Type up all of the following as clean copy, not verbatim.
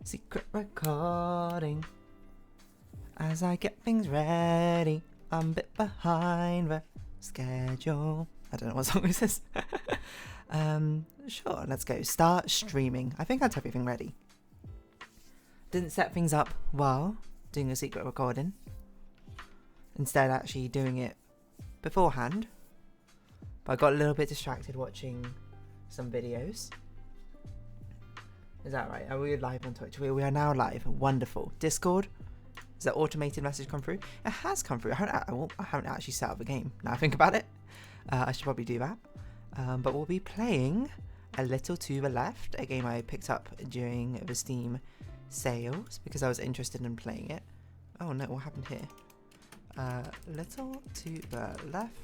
Secret recording. As I get things ready, I'm a bit behind the schedule. I don't know what song this is. Sure, let's go. Start streaming. I think I had everything ready. Didn't set things up while doing a secret recording. Instead, actually doing it beforehand. But I got a little bit distracted watching some videos. Is that right? Are we live on Twitch? We are now live. Wonderful. Discord. Has that automated message come through? It has come through. I haven't actually set up the game. Now I think about it. I should probably do that. But we'll be playing A Little to the Left, a game I picked up during the Steam sales because I was interested in playing it. Oh no, what happened here? Little to the Left.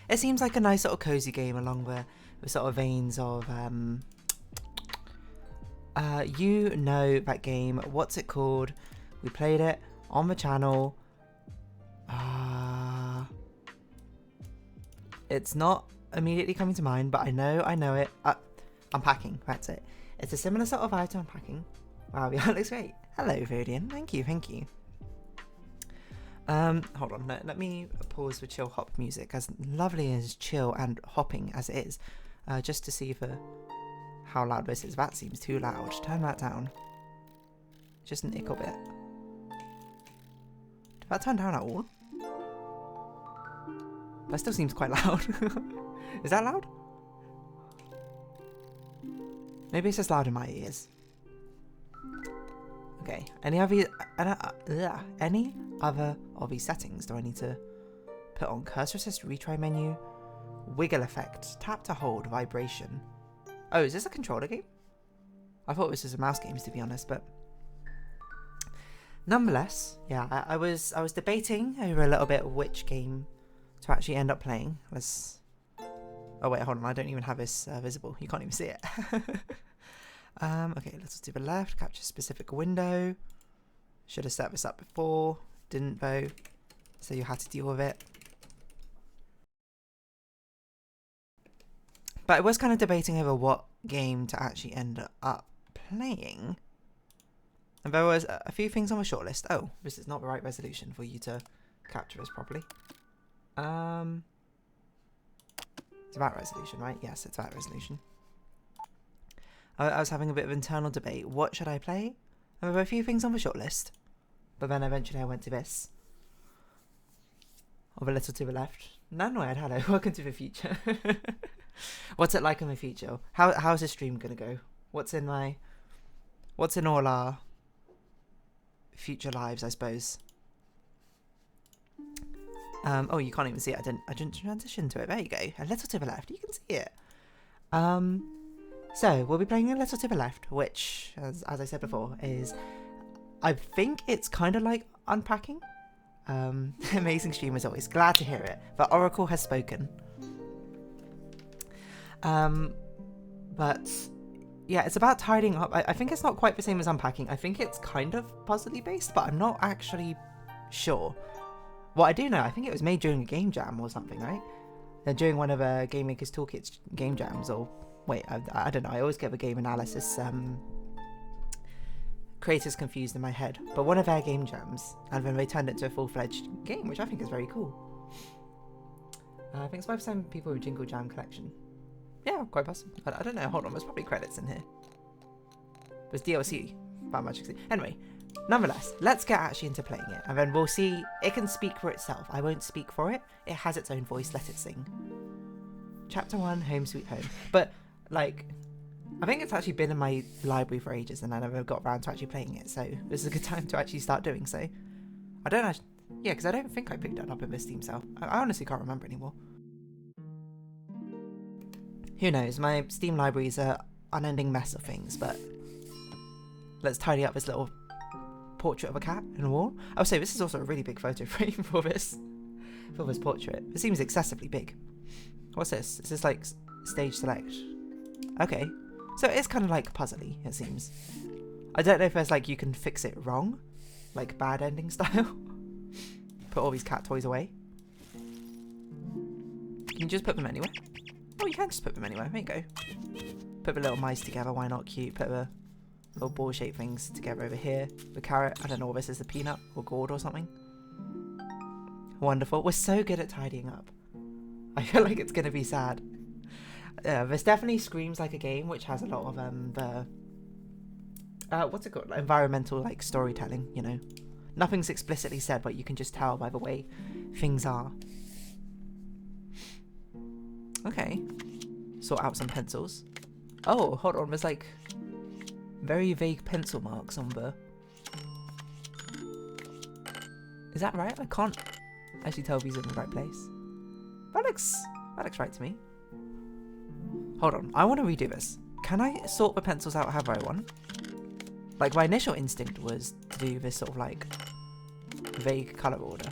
It seems like a nice sort of cozy game along the sort of veins of you know that game. What's it called? We played it on the channel. It's not immediately coming to mind, but I know it. Unpacking, that's it. It's a similar sort of vibe to Unpacking. Wow, yeah, it looks great. Hello, Viridian. Thank you. Hold on, let me pause the chill hop music, as lovely as chill and hopping as it is, just to see how loud this is. That seems too loud. Turn that down. Just an ickle bit. Did that turn down at all? That still seems quite loud. Is that loud? Maybe it's just loud in my ears. Okay. Any other of these settings do I need to put on? Cursor assist, retry menu, wiggle effect, tap to hold, vibration. Oh, is this a controller game? I thought this was a mouse game, to be honest, but nonetheless, yeah, I was debating over a little bit which game to actually end up playing. Oh wait, hold on, I don't even have this visible. You can't even see it. Okay, let's do the left, capture specific window. Should have set this up before, didn't though, so you had to deal with it. But I was kind of debating over what game to actually end up playing. And there was a few things on the shortlist. Oh, this is not the right resolution for you to capture this properly. It's that resolution, right? Yes, it's that resolution. I was having a bit of internal debate. What should I play? And there were a few things on the shortlist. But then eventually I went to this. Of A Little to the Left. Nanoed, hello. Welcome to the future. What's it like in the future? How's this stream gonna go? What's in all our future lives, I suppose? Oh, you can't even see it. I didn't transition to it. There you go. A Little to the Left. You can see it. So we'll be playing A Little to the Left, which, as I said before, is, I think it's kind of like Unpacking. Amazing stream as always. Glad to hear it. The Oracle has spoken. But yeah, it's about tidying up. I think it's not quite the same as Unpacking. I think it's kind of puzzly based, but I'm not actually sure. What I do know, I think it was made during a game jam or something, right? During one of Game Maker's Toolkit's game jams, or wait, I don't know. I always get the game analysis creators confused in my head. But one of their game jams, and then they turned it into a full-fledged game, which I think is very cool. I think it's by some people with Jingle Jam Collection. Yeah, quite possible. I don't know. Hold on, there's probably credits in here. There's DLC. That much. Anyway. Nonetheless, let's get actually into playing it, and then we'll see. It can speak for itself. I won't speak for it. It has its own voice. Let it sing. Chapter 1, Home Sweet Home. But, like, I think it's actually been in my library for ages, and I never got around to actually playing it, so this is a good time to actually start doing so. I don't actually... Yeah, because I don't think I picked it up in this Steam sale. I honestly can't remember anymore. Who knows? My Steam library is an unending mess of things, but let's tidy up this little portrait of a cat in a wall. Oh, so this is also a really big photo frame for this portrait. It seems excessively big. What's this? Is this like stage select? Okay, so it is kind of like puzzly, it seems. I don't know if there's like you can fix it wrong, like bad ending style. Put all these cat toys away. Can you just put them anywhere? Oh, you can just put them anywhere. There you go. Put the little mice together. Why not? Cute. Put the little ball-shaped things together over here. The carrot, I don't know what this is, the peanut or gourd or something. Wonderful. We're so good at tidying up. I feel like it's going to be sad. This definitely screams like a game which has a lot of what's it called? Environmental like storytelling, you know. Nothing's explicitly said, but you can just tell by the way things are. Okay. Sort out some pencils. Oh, hold on. There's like very vague pencil marks on the... Is that right? I can't actually tell if he's in the right place. That looks right to me. Hold on. I want to redo this. Can I sort the pencils out however I want? Like, my initial instinct was to do this sort of like vague colour order.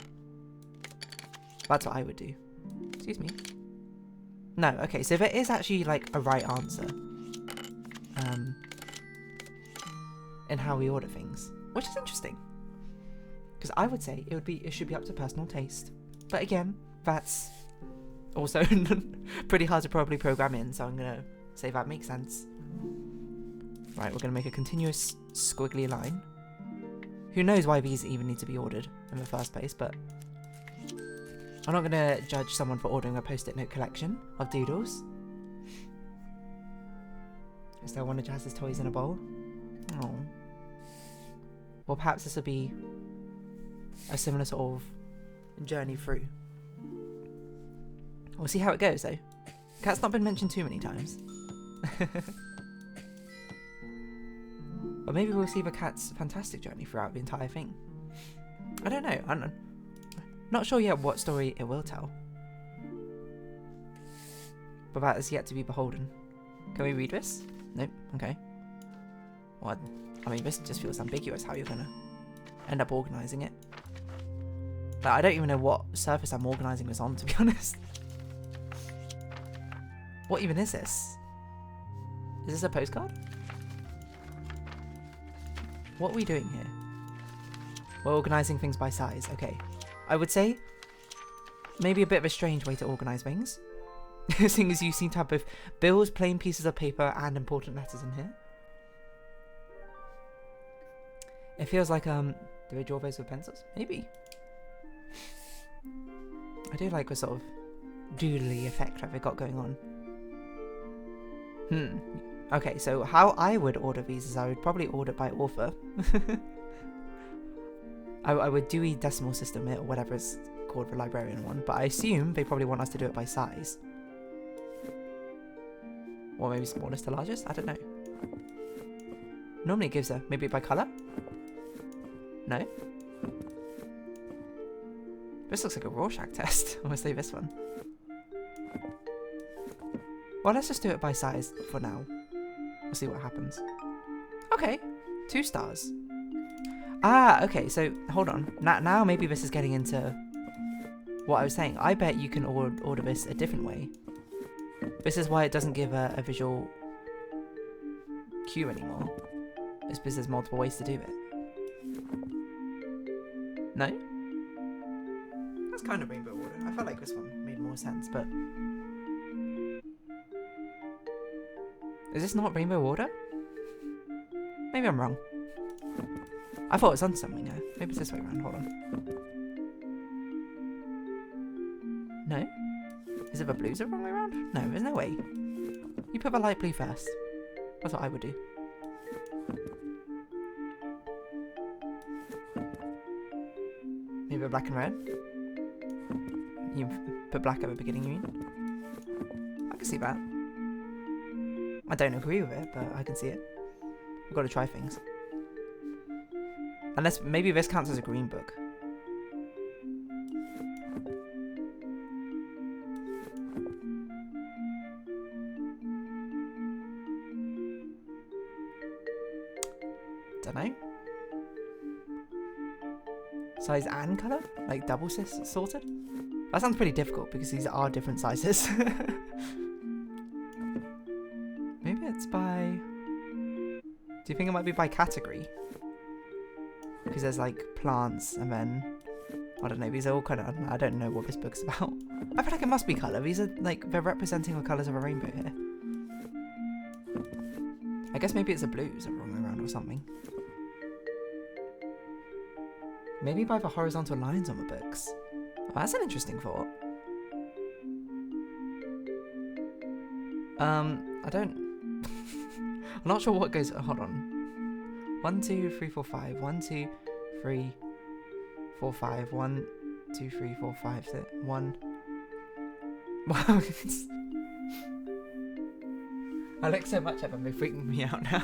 That's what I would do. Excuse me. No, okay, so there is actually like a right answer in how we order things, which is interesting. Because I would say it should be up to personal taste. But again, that's also pretty hard to probably program in, so I'm gonna say that makes sense. Right, we're gonna make a continuous squiggly line. Who knows why these even need to be ordered in the first place, but I'm not gonna judge someone for ordering a post-it note collection of doodles. Is there one of Jazz's toys in a bowl? Oh. Well, perhaps this will be a similar sort of journey through. We'll see how it goes, though. Cat's not been mentioned too many times. But maybe we'll see the cat's fantastic journey throughout the entire thing. I don't know. I'm not sure yet what story it will tell. But that is yet to be beholden. Can we read this? Nope. Okay. Well, I mean, this just feels ambiguous how you're gonna end up organising it. Like, I don't even know what surface I'm organising this on, to be honest. What even is this? Is this a postcard? What are we doing here? We're organising things by size. Okay. I would say maybe a bit of a strange way to organise things. Seeing as you seem to have both bills, plain pieces of paper, and important letters in here. It feels like, do we draw those with pencils? Maybe. I do like the sort of doodly effect that they've got going on. Okay, so how I would order these is I would probably order by author. I would Dewey Decimal System it, or whatever it's called, the librarian one, but I assume they probably want us to do it by size. Or maybe smallest to largest? I don't know. Normally it gives a, maybe by colour? No? This looks like a Rorschach test. I'm gonna say this one. Well, let's just do it by size for now. We'll see what happens. Okay, 2 stars. Ah, okay, so hold on. Now maybe this is getting into what I was saying. I bet you can order this a different way. This is why it doesn't give a visual cue anymore. It's because there's multiple ways to do it. No? That's kind of rainbow order. I felt like this one made more sense, but... Is this not rainbow order? Maybe I'm wrong. I thought it was on something there. Maybe it's this way around. Hold on. No? Is it the blues the wrong way around? No, there's no way. You put the light blue first. That's what I would do. Maybe black and red? You put black at the beginning, you mean? I can see that. I don't agree with it, but I can see it. We've got to try things. Unless, maybe this counts as a green book. Dunno. Size and colour? Like double sorted? That sounds pretty difficult because these are different sizes. Maybe it's by... Do you think it might be by category? Because there's like plants and then... I don't know, these are all kind of... I don't know what this book's about. I feel like it must be colour. These are like, they're representing the colours of a rainbow here. I guess maybe it's a blues the wrong way around or something. Maybe by the horizontal lines on the books. Oh, that's an interesting thought. I don't... I'm not sure what goes... Hold on. 1, 2, 3, 4, 5. 1, 2, 3, 4, 5. 1, 2, 3, 4, 5, 6. 1... Wow. I look so much at them, they're freaking me out now.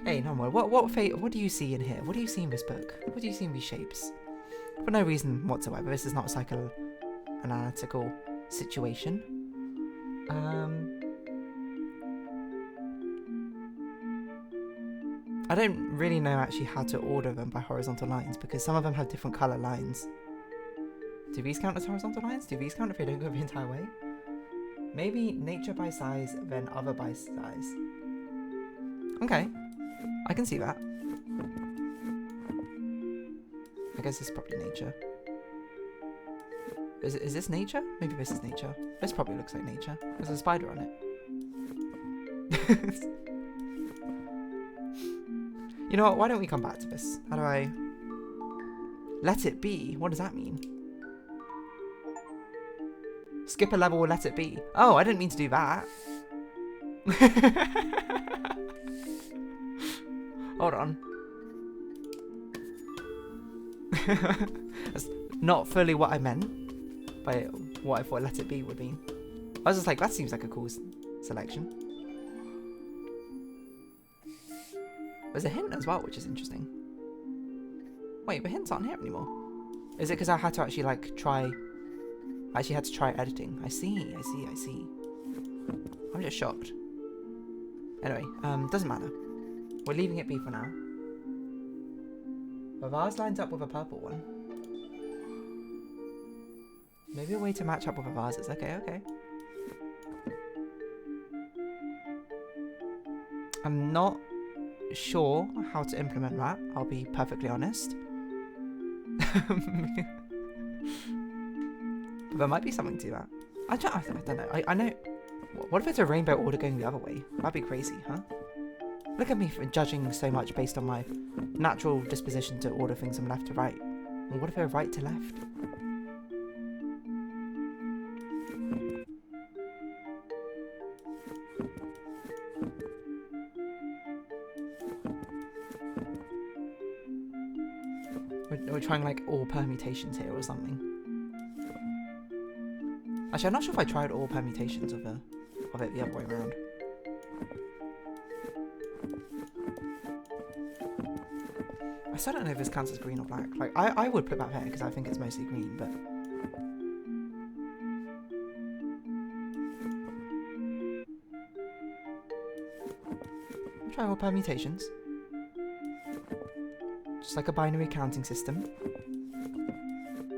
Hey, no more. What do you see in here? What do you see in this book? What do you see in these shapes? For no reason whatsoever. This is not a psychoanalytical situation. I don't really know actually how to order them by horizontal lines because some of them have different colour lines. Do these count as horizontal lines? Do these count if they don't go the entire way? Maybe nature by size, then other by size. Okay, I can see that. I guess it's probably nature. Is this nature? Maybe this is nature. This probably looks like nature. There's a spider on it. You know what? Why don't we come back to this? How do I... Let it be? What does that mean? Skip a level or let it be. Oh, I didn't mean to do that. Hold on. That's not fully what I meant by what I thought let it be would mean. I was just like, that seems like a cool selection. There's a hint as well, which is interesting. Wait, the hints aren't here anymore. Is it because I had to actually like try... I actually had to try editing. I see. I'm just shocked. Anyway, doesn't matter. We're leaving it be for now. The vase lines up with a purple one. Maybe a way to match up with the vases. Okay. I'm not sure how to implement that, I'll be perfectly honest. But there might be something to that. I don't know. I know. What if it's a rainbow order going the other way? That'd be crazy, huh? Look at me for judging so much based on my natural disposition to order things from left to right. Well, what if they're right to left? We're trying like all permutations here or something. Actually, I'm not sure if I tried all permutations of it the other way around. I still don't know if this counts as green or black. Like, I would put that there because I think it's mostly green, but... I'll try all permutations. Just like a binary counting system.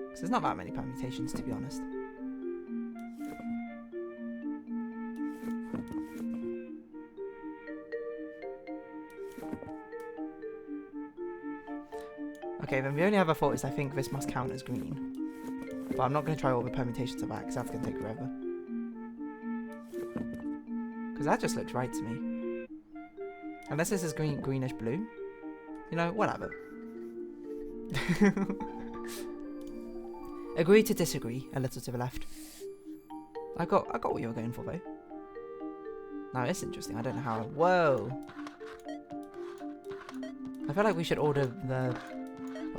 Because there's not that many permutations, to be honest. Okay, then the only other thought is I think this must count as green. But I'm not going to try all the permutations of that because that's going to take forever. Because that just looks right to me. Unless this is greenish blue. You know, whatever. Agree to disagree a little to the left. I got what you were going for though. Now it's interesting. I don't know how. Whoa! I feel like we should order the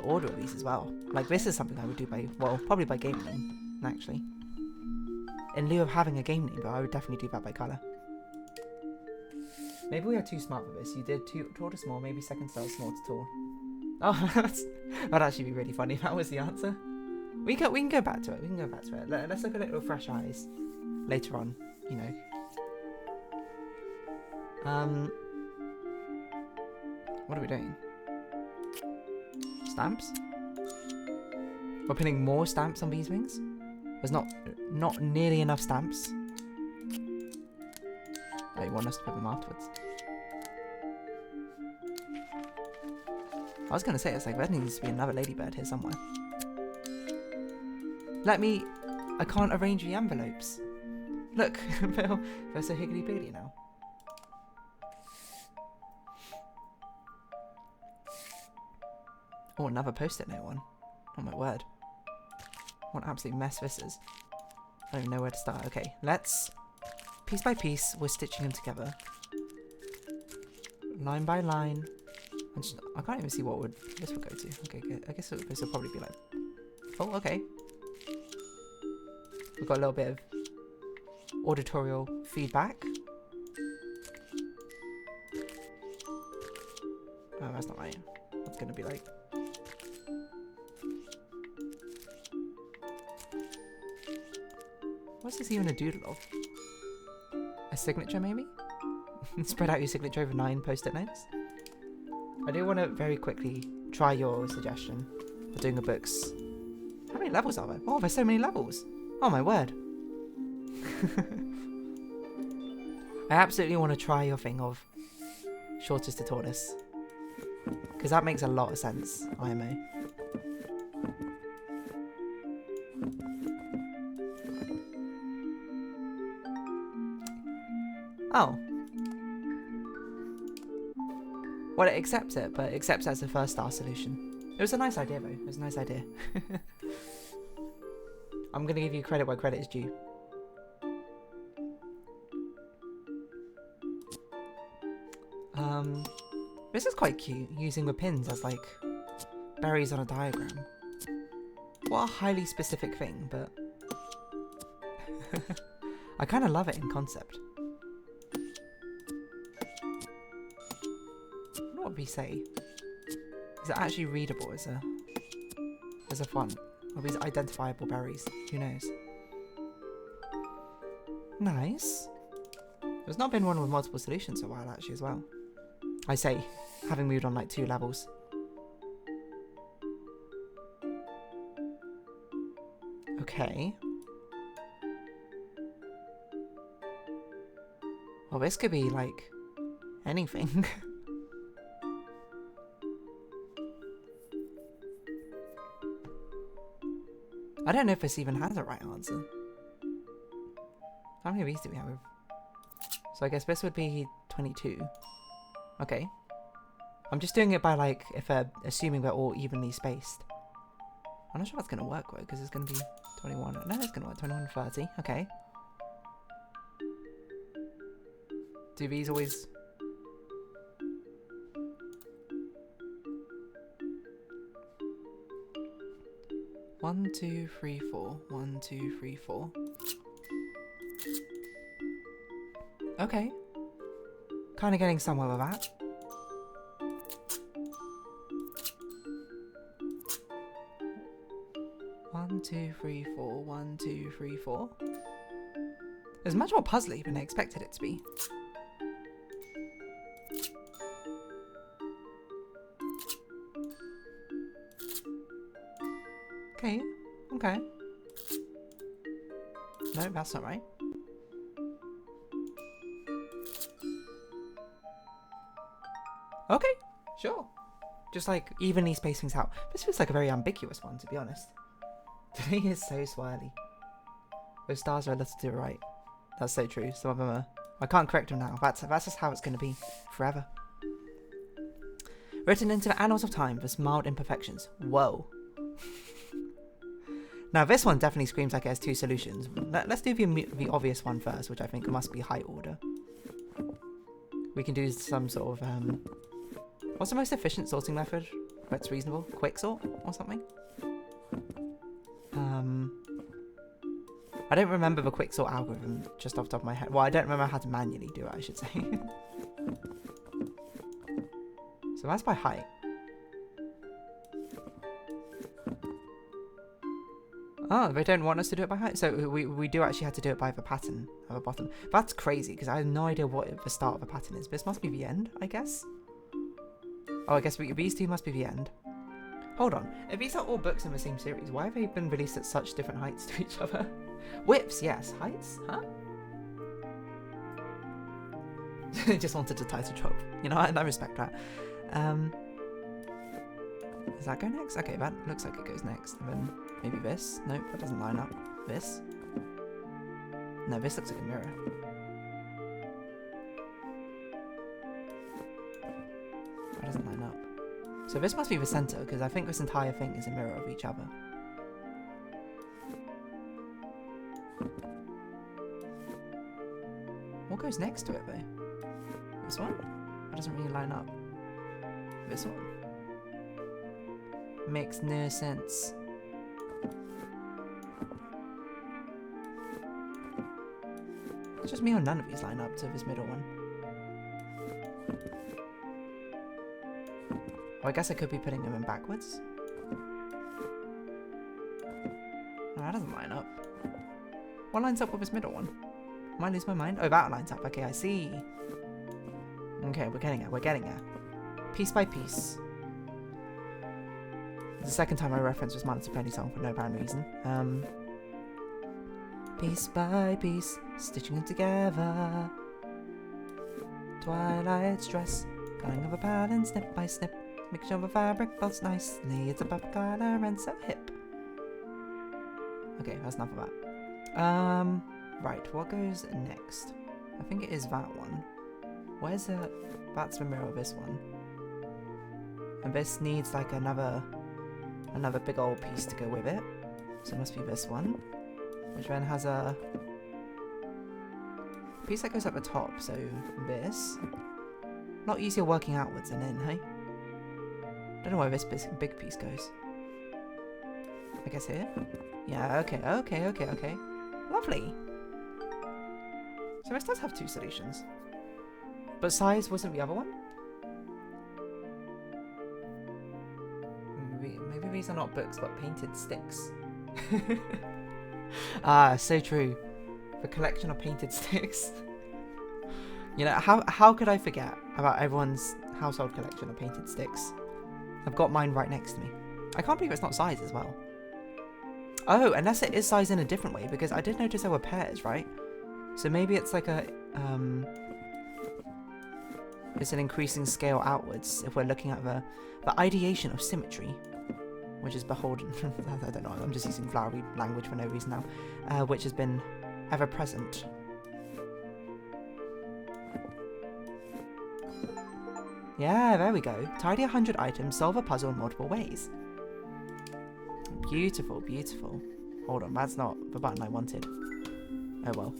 order of these as well. Like this is something I would do by probably by game name actually. In lieu of having a game name, but I would definitely do that by color. Maybe we are too smart for this. You did tall to small, maybe second style small to tall. Oh, that'd actually be really funny if that was the answer. We can go back to it. Let's look at it with fresh eyes later on, you know. What are we doing? Stamps? We're putting more stamps on these wings? There's not nearly enough stamps. Oh, you want us to put them afterwards? I was going to say, it's like there needs to be another ladybird here somewhere. I can't arrange the envelopes. Look, they're so higgly-piggy now. Oh, another post-it note one. Oh my word. What an absolute mess this is. I don't even know where to start. Okay, let's... Piece by piece, we're stitching them together. Line by line. I can't even see what would this would go to. Okay, good. I guess this will probably be like... Oh, okay. We've got a little bit of auditorial feedback. Oh, that's not right. It's gonna be like... What's this even a doodle of? A signature, maybe? Spread out your signature over 9 post-it notes. I do want to very quickly try your suggestion for doing the books. How many levels are there? Oh, there's so many levels. Oh my word. I absolutely want to try your thing of shortest to tallest. Because that makes a lot of sense, IMO. Oh. Well, it accepts it, but it accepts it as a first star solution. It was a nice idea, though. It was a nice idea. I'm going to give you credit where credit is due. This is quite cute, using the pins as, like, berries on a diagram. What a highly specific thing, but... I kind of love it in concept. What would we say? Is it actually readable as a font? Are these identifiable berries? Who knows? Nice. There's not been one with multiple solutions for a while actually as well. I say, having moved on like 2 levels. Okay. Well, this could be like anything. I don't know if this even has a right answer. How many of these do we have? So I guess this would be 22. Okay. I'm just doing it by like, if assuming they're all evenly spaced. I'm not sure that's going to work though, because it's going to be 21. No, it's going to work. 21, 30. Okay. Do these always... One, 2, 3, 4. 1, 2, 3, 4. Okay. Kind of getting somewhere with that. One, 2, 3, 4. 1, 2, 3, 4. It's much more puzzly than I expected it to be. Okay, okay. No, that's not right. Okay, sure. Just like evenly space things out. This feels like a very ambiguous one, to be honest. Today is so swirly. Those stars are a little to the right. That's so true. Some of them are... I can't correct them now. That's just how it's going to be forever. Written into the annals of time for mild imperfections. Whoa. Now this one definitely screams like it has 2 solutions. Let's do the obvious one first, which I think must be height order. We can do some sort of... what's the most efficient sorting method? That's reasonable? Quick sort or something? I don't remember the quick sort algorithm just off the top of my head. Well, I don't remember how to manually do it, I should say. So that's by height. Oh, they don't want us to do it by height? So we do actually have to do it by the pattern at the bottom. That's crazy, because I have no idea what the start of the pattern is. This must be the end, I guess? Oh, I guess these 2 must be the end. Hold on. If these are all books in the same series, why have they been released at such different heights to each other? Widths, yes. Heights? Huh? Just wanted to title drop. You know, I respect that. Does that go next? Okay, that looks like it goes next. And then maybe this? Nope, that doesn't line up. This? No, this looks like a mirror. That doesn't line up. So this must be the center, because I think this entire thing is a mirror of each other. What goes next to it though? This one? That doesn't really line up. This one? Makes no sense. It's just me or none of these line up to this middle one. Oh, I guess I could be putting them in backwards. Oh, that doesn't line up. What lines up with this middle one? Might lose my mind. Oh, that lines up. Okay, I see. Okay, we're getting it. We're getting it. Piece by piece. It's the second time I referenced this Monster Penny song for no apparent reason. Piece by piece, stitching it together. Twilight's dress, cutting of a pattern snip by snip. Make sure the fabric folds nicely. It's a pop color and so hip. Okay, that's enough of that. Right, what goes next? I think it is that one. Where's the... That's the mirror of this one. And this needs like another big old piece to go with it. So it must be this one. Which then has a piece that goes up the top, so this. Not easier working outwards and in, hey? Don't know where this big piece goes. I guess here? Yeah, okay. Lovely. So this does have two solutions. But size wasn't the other one? Maybe these are not books, but painted sticks. Ah, so true. The collection of painted sticks. You know, how could I forget about everyone's household collection of painted sticks? I've got mine right next to me. I can't believe it's not size as well. Oh, unless it is size in a different way, because I did notice there were pairs, right? So maybe it's like a, it's an increasing scale outwards if we're looking at the ideation of symmetry, which is beholden, I don't know, I'm just using flowery language for no reason now, which has been ever present. Yeah, there we go. Tidy 100 items, solve a puzzle in multiple ways. Beautiful, beautiful. Hold on, that's not the button I wanted. Oh well.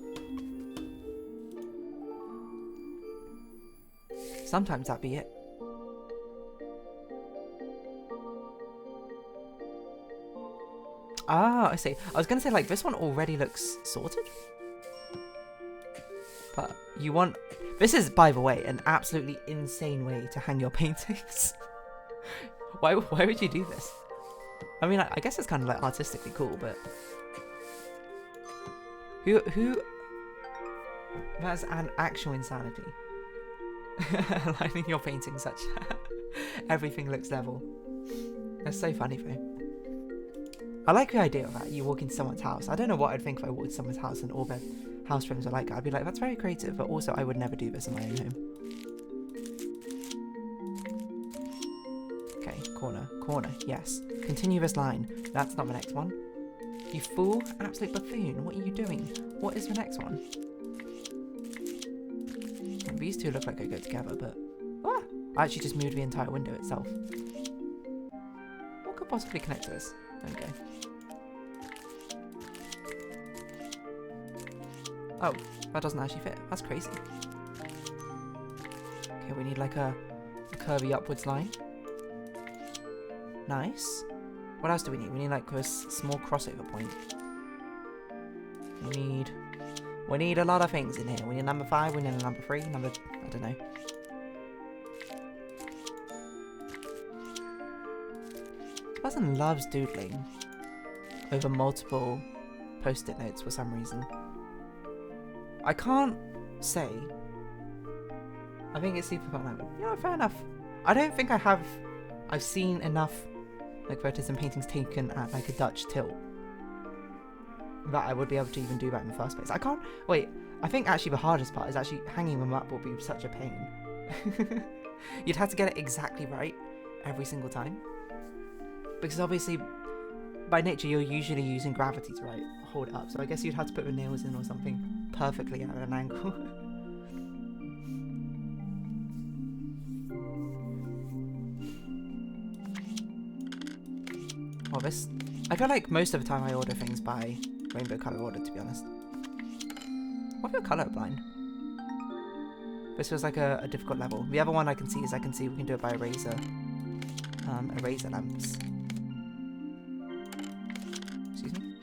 Sometimes that be it. Ah, I see. I was going to say, like, this one already looks sorted. But you want... This is, by the way, an absolutely insane way to hang your paintings. Why would you do this? I mean, I guess it's kind of, like, artistically cool, but... Who... That's an actual insanity. Aligning your painting such... everything looks level. That's so funny, though. I like the idea of that. You walk into someone's house. I don't know what I'd think if I walked into someone's house and all their house frames are like that. I'd be like, that's very creative, but also I would never do this in my own home. Okay, corner, yes. Continue this line. That's not the next one. You fool, absolute buffoon. What are you doing? What is the next one? And these two look like they go together, but... Ah! I actually just moved the entire window itself. What could possibly connect to this? There we go. Oh, that doesn't actually fit. That's crazy. Okay, we need like a curvy upwards line. Nice. What else do we need? We need like a small crossover point. We need a lot of things in here. We need number 5, we need a number 3, I don't know. This person loves doodling over multiple post-it notes for some reason. I can't say. I think it's super fun. Yeah, fair enough. I don't think I've seen enough like photos and paintings taken at like a Dutch tilt that I would be able to even do that in the first place. I can't. Wait, I think actually the hardest part is actually hanging them up will be such a pain. You'd have to get it exactly right every single time. Because obviously, by nature, you're usually using gravity to hold it up. So I guess you'd have to put the nails in or something perfectly at an angle. Well, this... I feel like most of the time I order things by rainbow colour order, to be honest. What if you're colourblind? This feels like a difficult level. The other one I can see is we can do it by eraser lamps. Excuse me?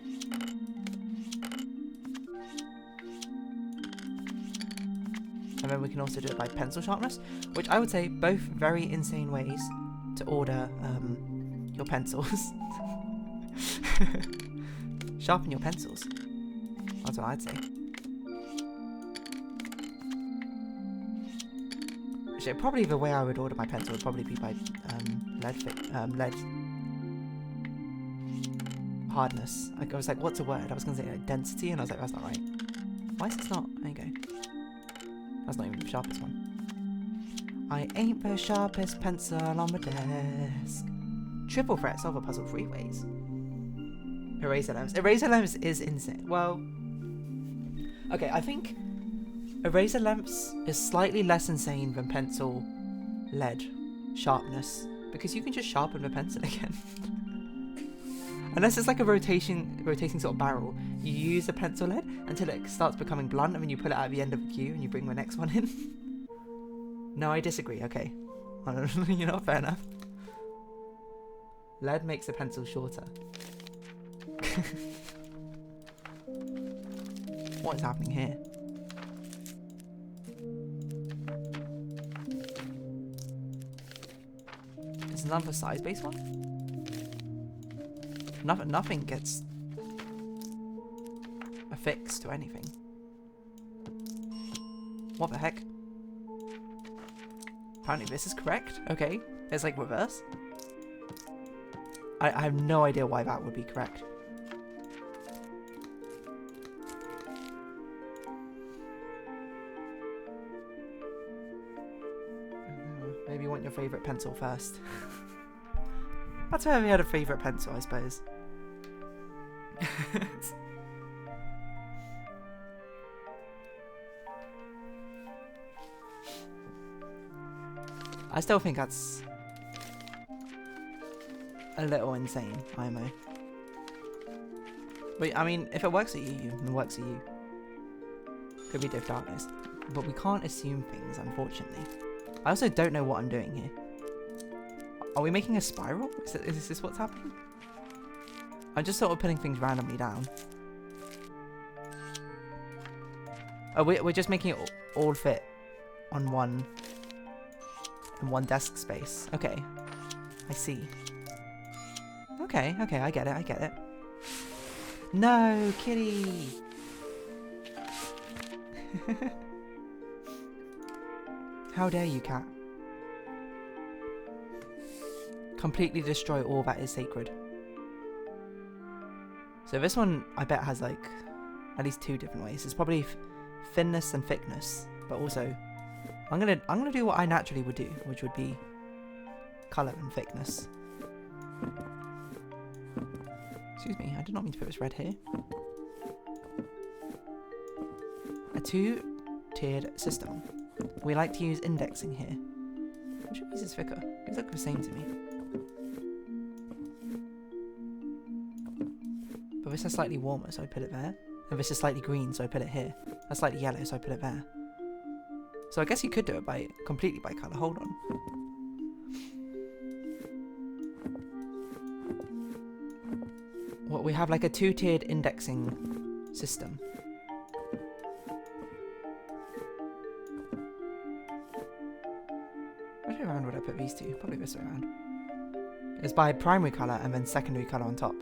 And then we can also do it by pencil sharpness, which I would say both very insane ways to order your pencils. Sharpen your pencils. That's what I'd say. Actually, probably the way I would order my pencil would probably be by lead hardness. I was like, what's a word? I was going to say like, density, and I was like, that's not right. Why is this not? There you go. That's not even the sharpest one. I ain't the sharpest pencil on the desk. Triple threat, solve a puzzle 3 ways. Eraser lamps. Eraser lamps is insane. Well, okay, I think eraser lamps is slightly less insane than pencil lead sharpness, because you can just sharpen the pencil again. Unless it's like a rotating sort of barrel, you use the pencil lead until it starts becoming blunt, and then you pull it out at the end of the queue and you bring the next one in. No, I disagree. Okay, you know, fair enough. Lead makes the pencil shorter. What is happening here? Is another size-based one? Nothing gets affixed to anything. What the heck? Apparently this is correct. Okay, it's like reverse. I have no idea why that would be correct. Maybe you want your favourite pencil first. That's why we had a favourite pencil, I suppose. I still think that's a little insane, IMO. But I mean, if it works at you, it works at you. Could be DeerDarling, but we can't assume things, unfortunately. I also don't know what I'm doing here. Are we making a spiral? Is this what's happening? I'm just sort of putting things randomly down. Oh, we're just making it all fit on one desk space. Okay, I see. Okay, I get it. No, kitty! How dare you, cat? Completely destroy all that is sacred. So this one, I bet, has like at least 2 different ways. It's probably thinness and thickness, but also I'm gonna do what I naturally would do, which would be color and thickness. Excuse me, I did not mean to put this red here. A 2-tiered system. We like to use indexing here. Which of these is thicker? These look the same to me. But this is slightly warmer, so I put it there. And this is slightly green, so I put it here. That's slightly yellow, so I put it there. So I guess you could do it completely by colour. Hold on. Well, we have like a 2-tiered indexing system. Which way around would I put these two? Probably this way around. It's by primary colour and then secondary colour on top.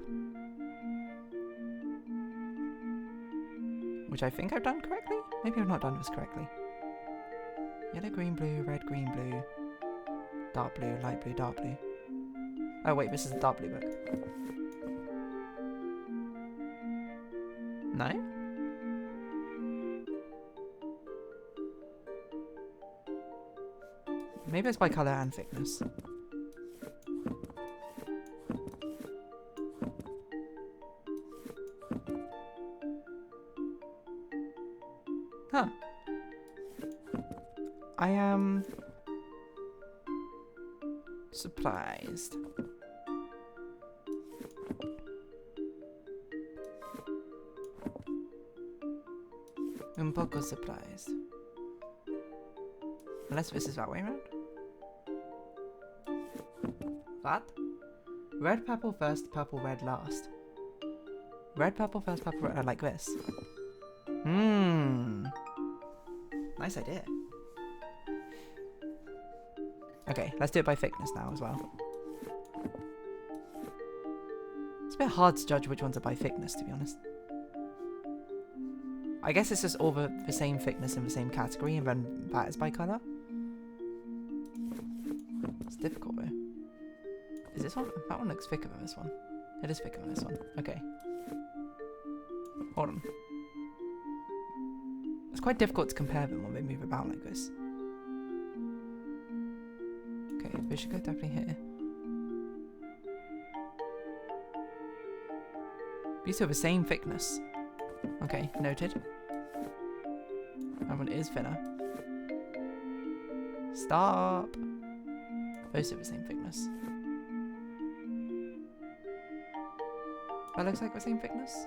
Which I think I've done correctly? Maybe I've not done this correctly. Yellow, green, blue, red, green, blue, dark blue, light blue, dark blue. Oh wait, this is the dark blue book. No? Maybe it's by colour and thickness. Huh. I am surprised. Un poco surprised. Unless this is that way around. That? Red, purple first, purple, red last. Red, purple first, purple, red, like this. Nice idea. Okay, let's do it by thickness now as well. It's a bit hard to judge which ones are by thickness, to be honest. I guess it's just all the same thickness in the same category, and then that is by colour. It's difficult though. Is this one? That one looks thicker than this one. It is thicker than this one. Okay. Hold on. It's quite difficult to compare them when they move about like this. Okay, they should go definitely here. These are the same thickness. Okay, noted. That one is thinner. Stop! Both are the same thickness. That looks like the same thickness.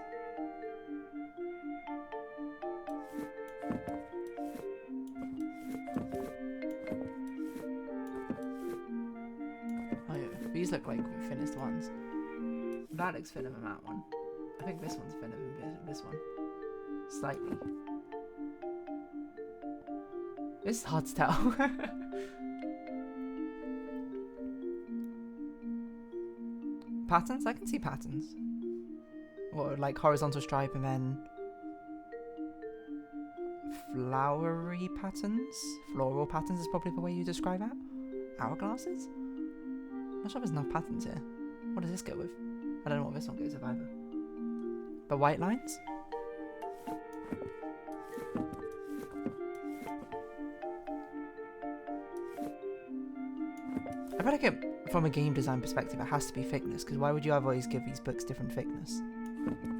Oh yeah, these look like the thinnest ones. That looks thinner than that one. I think this one's thinner than this one. Slightly. This is hard to tell. Patterns? I can see patterns. Or like horizontal stripe and then flowery patterns? Floral patterns is probably the way you describe that. Hourglasses? I'm not sure there's enough patterns here. What does this go with? I don't know what this one goes with either. The white lines? I feel like from a game design perspective it has to be thickness, because why would you otherwise give these books different thickness?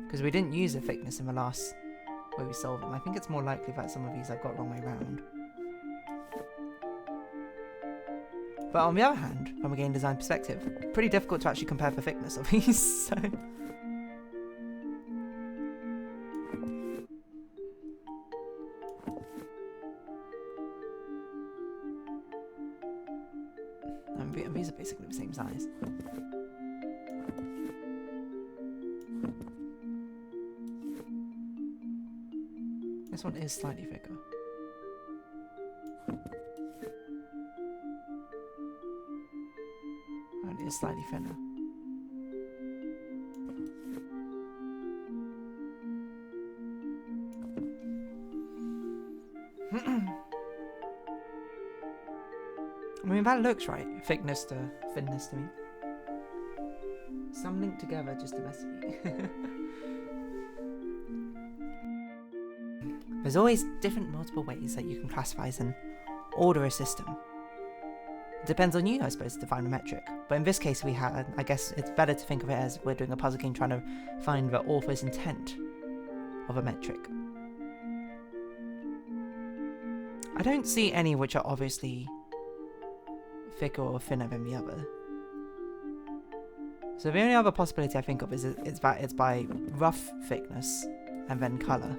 Because we didn't use the thickness in the last way we solved them. I think it's more likely that some of these I've got wrong way round. But on the other hand, from a game design perspective, pretty difficult to actually compare the thickness of these, so... These are basically the same size. This one is slightly thicker. And it is slightly thinner. I mean, that looks right. Thickness to thinness to me. Some linked together just to mess with me. There's always different multiple ways that you can classify and order a system. It depends on you, I suppose, to define a metric. But in this case, we had, I guess it's better to think of it as we're doing a puzzle game trying to find the author's intent of a metric. I don't see any which are obviously thicker or thinner than the other. So the only other possibility I think of is that it's by rough thickness and then colour.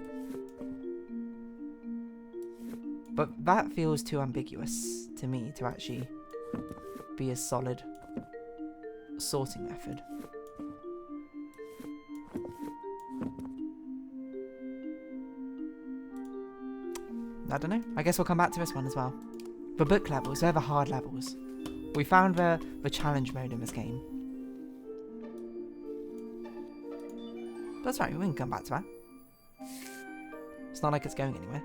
But that feels too ambiguous to me to actually be a solid sorting method. I don't know. I guess we'll come back to this one as well. The book levels, they're the hard levels. We found the challenge mode in this game. That's right, we can come back to that. It's not like it's going anywhere.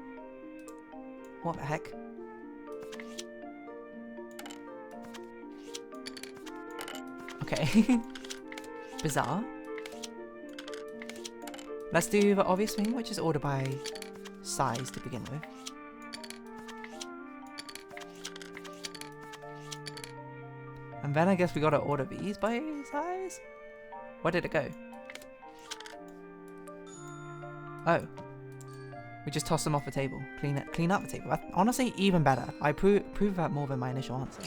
What the heck? Okay. Bizarre. Let's do the obvious thing, which is order by size to begin with. And then I guess we gotta order these by size? Where did it go? Oh. We just toss them off the table. Clean up the table. That's honestly, even better. I prove that more than my initial answer.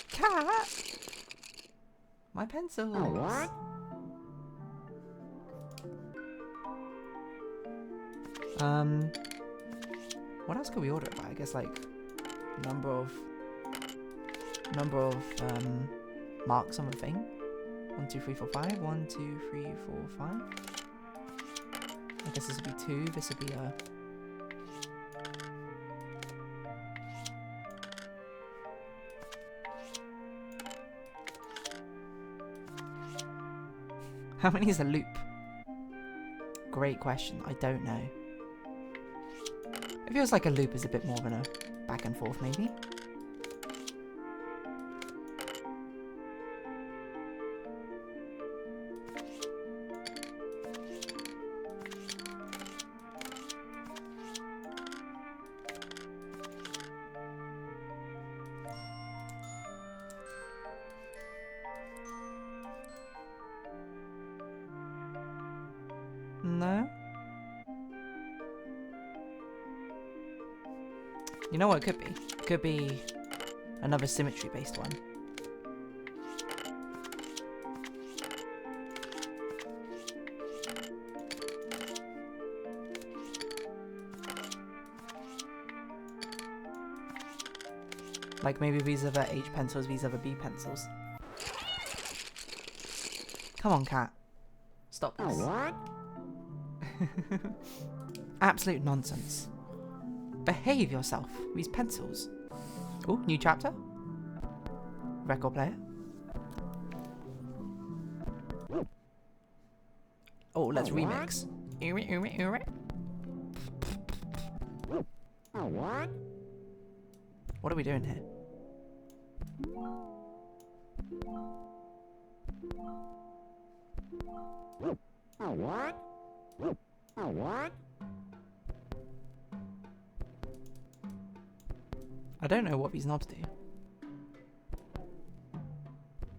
Cat! My pencils. What? What else could we order it by? I guess like number of marks on the thing. 1, 2, 3, 4, 5. 1, 2, 3, 4, 5. I guess this would be 2. This would be a. How many is a loop? Great question. I don't know. It feels like a loop is a bit more than a back and forth, maybe. No? You know what it could be? It could be another symmetry-based one. Like maybe these are the H pencils, these are the B pencils. Come on, cat. Stop this. What? Absolute nonsense. Behave yourself. These pencils. Oh, new chapter. Record player. Oh, let's remix. What? What are we doing here? What? What? I don't know what these knobs do.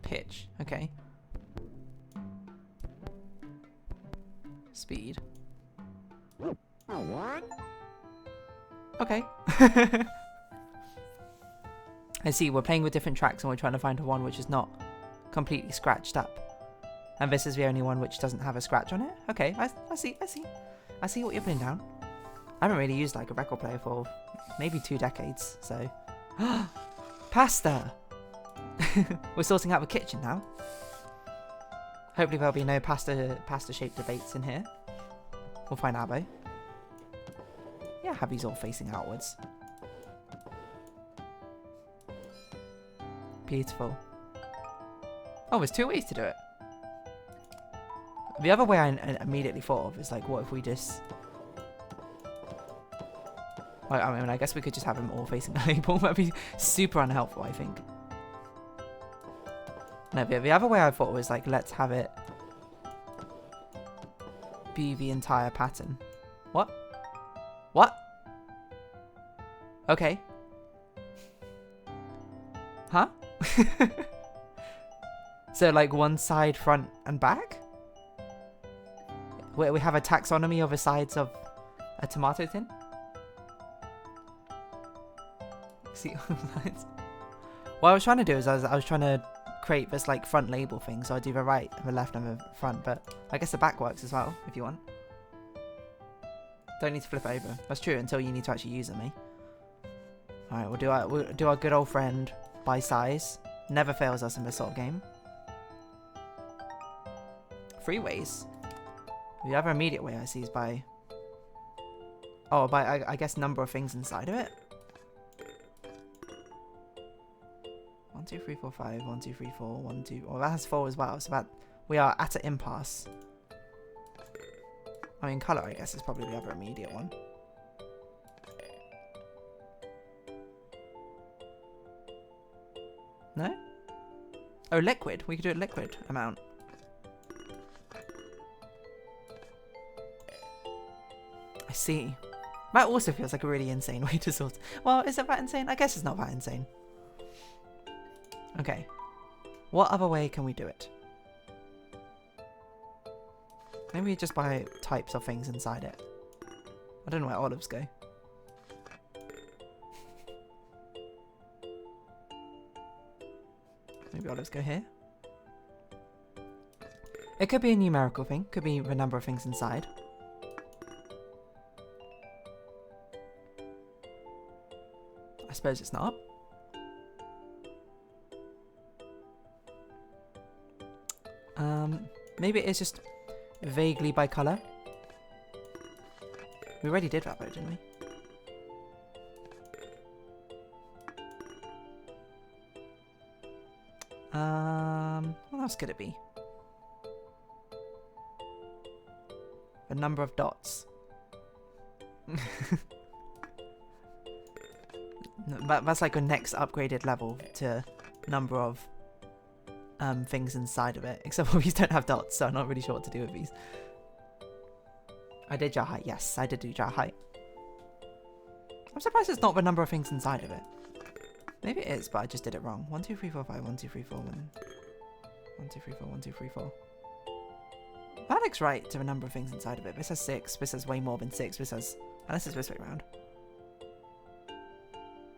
Pitch, okay. Speed. What? Okay. I see, we're playing with different tracks and we're trying to find one which is not completely scratched up. And this is the only one which doesn't have a scratch on it? Okay, I see. I see what you're putting down. I haven't really used like a record player for maybe 2 decades, so... Pasta! We're sorting out the kitchen now. Hopefully there'll be no pasta-shaped debates in here. We'll find out though. Yeah, have these all facing outwards. Beautiful. Oh, there's 2 ways to do it. The other way I immediately thought of is like, what if we just... Like, I mean, I guess we could just have them all facing the label. That'd be super unhelpful, I think. No, the other way I thought was like, let's have it be the entire pattern. What? What? Okay. Huh? So like one side, front and back? Where we have a taxonomy of the sides of a tomato tin? See what I was trying to do is I was trying to create this like front label thing, so I do the right, the left and the front, but I guess the back works as well if you want. Don't need to flip it over. That's true until you need to actually use it, me. Alright, we'll do our good old friend by size. Never fails us in this sort of game. 3 ways. The other immediate way I see is by... Oh, by, I guess, number of things inside of it. 1, 2, 3, 4, 5. 1, 2, 3, 4. 1, 2... Oh, that has 4 as well, so that... We are at an impasse. I mean, colour, I guess, is probably the other immediate one. No? Oh, liquid. We could do a liquid amount. I see. That also feels like a really insane way to sort. Well, is it that insane? I guess it's not that insane. Okay. What other way can we do it? Maybe just by types of things inside it. I don't know where olives go. Maybe olives go here. It could be a numerical thing. Could be the number of things inside. suppose it's not. Maybe it is just vaguely by colour. We already did that though, didn't we? What else could it be? The number of dots. That's like a next upgraded level to number of things inside of it. Except for these don't have dots, so I'm not really sure what to do with these. I did jar height. Yes, I did do jar height. I'm surprised it's not the number of things inside of it. Maybe it is, but I just did it wrong. 1, 2, 3, 4, 5. 1, 2, 3, 4. 1, 2, 3, 4. 1, 2, 3, 4. That looks right to the number of things inside of it. This has 6. This has way more than 6. This has... Unless it's this way around.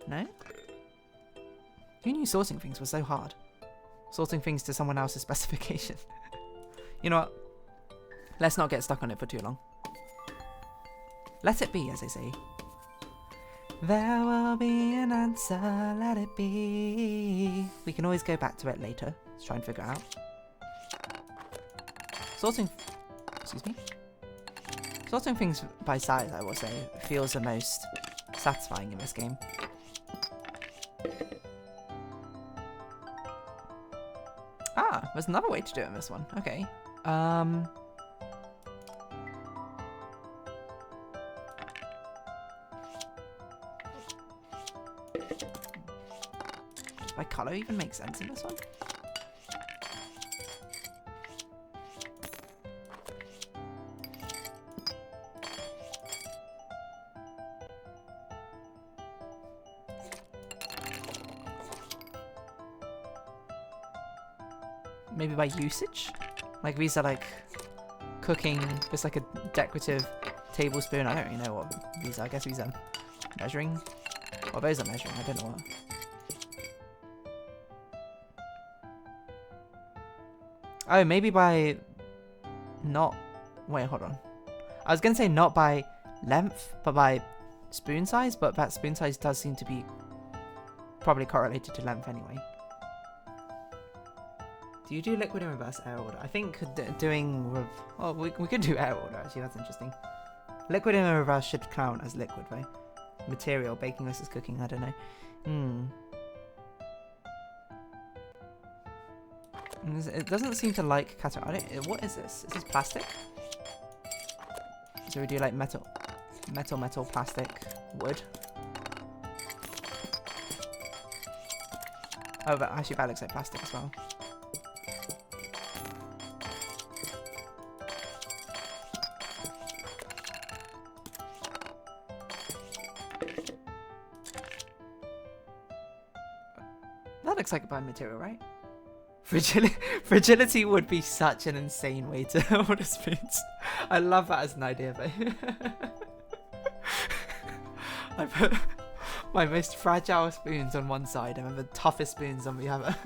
No? Who knew sorting things was so hard? Sorting things to someone else's specification. You know what? Let's not get stuck on it for too long. Let it be, as they say. There will be an answer, let it be. We can always go back to it later. Let's try and figure it out. Sorting... Excuse me? Sorting things by size, I will say, feels the most satisfying in this game. Ah, there's another way to do it in this one. Okay. Does by colour even make sense in this one? Maybe by usage? Like these are like cooking, just like a decorative tablespoon. I don't really know what these are. I guess these are measuring. Well, those are measuring. I don't know what. Oh, maybe by not... Wait, hold on. I was going to say not by length, but by spoon size. But that spoon size does seem to be probably correlated to length anyway. Do you do liquid in reverse air order? I think doing with... Oh, we could do air order, actually. That's interesting. Liquid in reverse should count as liquid, right? Material, baking versus cooking, I don't know. It doesn't seem to like category. What is this? Is this plastic? So we do like metal, plastic, wood. Oh, but actually that looks like plastic as well. That looks like a bad material, right? Fragility would be such an insane way to order spoons. I love that as an idea, though. I put my most fragile spoons on one side and then the toughest spoons on the other.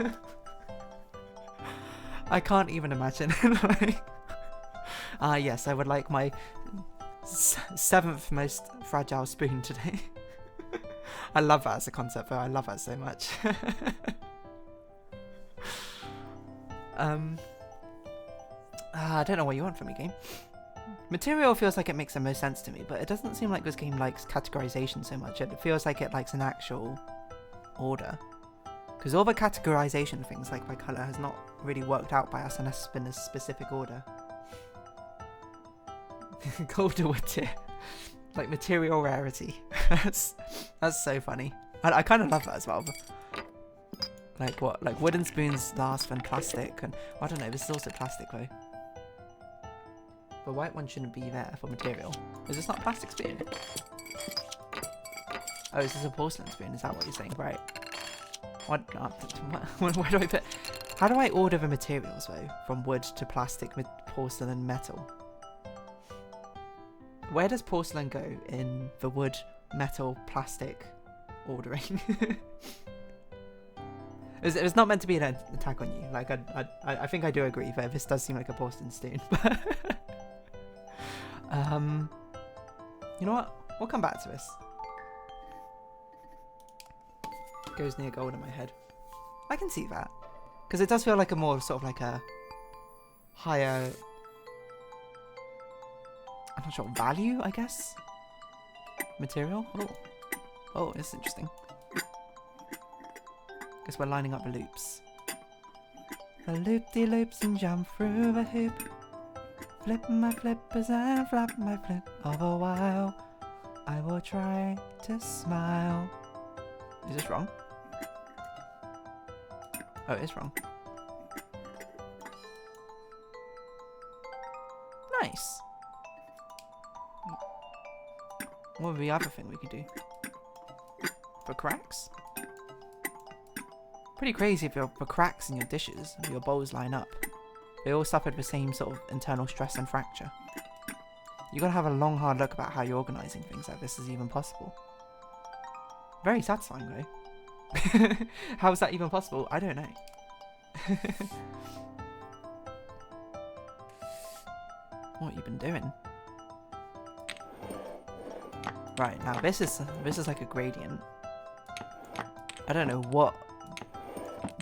I can't even imagine. Yes, I would like my 7th most fragile spoon today. I love that as a concept, though. I love that so much. I don't know what you want from me, game. Material feels like it makes the most sense to me, but it doesn't seem like this game likes categorization so much. It feels like it likes an actual order. Because all the categorization things, like by colour, has not really worked out by us unless it's been a specific order. Golden wood tier. Like material rarity. That's so funny. I kind of love that as well. Like what? Like wooden spoons last than plastic, and I don't know. This is also plastic though. The white one shouldn't be there for material. Is this not a plastic spoon? Oh, is this a porcelain spoon? Is that what you're saying? Right. What? Where do I put? How do I order the materials though? From wood to plastic, porcelain, metal. Where does porcelain go in the wood, metal, plastic ordering? It's not meant to be an attack on you. Like I think I do agree that this does seem like a porcelain spoon. You know what? We'll come back to this. goes near gold in my head. I can see that. Because it does feel like a more sort of like a higher, I'm not sure, value, I guess? Material? Oh, it's interesting. Guess we're lining up the loops. The loop-de-loops and jump through the hoop. Flip my flippers and flap my flip. All the while, I will try to smile. Is this wrong? Oh, it is wrong. Nice. What would be the other thing we could do? For cracks? Pretty crazy if you're for cracks in your dishes and your bowls line up. They all suffered the same sort of internal stress and fracture. You gotta have a long hard look about how you're organising things like this is even possible. Very satisfying though. How is that even possible? I don't know. What have you been doing? Right, now this is like a gradient. I don't know what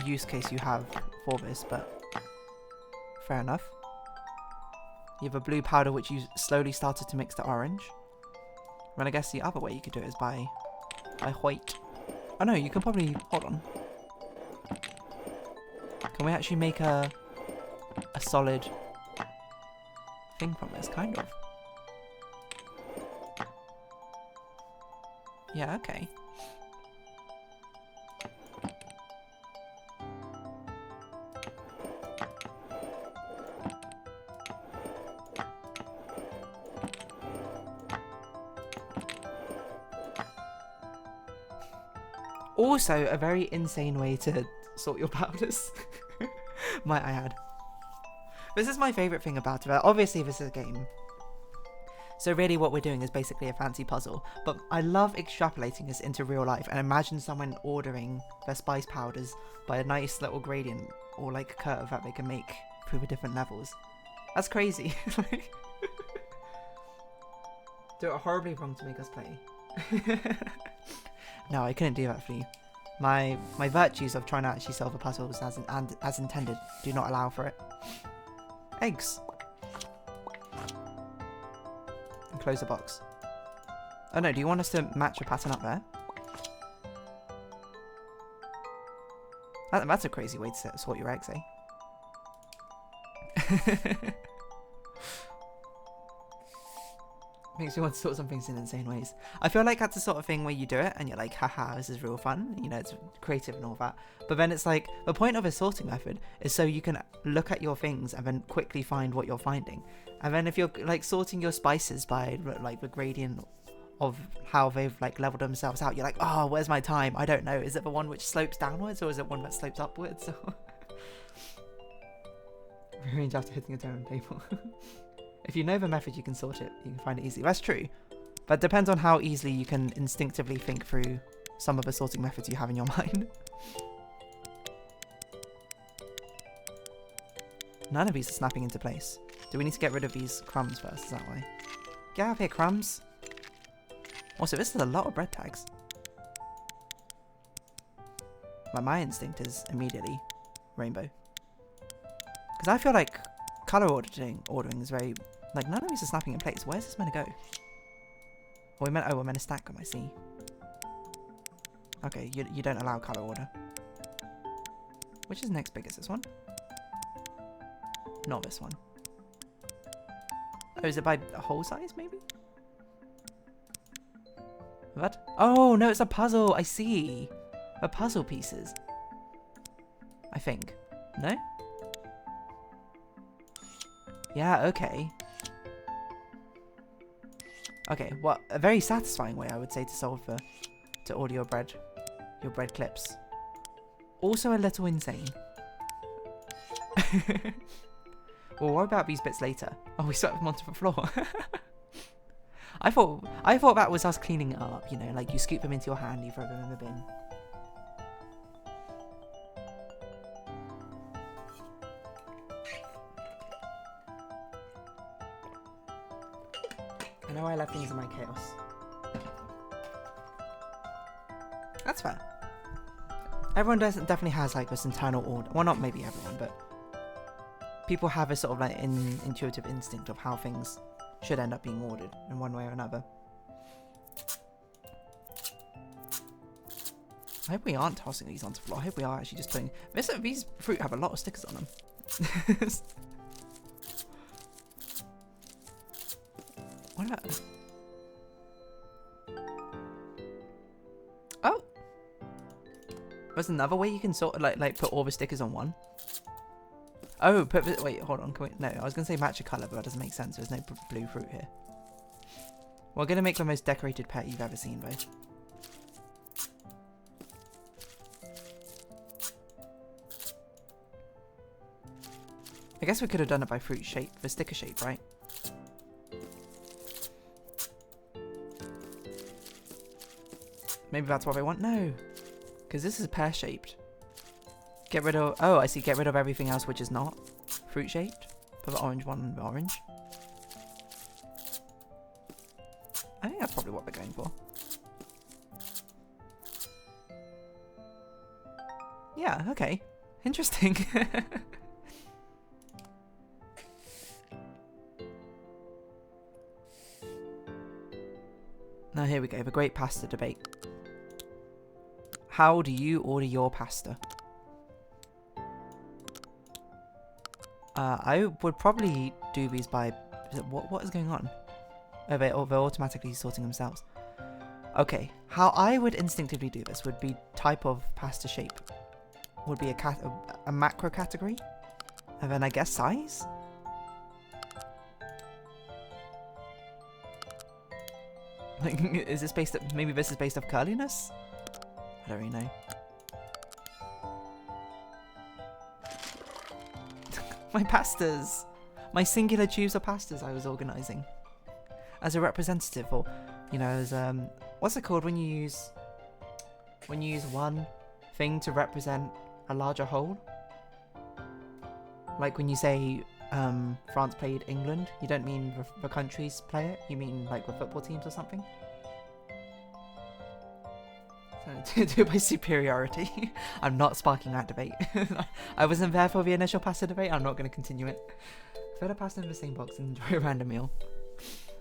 use case you have for this, but fair enough. You have a blue powder which you slowly started to mix to orange. Well, I guess the other way you could do it is by white. Oh no, you can probably, hold on. Can we actually make a solid thing from this, kind of? Yeah, okay. Also, a very insane way to sort your powders, might I add. This is my favourite thing about it. Obviously, this is a game. So really what we're doing is basically a fancy puzzle. But I love extrapolating this into real life and imagine someone ordering their spice powders by a nice little gradient or like curve that they can make through the different levels. That's crazy. Do it horribly wrong to make us play. No, I couldn't do that for you. My virtues of trying to actually solve the puzzles as intended do not allow for it. Eggs. And close the box. Oh no, do you want us to match a pattern up there? That's a crazy way to sort your eggs, eh? Makes me want to sort some things in insane ways. I feel like that's the sort of thing where you do it and you're like, haha, this is real fun. You know, it's creative and all that. But then it's like, the point of a sorting method is so you can look at your things and then quickly find what you're finding. And then if you're like sorting your spices by like the gradient of how they've like leveled themselves out, you're like, oh, where's my time? I don't know. Is it the one which slopes downwards or is it one that slopes upwards? Rearrange after hitting a turn table. If you know the method, you can sort it. You can find it easily. That's true. But it depends on how easily you can instinctively think through some of the sorting methods you have in your mind. None of these are snapping into place. Do we need to get rid of these crumbs first? Is that why? Get out of here, crumbs. Also, this is a lot of bread tags. Like, my instinct is immediately rainbow. Because I feel like colour ordering is very... Like, none of these are snapping in place. Where's this meant to go? Oh, we're meant to stack them, I see. Okay, you don't allow colour order. Which is next biggest? This one? Not this one. Oh, is it by whole size, maybe? What? Oh, no, it's a puzzle. I see. The puzzle pieces. I think. No? Yeah, okay. Okay, well, a very satisfying way, I would say, to solve to order your bread clips. Also a little insane. Well, what about these bits later? Oh, we swept them onto the floor. I thought that was us cleaning it up, you know, like you scoop them into your hand, you throw them in the bin. I know I left things in my chaos. That's fair. Everyone definitely has like this internal order. Well, not maybe everyone, but people have a sort of like intuitive instinct of how things should end up being ordered in one way or another. I hope we aren't tossing these onto the floor. I hope we are actually just putting... These fruit have a lot of stickers on them. What about... Oh! There's another way you can sort of like put all the stickers on one. Oh, wait, hold on. Can we, no, I was going to say match a colour, but that doesn't make sense. There's no blue fruit here. We're going to make the most decorated pet you've ever seen, though. I guess we could have done it by fruit shape, the sticker shape, right? Maybe that's what I want? No. Because this is pear-shaped. Get rid of... Oh, I see. Get rid of everything else which is not fruit-shaped. Put the orange one on the orange. I think that's probably what we're going for. Yeah, okay. Interesting. Now here we go, the great pasta debate. How do you order your pasta? I would probably do these by... What is going on? Oh, they're automatically sorting themselves. Okay, how I would instinctively do this would be type of pasta shape. Would be a macro category. And then I guess size? Like, is this based up... Maybe this is based off curliness? I don't really know. My pastas! My singular tubes of pastas I was organising. As a representative, or, you know, as, what's it called when you use one thing to represent a larger whole? Like when you say, France played England, you don't mean the countries play it, you mean like the football teams or something? So, do it by superiority. I'm not sparking that debate. I wasn't there for the initial pasta debate, I'm not going to continue it. Fill the pasta in the same box and enjoy a random meal.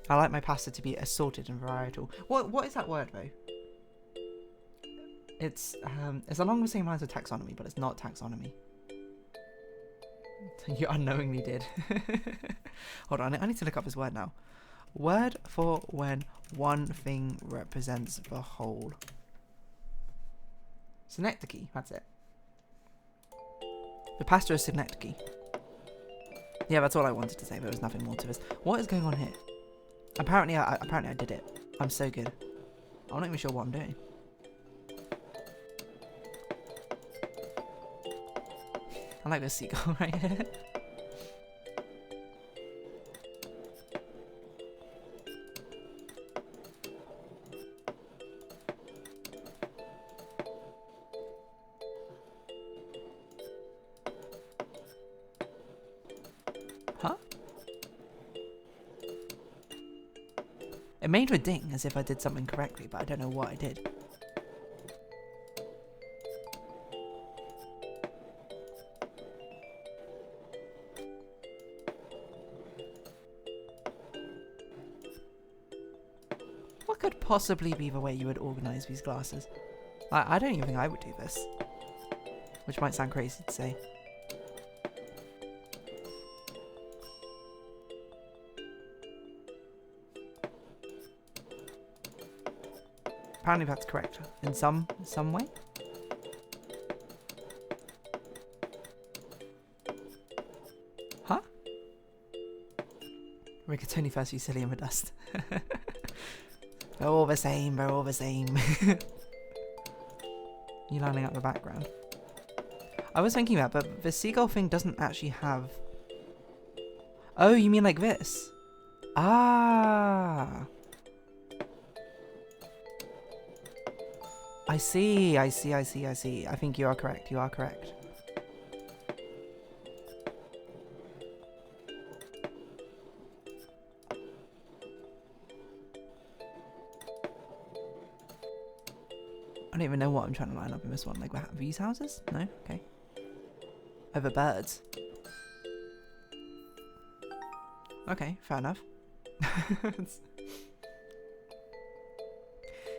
I like my pasta to be assorted and varietal. What is that word though? It's along the same lines of taxonomy, but it's not taxonomy. You unknowingly did. Hold on, I need to look up this word now. Word for when one thing represents the whole. Synecdoche, that's it. The pasta is synecdoche. Yeah, that's all I wanted to say. There was nothing more to this. What is going on here? Apparently I did it. I'm so good. I'm not even sure what I'm doing. I like this seagull right here. Huh? It made a ding as if I did something correctly, but I don't know what I did. What could possibly be the way you would organise these glasses? I don't even think I would do this. Which might sound crazy to say. Apparently that's correct. In some way? Huh? Rigatoni first fusilli in the dust. They're all the same, they're all the same. You lining up the background. I was thinking that, but the seagull thing doesn't actually have... Oh, you mean like this? Ah! I see. I think you are correct, don't even know what I'm trying to line up in this one. Like these houses? No? Okay. Over birds. Okay, fair enough.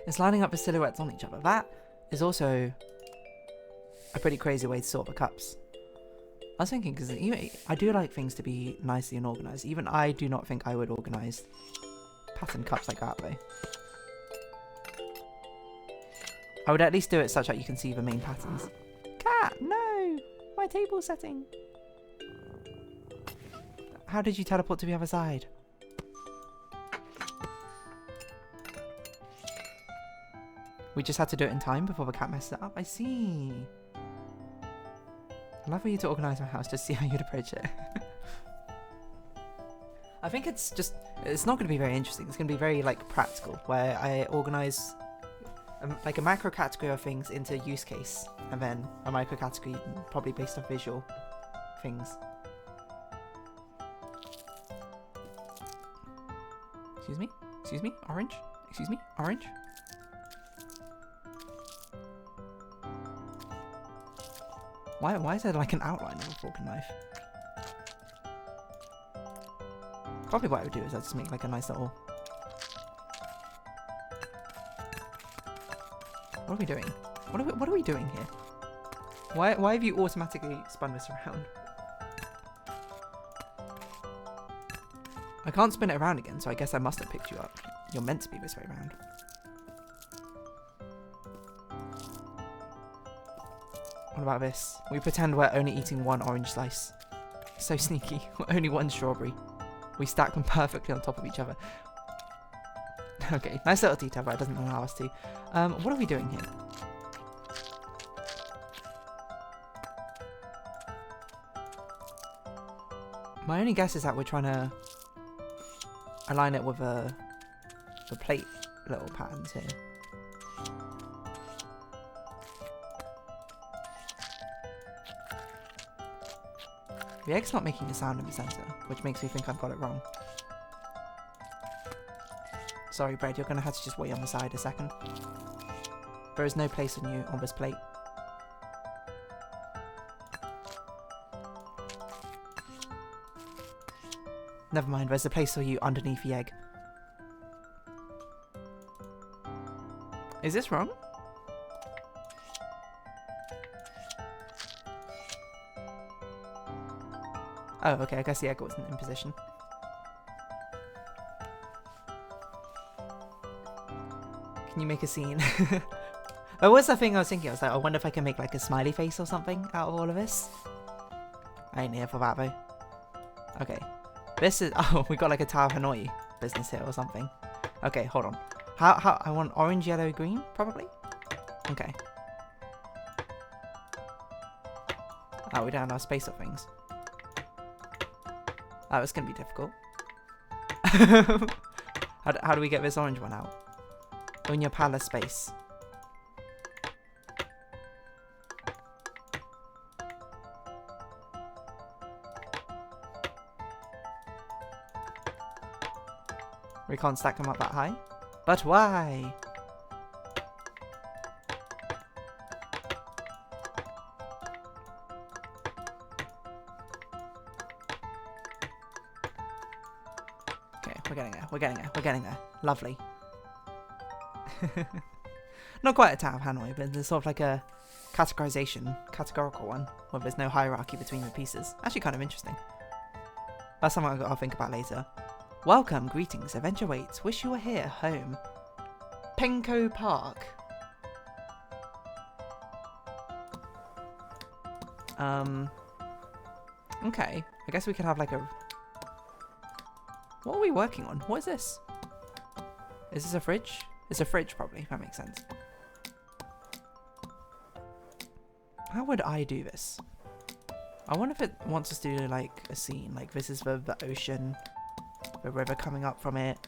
It's lining up the silhouettes on each other. That is also a pretty crazy way to sort the cups. I was thinking, because I do like things to be nicely and organised. Even I do not think I would organise pattern cups like that, though. I would at least do it such that you can see the main patterns. Cat, no! My table setting! How did you teleport to the other side? We just had to do it in time before the cat messed it up. I see. I'd love for you to organise my house to see how you'd approach it. I think it's not going to be very interesting. It's going to be very like practical, where I organise like a macro category of things into use case, and then a micro category probably based on visual things. Excuse me? Excuse me? Orange? Excuse me? Orange? Why is there like an outline of a fork and knife? Probably what I would do is I'd just make like a nice little... What are we doing? What are we doing here? Why have you automatically spun this around? I can't spin it around again, so I guess I must have picked you up. You're meant to be this way around. What about this? We pretend we're only eating one orange slice. So sneaky. Only one strawberry. We stack them perfectly on top of each other. Okay, nice little detail, but it doesn't allow us to. What are we doing here? My only guess is that we're trying to align it with the plate little patterns here. The egg's not making a sound in the center, which makes me think I've got it wrong. Sorry, bread, you're gonna have to just wait on the side a second. There is no place on you on this plate. Never mind, there's a place for you underneath the egg. Is this wrong? Oh, okay, I guess the egg wasn't in position. Can you make a scene? But what's the thing I was thinking? I was like, I wonder if I can make like a smiley face or something out of all of this. I ain't here for that though. Okay. This is... Oh, we got like a Tower of Hanoi business here or something. Okay, hold on. How I want orange, yellow, green, probably? Okay. Oh, we don't have enough space of things. Oh, it's going to be difficult. How do we get this orange one out? In your palace space. We can't stack them up that high. But why? Okay, we're getting there. We're getting there. We're getting there. Lovely. Not quite a Tower of Hanoi, but there's sort of like a categorical one, where there's no hierarchy between the pieces. Actually kind of interesting. That's something I'll think about later. Welcome, greetings, adventure waits. Wish you were here, home. Penco Park. Okay. I guess we could have like a... What are we working on? What is this? Is this a fridge? It's a fridge, probably. That makes sense. How would I do this? I wonder if it wants us to do like a scene. Like this is the ocean. The river coming up from it.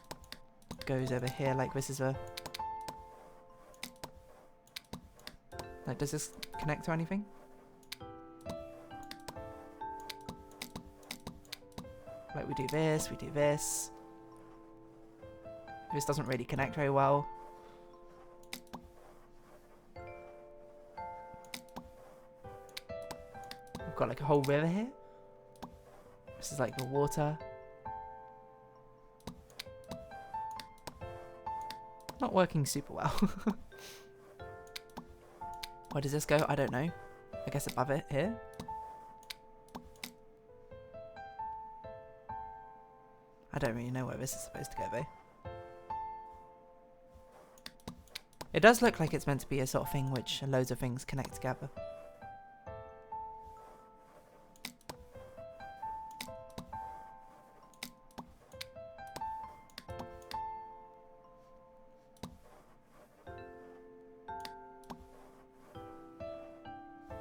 Goes over here. Like this is a... Like does this connect to anything? Like we do this, we do this. This doesn't really connect very well. We've got like a whole river here. This is like the water. Not working super well. Where does this go? I don't know. I guess above it here. I don't really know where this is supposed to go though. It does look like it's meant to be a sort of thing which loads of things connect together.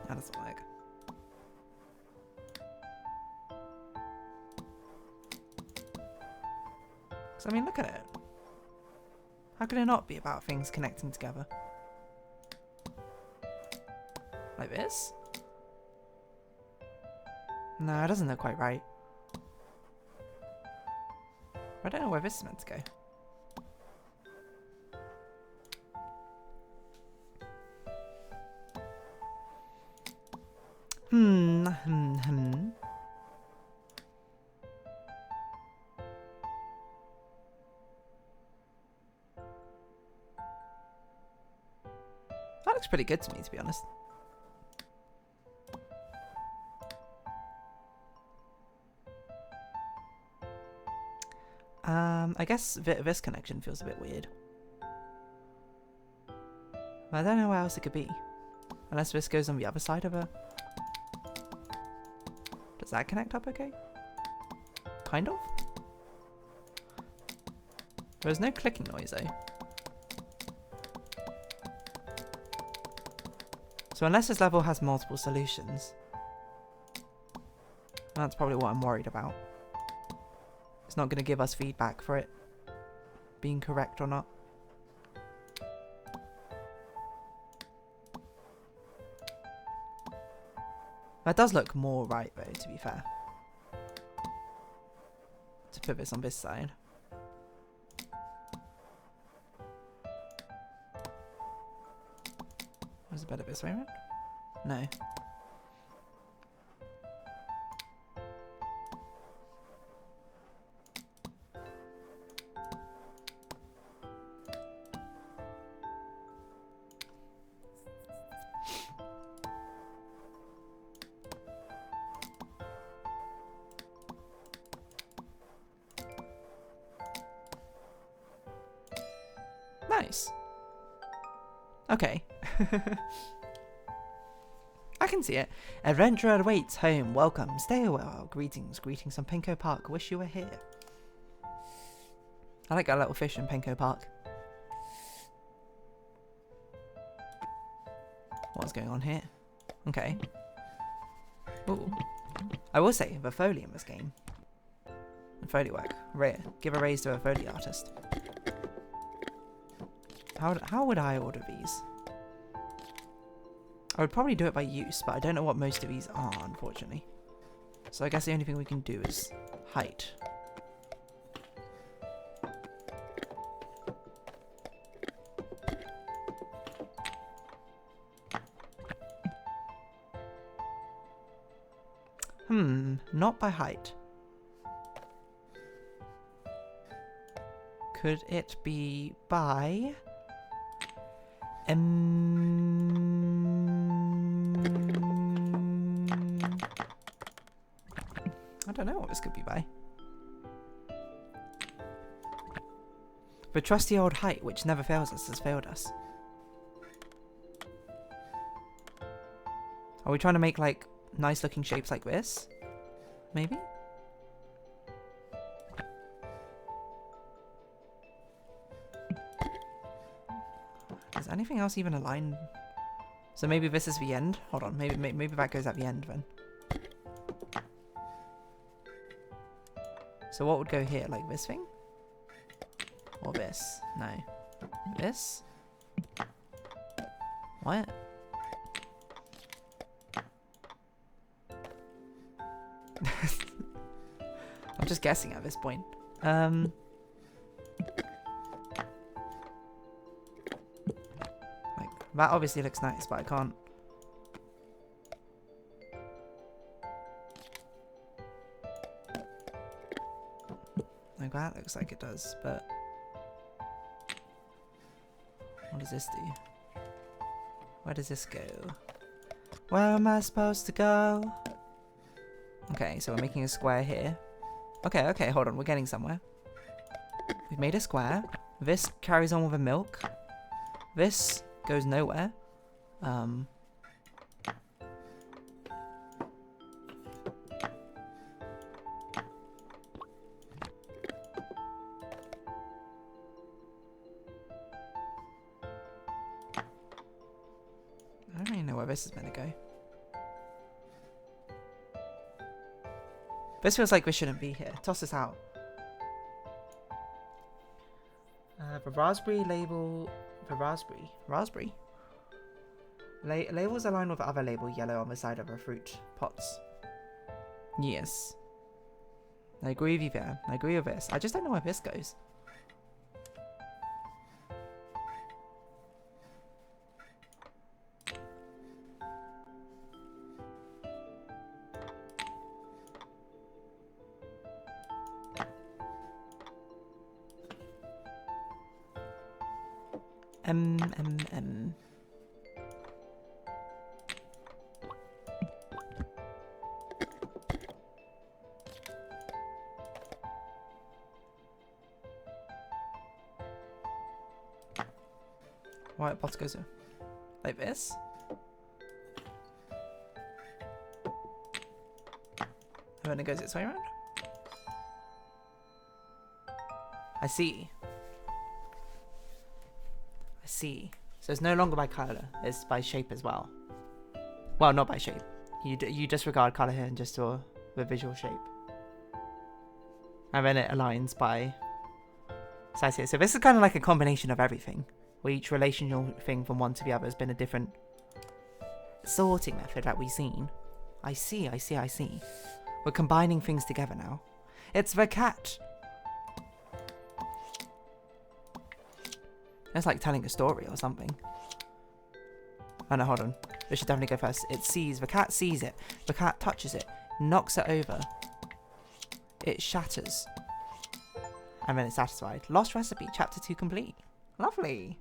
That doesn't work. So, I mean, look at it. How could it not be about things connecting together? Like this? No, it doesn't look quite right. I don't know where this is meant to go. That looks pretty good to me, to be honest. I guess this connection feels a bit weird. But I don't know where else it could be. Unless this goes on the other side of her. Does that connect up okay? Kind of? There's no clicking noise though. So unless this level has multiple solutions, that's probably what I'm worried about. It's not going to give us feedback for it being correct or not. That does look more right though, to be fair. To put this on this side. Was it better this way around? No. Nice. Okay. I can see it. Adventurer awaits home. Welcome. Stay a while. Greetings. Greetings from Penco Park. Wish you were here. I like that little fish in Penco Park. What's going on here? Okay. Ooh. I will say, the Foley in this game. The Foley work. Rare. Give a raise to a Foley artist. How would I order these? I would probably do it by use, but I don't know what most of these are, unfortunately. So I guess the only thing we can do is height. Not by height. Could it be by... I don't know what this could be by. The trusty old height, which never fails us, has failed us. Are we trying to make, like, nice looking shapes like this? Maybe? Is anything else even aligned? So maybe this is the end? Hold on, maybe that goes at the end then. So what would go here? Like this thing? Or this? No. This? What? I'm just guessing at this point. Like, that obviously looks nice, but I can't. Like that looks like it does, but what does this do? Where does this go? Where am I supposed to go? Okay, so we're making a square here. Okay, okay, hold on, we're getting somewhere. We've made a square. This carries on with a milk. This goes nowhere. I don't really know where this is meant to go. This feels like we shouldn't be here. Toss this out. The raspberry label... The raspberry? Raspberry? Labels align with other label yellow on the side of our fruit pots. Yes. I agree with you there. I agree with this. I just don't know where this goes. What pot goes here? Like this? And then it goes its way around? I see. I see. So it's no longer by colour, it's by shape as well. Well, not by shape. You disregard colour here and just saw the visual shape. And then it aligns by size here. So this is kind of like a combination of everything, where each relational thing from one to the other has been a different sorting method that we've seen. I see. We're combining things together now. It's the cat. It's like telling a story or something. Oh no, hold on. This should definitely go first. It sees, the cat sees it. The cat touches it, knocks it over. It shatters. And then it's satisfied. Lost recipe, chapter 2 complete. Lovely.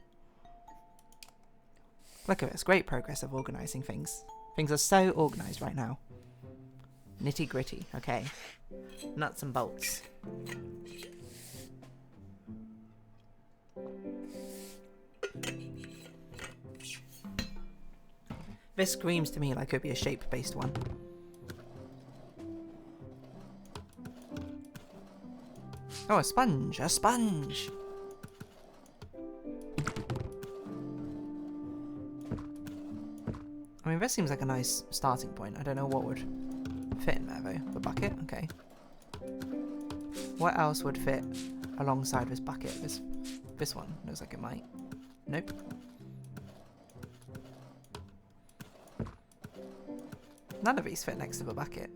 Look at this, great progress of organising things. Things are so organised right now. Nitty gritty, okay. Nuts and bolts. This screams to me like it could be a shape-based one. Oh, a sponge, a sponge! I mean, this seems like a nice starting point. I don't know what would fit in there, though. The bucket? Okay. What else would fit alongside this bucket? This one looks like it might. Nope. None of these fit next to the bucket.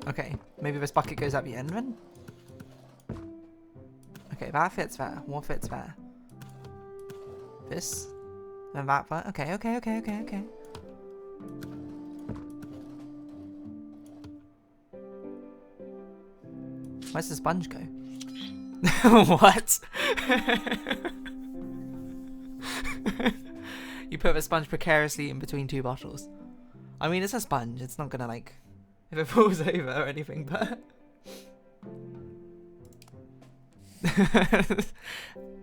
Okay, maybe this bucket goes at the end then? Okay, that fits there. What fits there? This? And that one? Okay. Where's the sponge go? What? You put the sponge precariously in between two bottles. I mean, it's a sponge. It's not gonna, like, if it falls over or anything, but...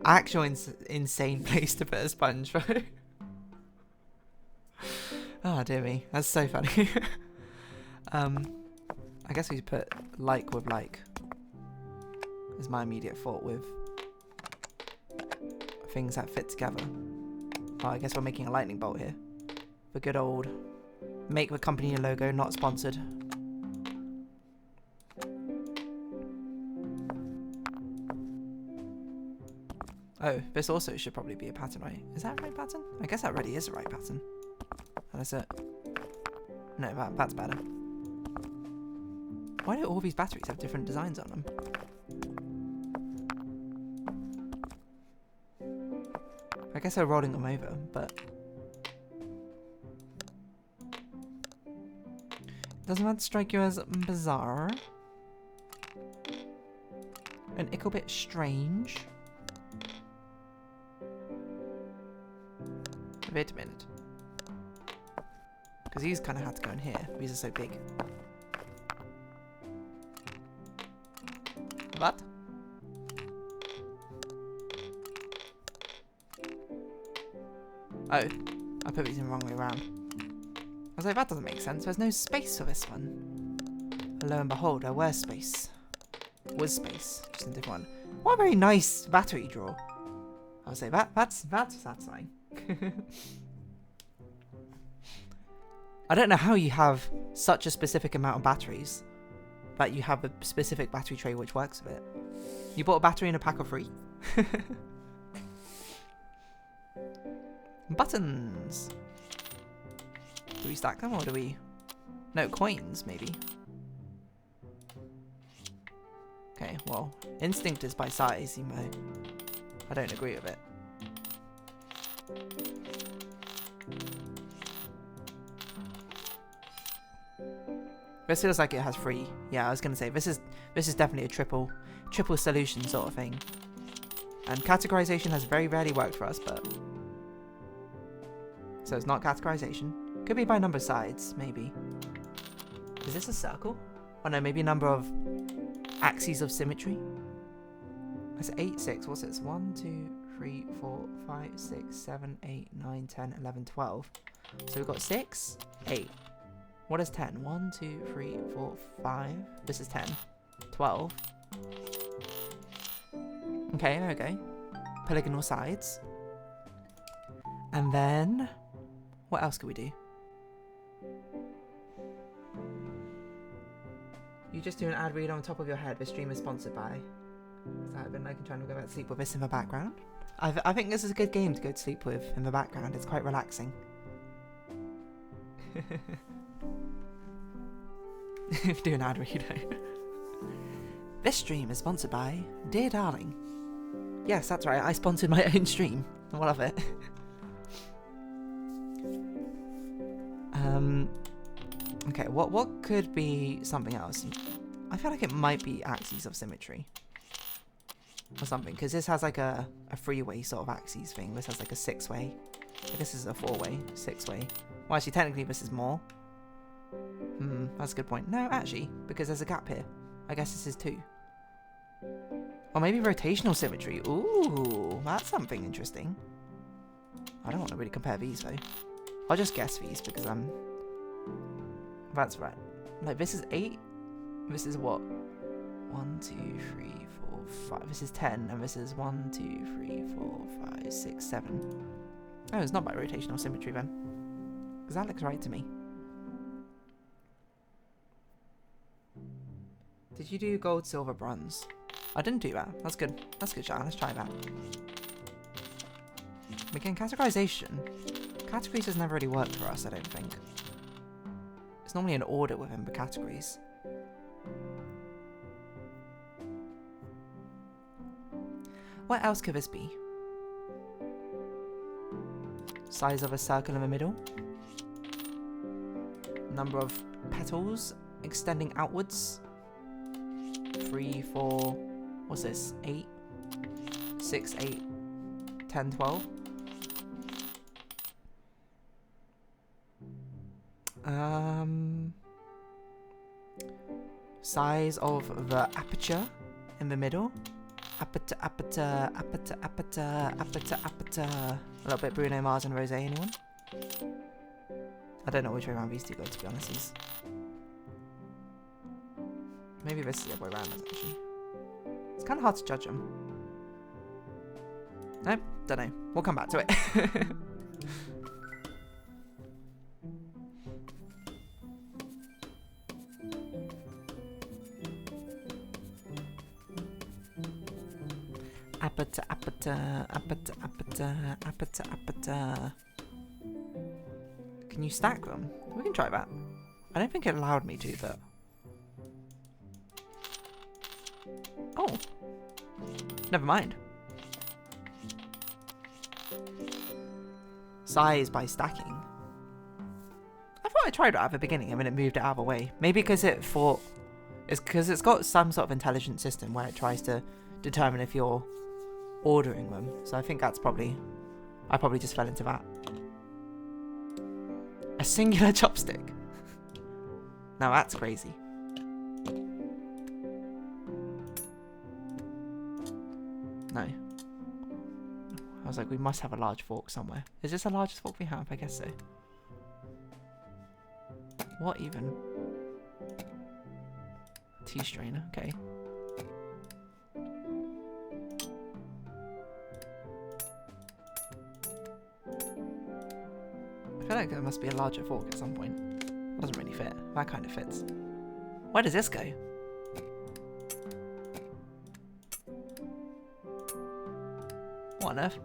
Actual insane place to put a sponge, right? Oh, dear me. That's so funny. I guess we should put like with like. Is my immediate thought with things that fit together. Oh, I guess we're making a lightning bolt here. The good old make the company logo, not sponsored. Oh, this also should probably be a pattern, right? Is that a right pattern? I guess that already is a right pattern. That's it. No, that's better. Why do all these batteries have different designs on them? I guess they're rolling them over, but... Doesn't that strike you as bizarre? An ickle bit strange? Wait a minute. Because these kind of had to go in here. These are so big. What? Oh, I put these in the wrong way around. I was like, that doesn't make sense. There's no space for this one. And lo and behold, there was space. Was space. Just a different one. What a very nice battery draw. I would say that's satisfying. I don't know how you have such a specific amount of batteries that you have a specific battery tray which works with it. You bought a battery in a pack of 3? Buttons. Do we stack them or do we... No, coins maybe. Okay, well, instinct is by size, even though I don't agree with it. This feels like it has 3. Yeah, I was gonna say this is definitely a triple solution sort of thing. And categorization has very rarely worked for us, but so it's not categorization. Could be by number of sides, maybe. Is this a circle? Oh no, maybe a number of axes of symmetry. That's 8, 6. What's this? 1, 2, 3, 4, 5, 6, 7, 8, 9, 10, 11, 12. So we've got 6, 8. What is 10? 1, 2, 3, 4, 5. This is 10. 12. Okay, there we go. Polygonal sides. And then... what else could we do? You just do an ad read on top of your head. This stream is sponsored by... So I've been like trying to go back to sleep with this in the background. I think this is a good game to go to sleep with in the background. It's quite relaxing. Do an ad read. This stream is sponsored by DeerDarling. Yes, that's right. I sponsored my own stream. I love it. Okay, what could be something else? I feel like it might be axes of symmetry. Or something, because this has like a 3-way sort of axes thing. This has like a 6-way. I guess this is a 4-way, 6-way. Well, actually, technically this is more. That's a good point. No, actually, because there's a gap here. I guess this is 2. Or maybe rotational symmetry. Ooh, that's something interesting. I don't want to really compare these though. I'll just guess these because I'm... That's right. Like this is 8. This is what? 1, 2, 3, 4, 5. This is 10. And this is 1, 2, 3, 4, 5, 6, 7. Oh, it's not by rotational symmetry then. Because that looks right to me. Did you do gold, silver, bronze? I didn't do that. That's good. That's good, Sean. Let's try that. Again, categorization. Categories has never really worked for us, I don't think. It's normally an order within the categories. What else could this be? Size of a circle in the middle. Number of petals extending outwards. 3, 4, what's this? 8, 6, 8, 10, 12. Size of the aperture in the middle. Aperture. A little bit Bruno Mars and Rosé, anyone? I don't know which way around these two go, to be honest. These. Maybe this is the other way around, actually. It's kind of hard to judge them. Nope, don't know. We'll come back to it. Apata. Can you stack them? We can try that. I don't think it allowed me to, but... Oh. Never mind. Size by stacking. I thought I tried it at the beginning and then it moved it out of the way. Maybe because it thought... It's because it's got some sort of intelligent system where it tries to determine if you're ordering them. So I think that's probably... I probably just fell into that. A singular chopstick. Now that's crazy. No. I was like, we must have a large fork somewhere. Is this the largest fork we have? I guess so. What even? Tea strainer, okay. I feel like there must be a larger fork at some point. It doesn't really fit. That kind of fits. Where does this go? What on earth?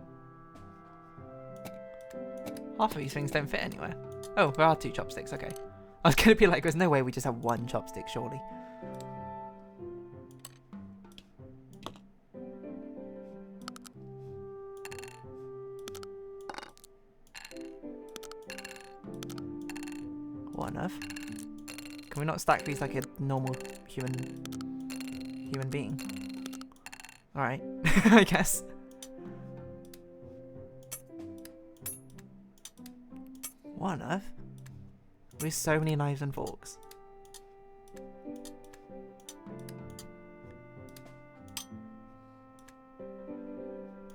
Half of these things don't fit anywhere. Oh, there are 2 chopsticks, okay. I was gonna be like, there's no way we just have 1 chopstick, surely. What on earth? Can we not stack these like a normal human being? Alright, I guess. What on earth? We have so many knives and forks.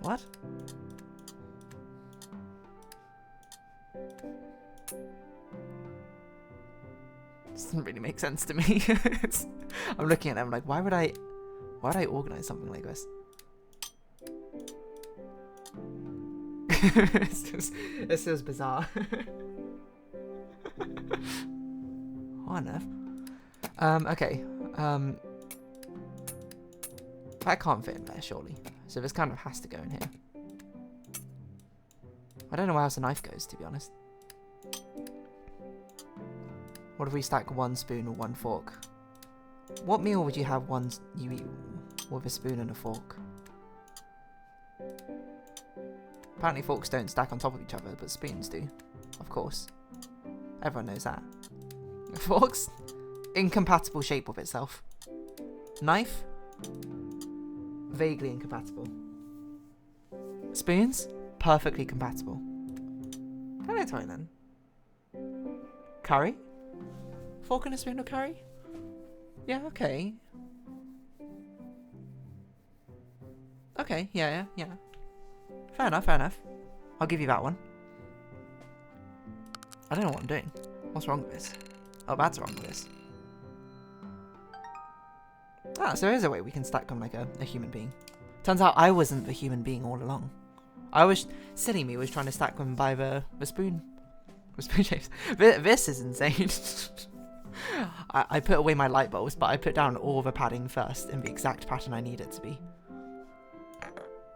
What? Doesn't really make sense to me. I'm looking at them like, why would I organize something like this? This feels bizarre. What on earth? Okay. That can't fit in there, surely. So this kind of has to go in here. I don't know where else a knife goes, to be honest. What if we stack 1 spoon or 1 fork? What meal would you have you eat with a spoon and a fork? Apparently forks don't stack on top of each other, but spoons do. Of course. Everyone knows that. Forks? Incompatible shape with itself. Knife? Vaguely incompatible. Spoons? Perfectly compatible. Hello, Thailand. Curry? Fork and a spoon of curry? Yeah, okay. Okay, yeah. Fair enough. I'll give you that one. I don't know what I'm doing. What's wrong with this? Oh, that's wrong with this. Ah, so there is a way we can stack them like a human being. Turns out I wasn't the human being all along. Silly me was trying to stack them by the spoon. The spoon shapes. This is insane. I put away my light bulbs, but I put down all the padding first in the exact pattern I need it to be.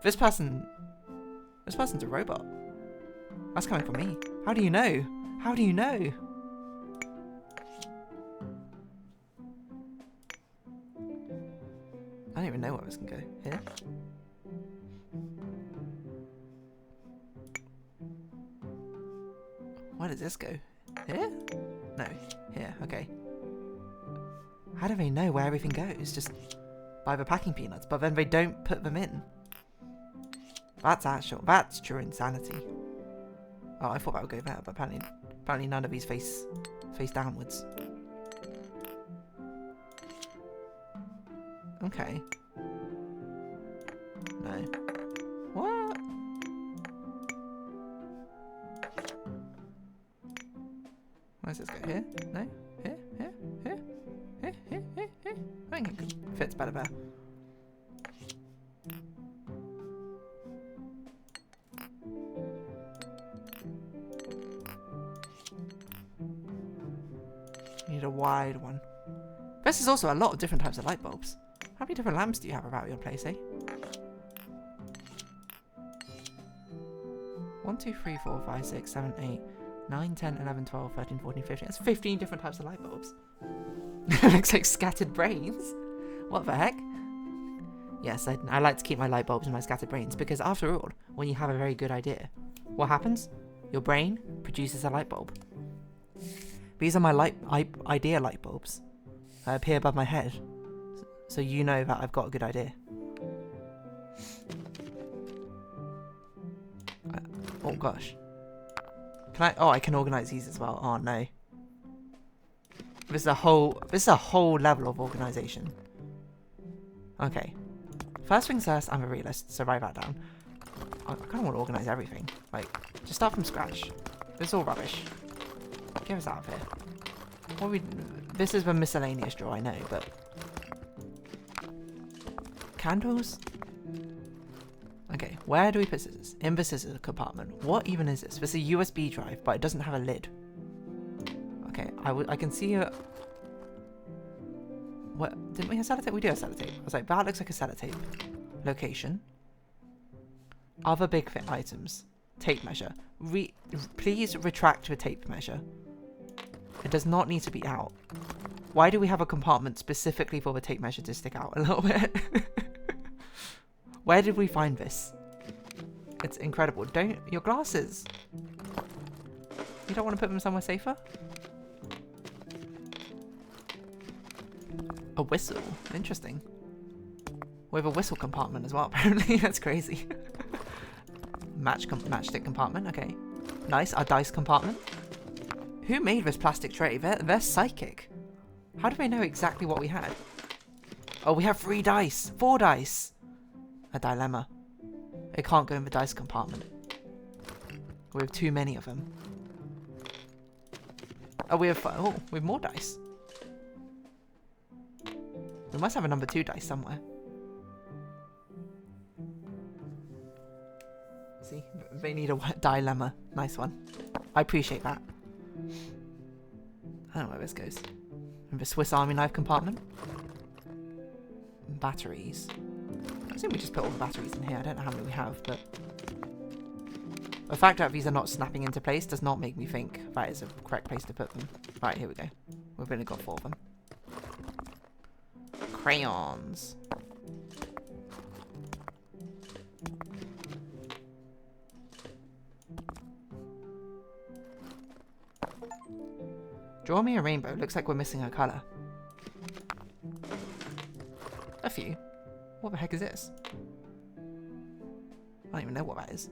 This person's a robot. That's coming from me. How do you know? How do you know? I don't even know where this can go. Here? Where does this go? Here? No. Here, okay. How do they know where everything goes? Just by the packing peanuts, but then they don't put them in. That's true insanity. Oh, I thought that would go there, but apparently none of these face downwards. Okay. No. What? Where does this go? Here? No? Here? I think it fits better there. Need a wide one. This is also a lot of different types of light bulbs. How many different lamps do you have about your place, eh? 1, 2, 3, 4, 5, 6, 7, 8, 9, 10, 11, 12, 13, 14, 15. That's 15 different types of light bulbs. Looks like scattered brains. What the heck? Yes, I like to keep my light bulbs in my scattered brains because after all, when you have a very good idea, what happens? Your brain produces a light bulb. These are my idea light bulbs that appear above my head, so you know that I've got a good idea. Oh gosh. Can I? Oh, I can organize these as well. Oh no. This is a whole level of organization. Okay. First things first, I'm a realist, so write that down. I kind of want to organize everything. Like, just start from scratch. This is all rubbish. Get us out of here. This is a miscellaneous drawer, I know, but... Candles? Okay, where do we put scissors? In the scissors compartment. What even is this? This is a USB drive, but it doesn't have a lid. Okay, I can see a... What? Didn't we have sellotape? We do have sellotape. I was like, that looks like a sellotape. Location. Other big items. Tape measure. Please retract the tape measure. It does not need to be out. Why do we have a compartment specifically for the tape measure to stick out a little bit? Where did we find this? It's incredible. Your glasses. You don't want to put them somewhere safer? A whistle. Interesting. We have a whistle compartment as well, apparently. That's crazy. Matchstick compartment. Okay. Nice. Our dice compartment. Who made this plastic tray? They're psychic. How do they know exactly what we had? Oh, we have 3 dice. 4 dice. A dilemma. It can't go in the dice compartment. We have too many of them. Oh, we have more dice. We must have a number 2 dice somewhere. See, they need a dilemma. Nice one. I appreciate that. I don't know where this goes. In the Swiss Army knife compartment. Batteries. I assume we just put all the batteries in here. I don't know how many we have, but... The fact that these are not snapping into place does not make me think that is a correct place to put them. Right, here we go. We've only got 4 of them. Crayons. Draw me a rainbow. Looks like we're missing a colour. A few. What the heck is this? I don't even know what that is.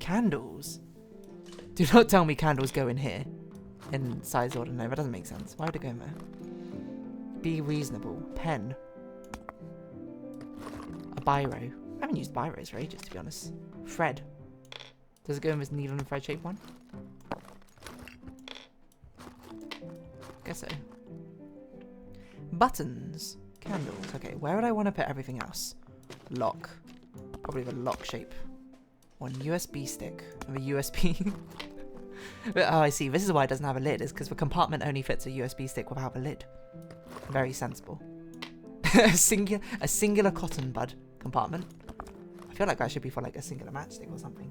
Candles. Do not tell me candles go in here. In size order. No, that doesn't make sense. Why would it go in there? Be reasonable. Pen. A biro. I haven't used biros for ages, to be honest. Thread. Does it go in this needle and thread shaped one? Guess so. Buttons. Candles. Okay, where would I want to put everything else? Lock. Probably the lock shape. One USB stick. And the USB... Oh, I see. This is why it doesn't have a lid. Is because the compartment only fits a USB stick without a lid. Very sensible. a singular cotton bud compartment. I feel like that should be for like a singular matchstick or something.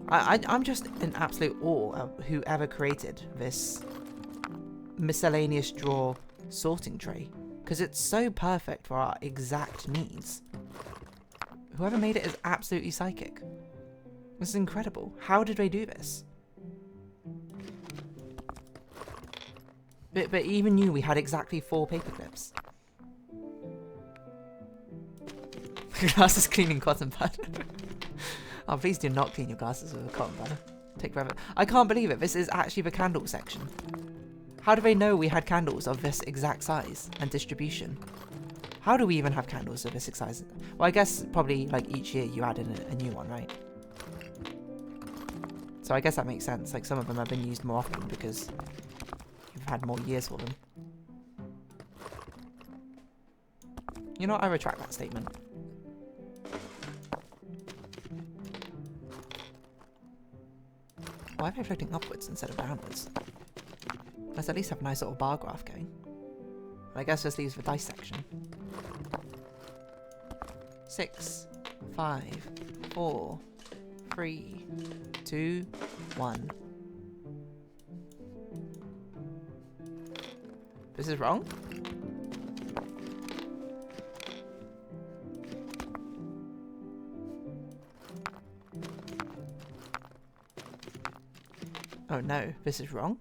I'm just in absolute awe of whoever created this miscellaneous drawer sorting tray, because it's so perfect for our exact needs. Whoever made it is absolutely psychic. This is incredible. How did they do this? But even we had exactly 4 paper clips. Glasses cleaning cotton bud. Oh, please do not clean your glasses with a cotton bud. Take forever. I can't believe it. This is actually the candle section. How do they know we had candles of this exact size and distribution? How do we even have candles of this size? Well, I guess probably like each year you add in a new one, right? So I guess that makes sense. Like some of them have been used more often because you've had more years for them. You know what? I retract that statement. Why are they floating upwards instead of downwards? Let's at least have a nice little bar graph going. I guess this leaves the dice section. 6, 5, 4, 3, 2, 1. This is wrong? Oh no, this is wrong.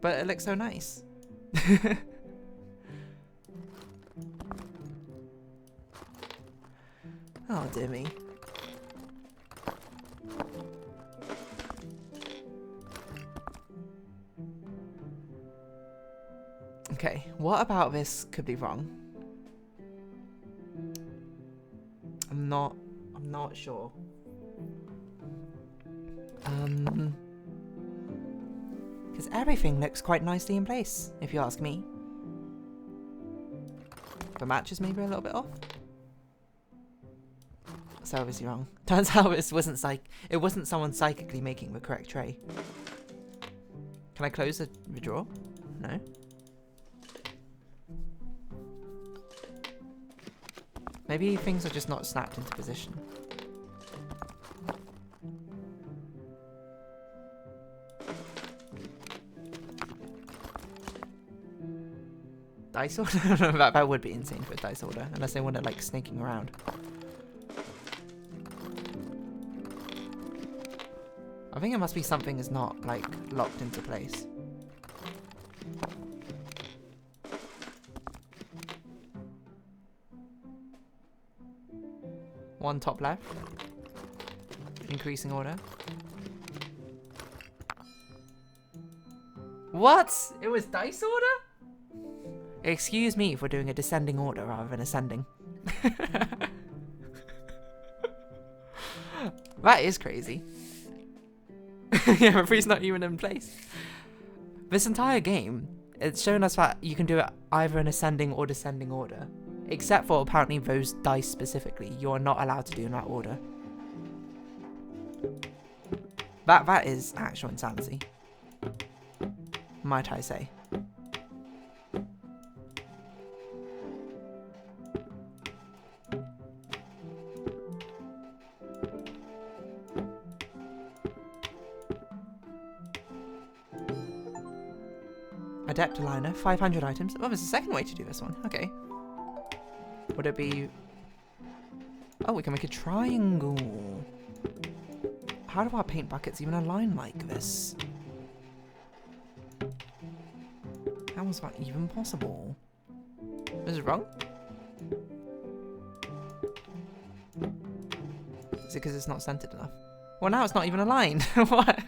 But it looks so nice. Oh dear me. Okay, what about this could be wrong? I'm not sure. Because everything looks quite nicely in place, if you ask me. The match is maybe a little bit off. So obviously wrong. Turns out it wasn't someone psychically making the correct tray. Can I close the drawer? No. Maybe things are just not snapped into position. Dice order? that would be insane for a dice order, unless they want it like snaking around. I think it must be something is not like locked into place. One top left. Increasing order. What? It was dice order? Excuse me for doing a descending order rather than ascending. That is crazy. Yeah, referee's not even in place. This entire game, it's shown us that you can do it either in ascending or descending order. Except for apparently those dice specifically, you're not allowed to do in that order. That is actual insanity. Might I say. Adept aligner, 500 items. Oh, there's a second way to do this one. Okay. Would it be... Oh, we can make a triangle. How do our paint buckets even align like this? How is that even possible? Is it wrong? Is it because it's not centered enough? Well, now it's not even aligned. What?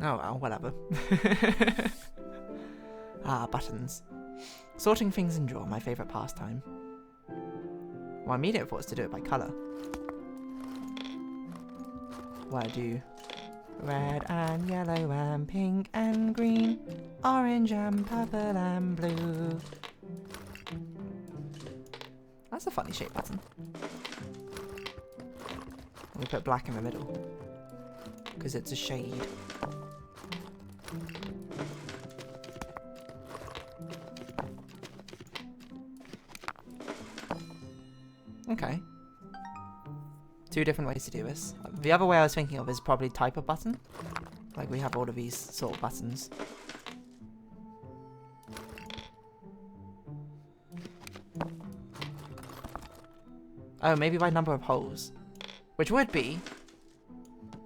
Oh well, whatever. Ah, buttons. Sorting things in drawer, my favourite pastime. Well, immediate thought was to do it by colour. Well, I do red and yellow and pink and green, orange and purple and blue. That's a funny shape button. We put black in the middle because it's a shade. Okay. Two different ways to do this. The other way I was thinking of is probably type of button. Like we have all of these sort of buttons. Oh, maybe by number of holes. Which would be...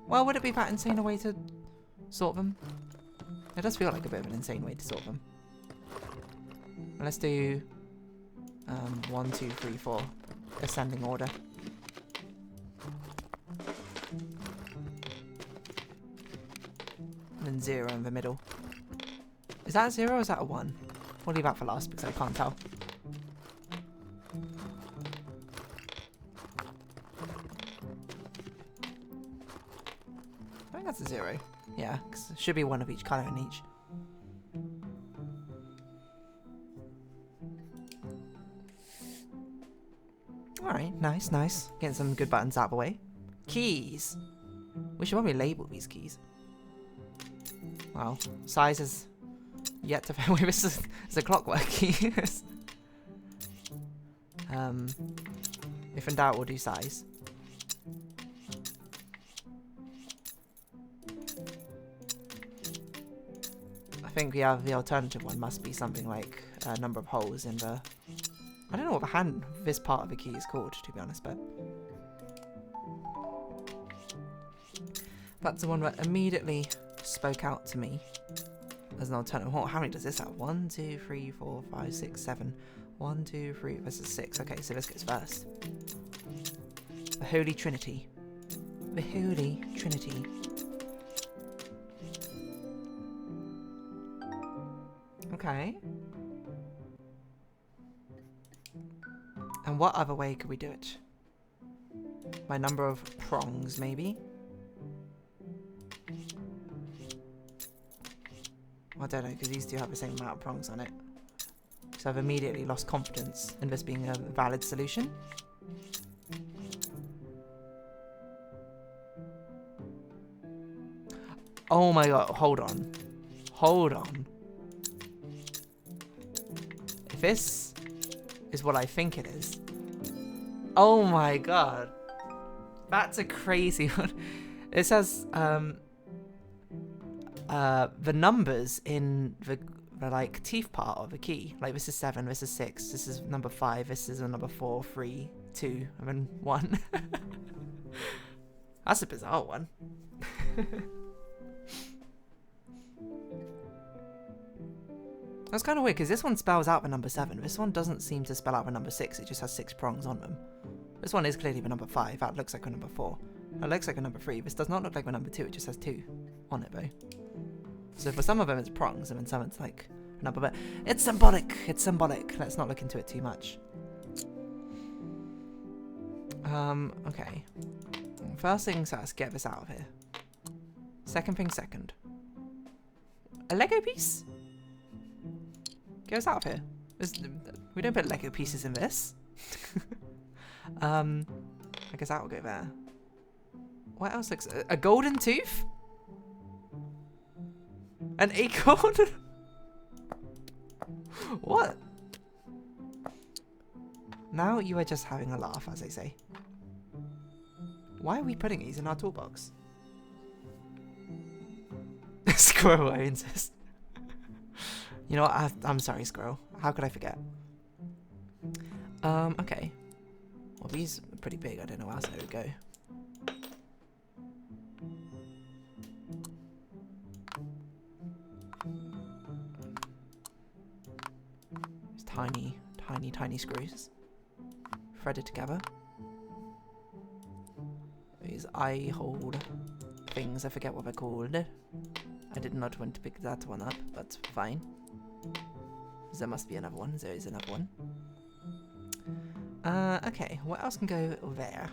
Well, would it be that insane a way to sort them? It does feel like a bit of an insane way to sort them. Let's do... 1, 2, 3, 4. Ascending order. And then 0 in the middle. Is that a 0 or is that a 1? We'll leave that for last because I can't tell. I think that's a 0. Yeah, because it should be one of each colour in each. Alright, nice, nice. Getting some good buttons out of the way. Keys! We should probably label these keys. Well, size is yet to... Wait, this is a clockwork key. If in doubt, we'll do size. I think the alternative one must be something like a number of holes in the... I don't know what this part of the key is called, to be honest, but... That's the one that immediately spoke out to me as an alternative. Oh, how many does this have? 1, 2, 3, 4, 5, 6, 7. 1, 2, 3. This is 6. Okay, so this goes first. The Holy Trinity. The Holy Trinity. Okay. And what other way could we do it? By number of prongs, maybe? I don't know, because these do have the same amount of prongs on it. So I've immediately lost confidence in this being a valid solution. Oh my god, hold on. Hold on. If this is what I think it is. Oh my god. That's a crazy one. It says the numbers in the like teeth part of the key. Like this is 7, this is 6, this is number 5, this is a number 4, 3, 2, and then 1. That's a bizarre one. That's kind of weird because this one spells out the number 7. This one doesn't seem to spell out the number 6. It just has 6 prongs on them. This one is clearly the number 5. That looks like a number 4. That looks like a number 3. This does not look like a number 2. It just has 2 on it though. So for some of them it's prongs and then some it's like a number, but it's symbolic. It's symbolic. Let's not look into it too much. Okay. First things first, get this out of here. Second thing second. A Lego piece? Get us out of here. We don't put Lego pieces in this. I guess that will go there. What else looks... A golden tooth? An acorn? What? Now you are just having a laugh, as they say. Why are we putting these in our toolbox? Squirrel, I insist. You know what? I'm sorry, Squirrel. How could I forget? Okay. Well, these are pretty big. I don't know where else they would go. It's tiny, tiny, tiny screws. Threaded together. These eye hole things. I forget what they're called. I did not want to pick that one up, but fine. There must be another one. There is another one. Okay. What else can go there?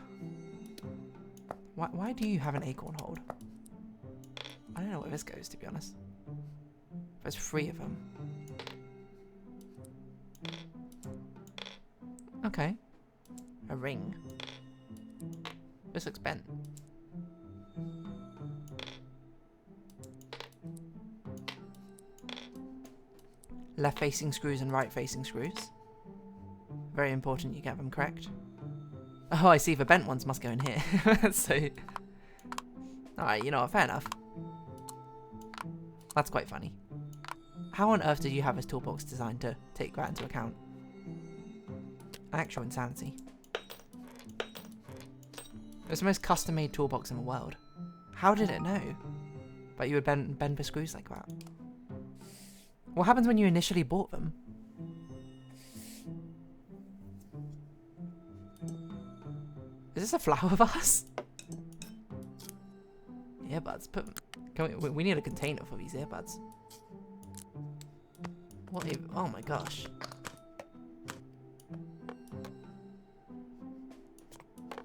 Why do you have an acorn hold? I don't know where this goes, to be honest. There's 3 of them. Okay. A ring. This looks bent. Left facing screws and right facing screws. Very important you get them correct. Oh, I see, the bent ones must go in here. So, alright, you know what, fair enough. That's quite funny. How on earth did you have this toolbox designed to take that into account? Actual insanity. It's the most custom-made toolbox in the world. How did it know that you would bend the screws like that? What happens when you initially bought them? Is this a flower vase? Earbuds. We need a container for these earbuds. What? Oh my gosh.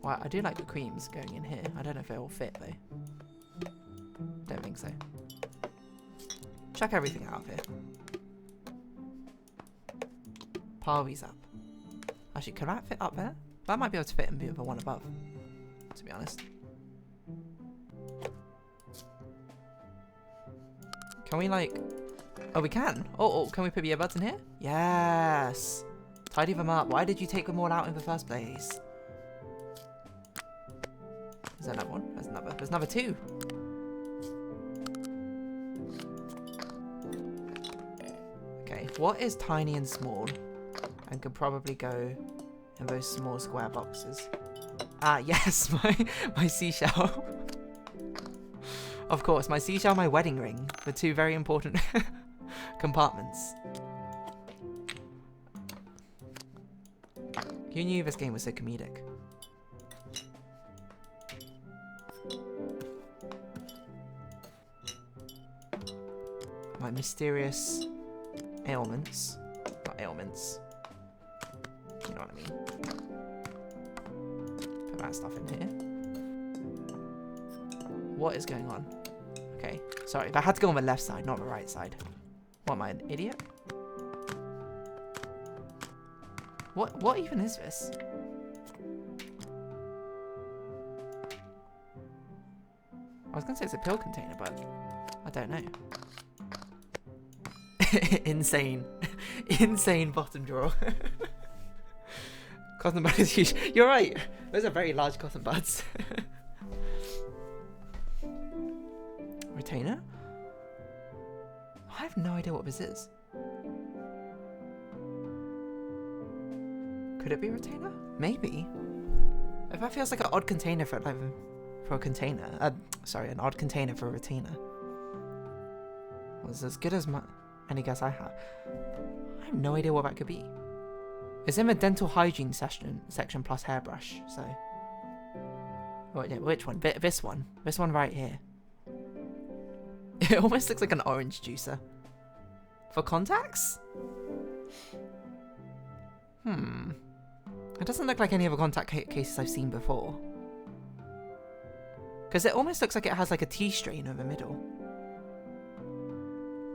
Well, I do like the creams going in here. I don't know if they all fit though. Don't think so. Chuck everything out of here. Pile these up. Actually, can that fit up there? That might be able to fit in the one above, to be honest. Can we like... Oh, we can. Oh, can we put the earbuds in here? Yes. Tidy them up. Why did you take them all out in the first place? Is there another one? There's another 2. Okay, what is tiny and small and could probably go in those small square boxes? Ah, yes, my seashell. Of course, my seashell, my wedding ring. The two very important compartments. Who knew this game was so comedic? My mysterious ailments. Not ailments. You know what I mean. Put that stuff in here. What is going on? Okay, sorry. I had to go on the left side, not the right side. What, am I an idiot? What even is this? I was gonna say it's a pill container, but I don't know. Insane. Insane bottom drawer. Cotton bud is huge. You're right. Those are very large cotton buds. Retainer? I have no idea what this is. Could it be a retainer? Maybe. If that feels like an odd container for a container. Sorry, an odd container for a retainer. Well, it's as good as any guess I have. I have no idea what that could be. It's in the dental hygiene section plus hairbrush. So, which one? This one. This one right here. It almost looks like an orange juicer. For contacts? It doesn't look like any of the contact cases I've seen before. Because it almost looks like it has like a tea strain in the middle.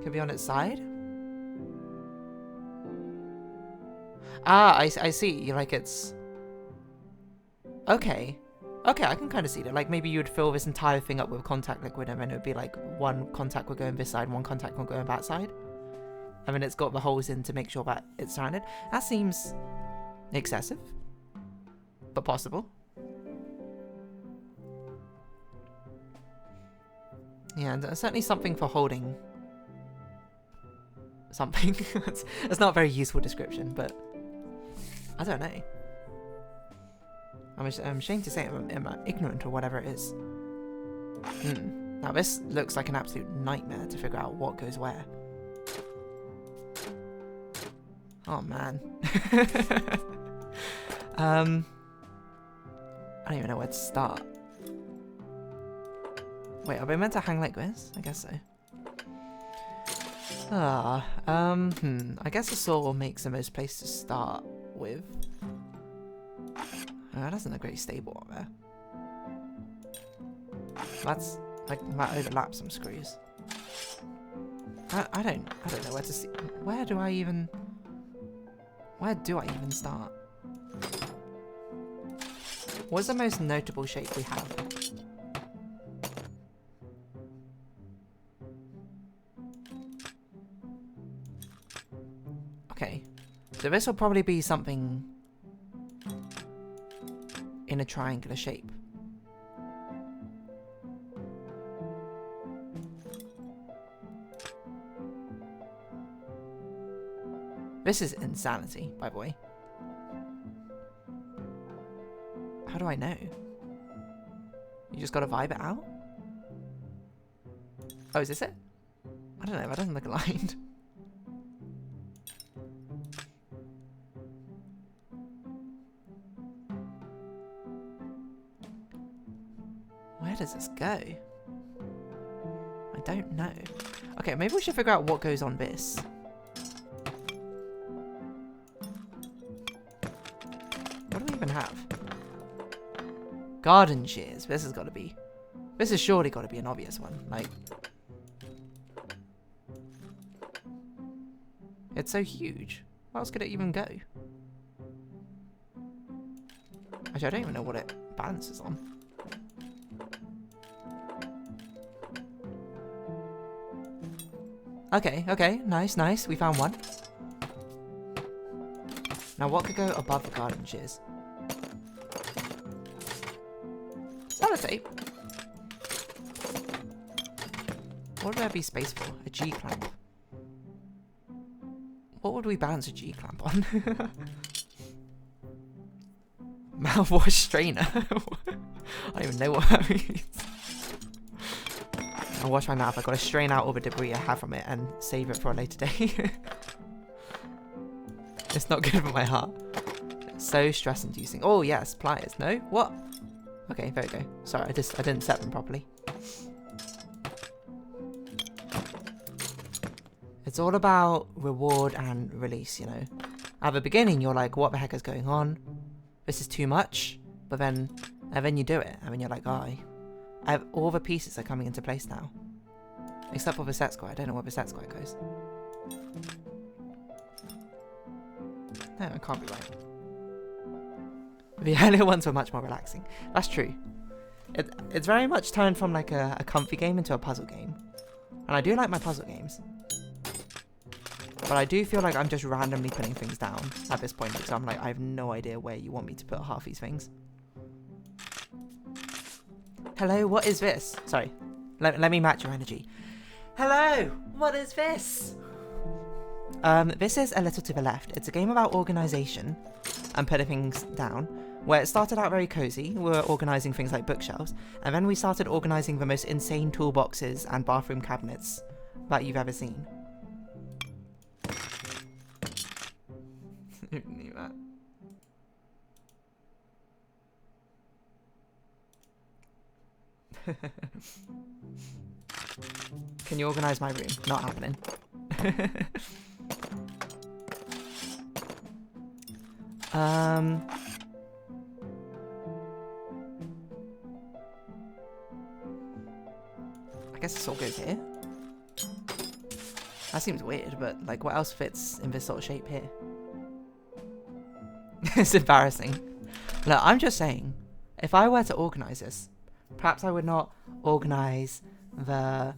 Could be on its side? Ah, I see. Like it's... Okay. Okay, I can kind of see that. Like maybe you would fill this entire thing up with contact liquid and then it would be like one contact would go on this side, one contact would go on that side. And then it's got the holes in to make sure that it's surrounded. That seems excessive, but possible. Yeah, and certainly something for holding something. It's not a very useful description, but I don't know. I'm ashamed to say I'm ignorant or whatever it is. Now this looks like an absolute nightmare to figure out what goes where. Oh man. I don't even know where to start. Wait, are we meant to hang like this? I guess so. I guess the saw makes the most place to start with. That doesn't look very stable up there. That's like that overlaps some screws. I don't know where to see. Where do I even start? What's the most notable shape we have? Okay, so this will probably be something in a triangular shape. This is insanity, by the way. How do I know? You just gotta vibe it out? Oh, is this it? I don't know, that doesn't look aligned. Where does this go? I don't know. Okay, maybe we should figure out what goes on this. What do we even have? Garden shears. This has got to be... This has surely got to be an obvious one. Like... It's so huge. What else could it even go? Actually, I don't even know what it balances on. Okay, nice. We found one. Now, what could go above the garden shears? Sellotape. What would there be space for? A G-clamp. What would we balance a G-clamp on? Mouthwash strainer. I don't even know what that means. And wash my mouth. I've got to strain out all the debris I have from it and save it for a later day. It's not good for my heart. It's so stress-inducing. Oh, yes, pliers. No? What? Okay, there we go. Sorry, I didn't set them properly. It's all about reward and release, you know. At the beginning, you're like, what the heck is going on? This is too much. But then, and then you do it. And then you're like, oh, all the pieces are coming into place now. Except for the set square. I don't know where the set square goes. No, it can't be right. The earlier ones were much more relaxing. That's true. It's very much turned from like a comfy game into a puzzle game. And I do like my puzzle games. But I do feel like I'm just randomly putting things down at this point. Because I'm like, I have no idea where you want me to put half these things. Hello, what is this? Sorry, let me match your energy. Hello, what is this? This is A Little to the Left. It's a game about organisation and putting things down, where it started out very cozy. We were organising things like bookshelves, and then we started organising the most insane toolboxes and bathroom cabinets that you've ever seen. Who knew that? Can you organise my room? Not happening. I guess this all goes here. That seems weird, but like what else fits in this sort of shape here? It's embarrassing. Look, I'm just saying, if I were to organise this, perhaps I would not organise the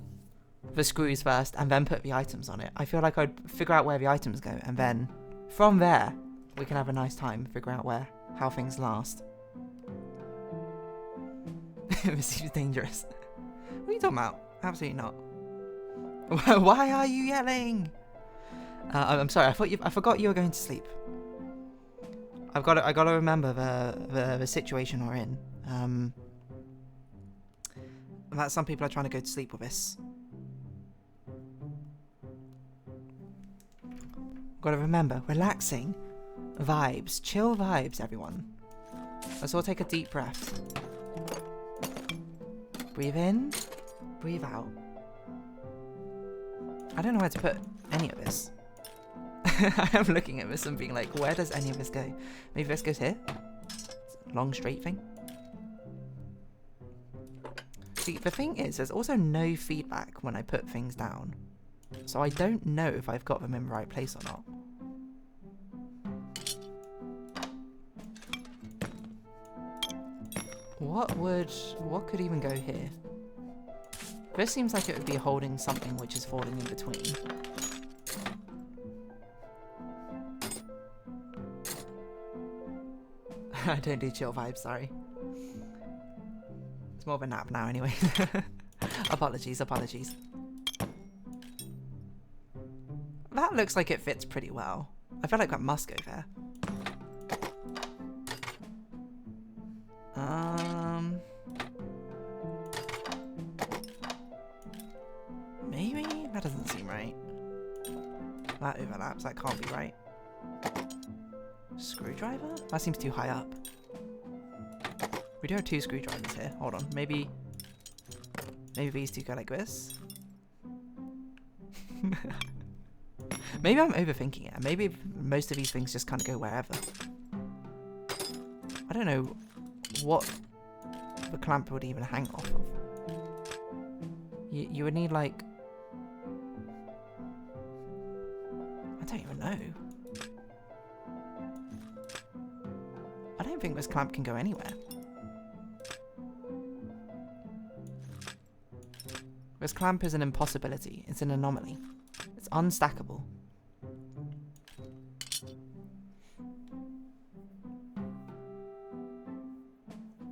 screws first and then put the items on it. I feel like I'd figure out where the items go, and then from there we can have a nice time figuring out how things last. This seems dangerous. What are you talking about? Absolutely not. Why are you yelling? I'm sorry. I forgot you were going to sleep. I gotta remember the situation we're in. That some people are trying to go to sleep with this. Gotta remember, relaxing vibes, chill vibes, everyone. Let's all take a deep breath. Breathe in, breathe out. I don't know where to put any of this. I am looking at this and being like, where does any of this go? Maybe this goes here? Long straight thing. See, the thing is, there's also no feedback when I put things down. So I don't know if I've got them in the right place or not. What could even go here? This seems like it would be holding something which is falling in between. I don't do chill vibes, sorry. It's more of a nap now anyway. Apologies. That looks like it fits pretty well. I feel like that must go there. Maybe? That doesn't seem right. That overlaps, that can't be right. Screwdriver? That seems too high up. We do have 2 screwdrivers here. Hold on, maybe these two go like this? Maybe I'm overthinking it. Maybe most of these things just kind of go wherever. I don't know what the clamp would even hang off of. You would need like... I don't even know. I don't think this clamp can go anywhere. This clamp is an impossibility. It's an anomaly. It's unstackable.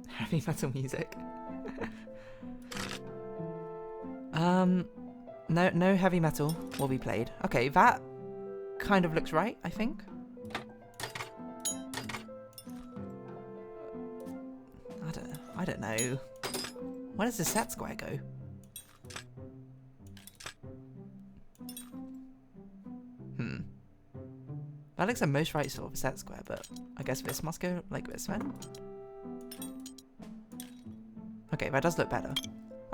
Heavy metal music. No heavy metal will be played. Okay, that kind of looks right, I think. I don't know. Where does the set square go? That looks like most right sort of a set square, but I guess this must go like this then. Okay, that does look better.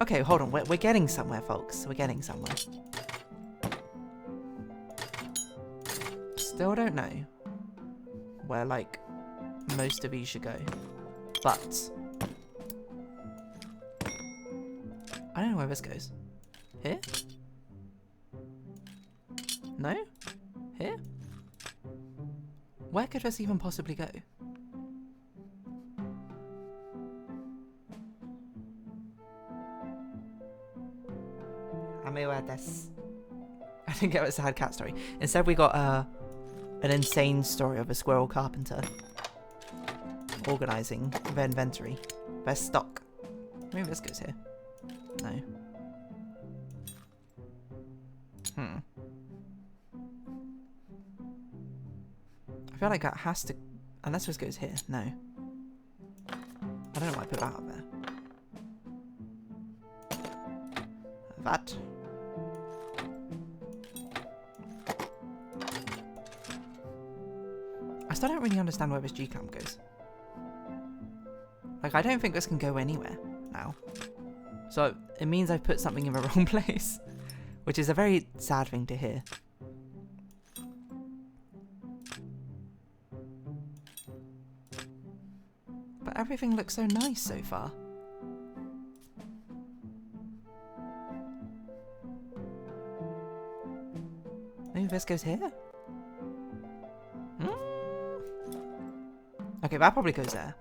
Okay, hold on. We're getting somewhere, folks. We're getting somewhere. Still don't know where, like, most of these should go. But I don't know where this goes. Here? No? Here? Where could this even possibly go? I didn't get a sad cat story. Instead we got an insane story of a squirrel carpenter organising their inventory, their stock. Maybe this goes here. No. I feel like that has to... Unless this goes here. No. I don't know why I put that up there. That. I still don't really understand where this G-clamp goes. Like, I don't think this can go anywhere now. So, it means I've put something in the wrong place. Which is a very sad thing to hear. But everything looks so nice so far. Maybe this goes here? Okay, that probably goes there.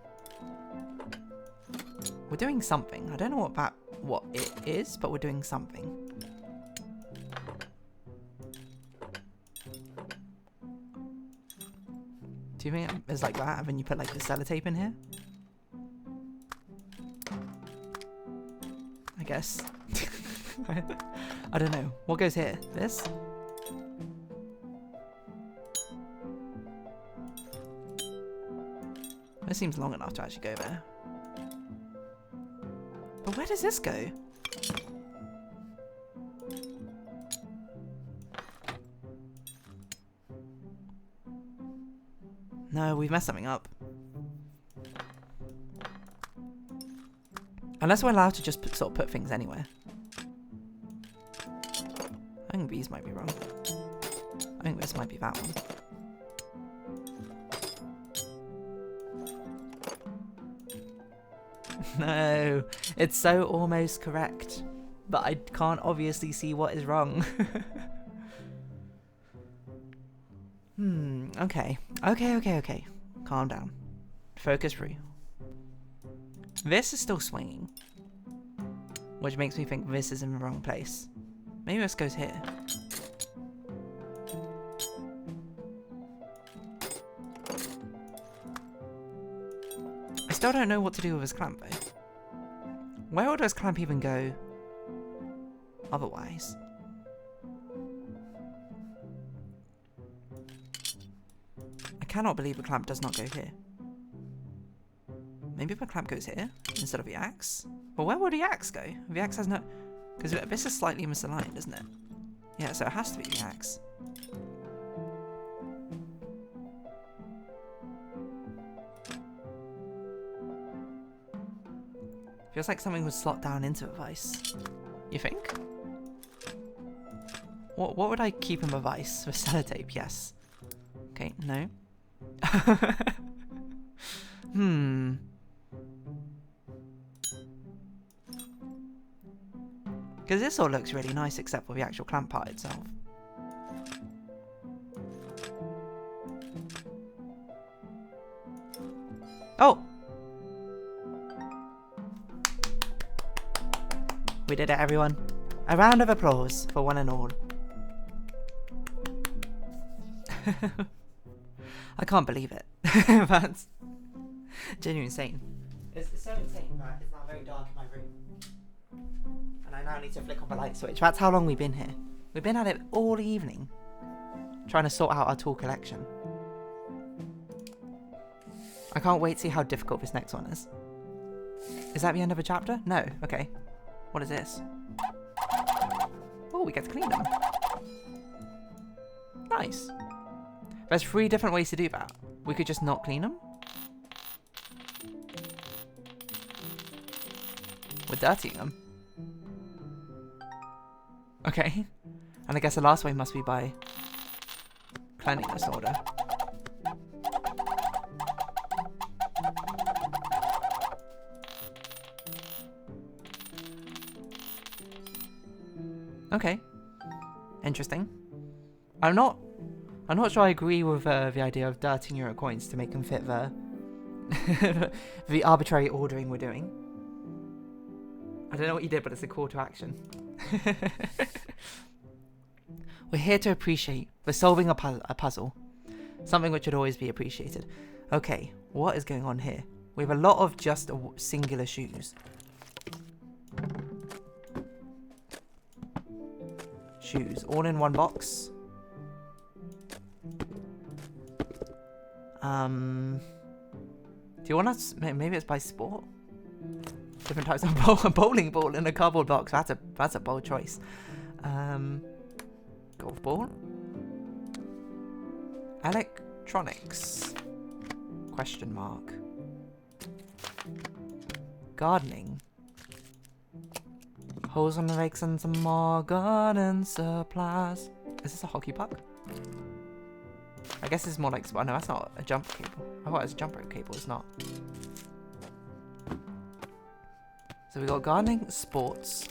We're doing something. I don't know what it is, but we're doing something. Do you think it's like that, and then you put like the sellotape in here? I guess. I don't know. What goes here? This? This seems long enough to actually go there. But where does this go? No, we've messed something up. Unless we're allowed to just sort of put things anywhere. I think these might be wrong. I think this might be that one. No, it's so almost correct. But I can't obviously see what is wrong. Okay. Okay. Calm down. Focus through. This is still swinging. Which makes me think this is in the wrong place. Maybe this goes here. I still don't know what to do with this clamp though. Where would this clamp even go otherwise? I cannot believe the clamp does not go here. Maybe the clamp goes here instead of the axe? Well, where would the axe go? The axe has no... Because this is slightly misaligned, isn't it? Yeah, so it has to be the axe. Feels like something would slot down into a vice. You think? What would I keep in the vice? The sellotape, yes. Okay, no. Because this all looks really nice except for the actual clamp part itself. Oh! We did it, everyone. A round of applause for one and all. I can't believe it. That's genuinely insane. It's so insane that it's now very dark in my room. And I now need to flick on the light switch. That's how long we've been here. We've been at it all evening. Trying to sort out our tool collection. I can't wait to see how difficult this next one is. Is that the end of a chapter? No. Okay. What is this? Oh, we get to clean them. Nice. There's 3 different ways to do that. We could just not clean them. We're dirtying them. Okay. And I guess the last way must be by cleanliness order. Okay. Interesting. I'm not sure I agree with the idea of dirtying euro coins to make them fit the the arbitrary ordering we're doing. I don't know what you did, but it's a call to action. We're here to appreciate. We're solving a puzzle. Something which should always be appreciated. Okay, what is going on here? We have a lot of just singular shoes. Shoes, all in one box. Do you want us? Maybe it's by sport. Different types of bowling ball in a cardboard box. That's a bold choice. Golf ball. Electronics. Question mark. Gardening. Holes on the rakes and some more garden supplies. Is this a hockey puck? I guess it's more like... Oh, no, that's not a jump cable. I thought it was a jump rope cable. It's not. So we got gardening, sports,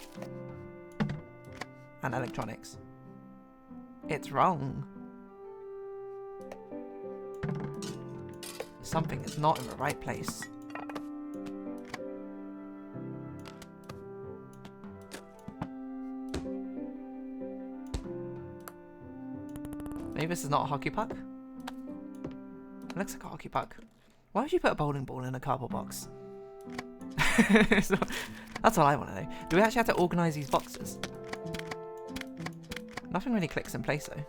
and electronics. It's wrong. Something is not in the right place. Maybe this is not a hockey puck. It looks like a hockey puck. Why would you put a bowling ball in a cardboard box? So, that's all I want to know. Do we actually have to organise these boxes? Nothing really clicks in place though.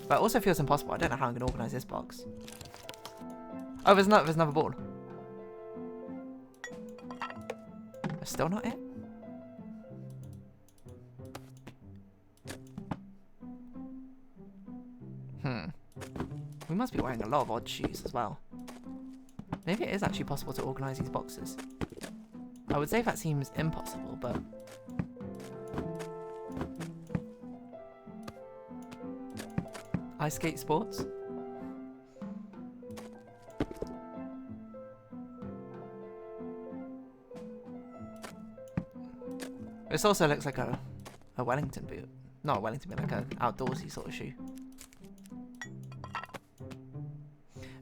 But it also feels impossible. I don't know how I'm going to organise this box. Oh, there's another ball. That's still not it? We must be wearing a lot of odd shoes as well. Maybe it is actually possible to organise these boxes. I would say that seems impossible, but... Ice skate sports? This also looks like a Wellington boot. Not a Wellington boot, like an outdoorsy sort of shoe.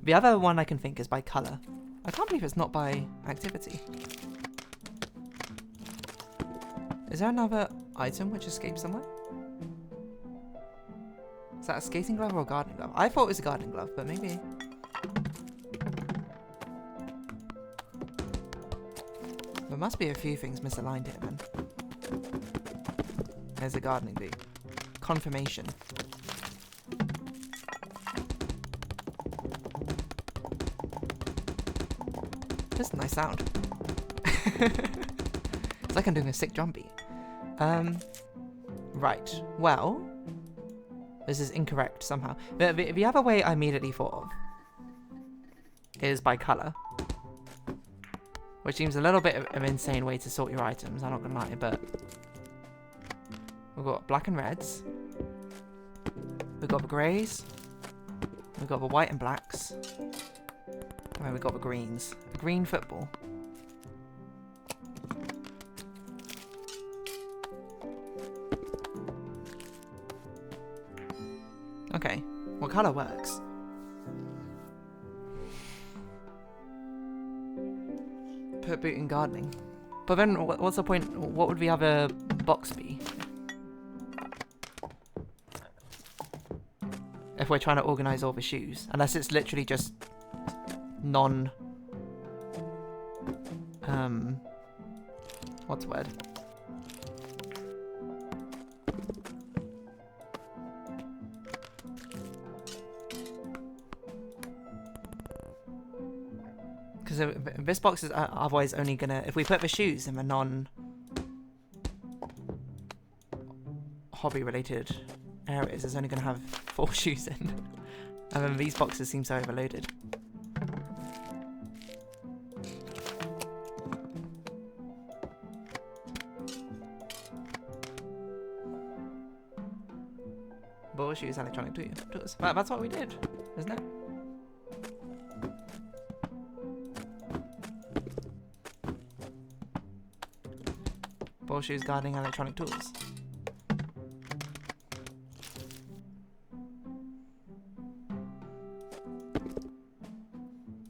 The other one I can think is by colour. I can't believe it's not by activity. Is there another item which escapes somewhere? Is that a skating glove or a gardening glove? I thought it was a gardening glove, but maybe... There must be a few things misaligned here then. There's a gardening boot. Confirmation. That's a nice sound. It's like I'm doing a sick drum beat. Right. Well, this is incorrect somehow. The other way I immediately thought of is by colour. Which seems a little bit of an insane way to sort your items, I'm not gonna lie, but... We've got black and reds. We've got the greys. We've got the white and blacks. And then we've got the greens. The green football. Okay, what colour works? Put boot in gardening. But then, what's the point? What would the other box be? If we're trying to organise all the shoes. Unless it's literally just non... what's the word? Because this box is otherwise only gonna... If we put the shoes in the non... hobby related fair it is, it's only going to have 4 shoes in. And then these boxes seem so overloaded. Ball shoes, electronic tools. That's what we did, isn't it? Ball shoes, guarding, electronic tools.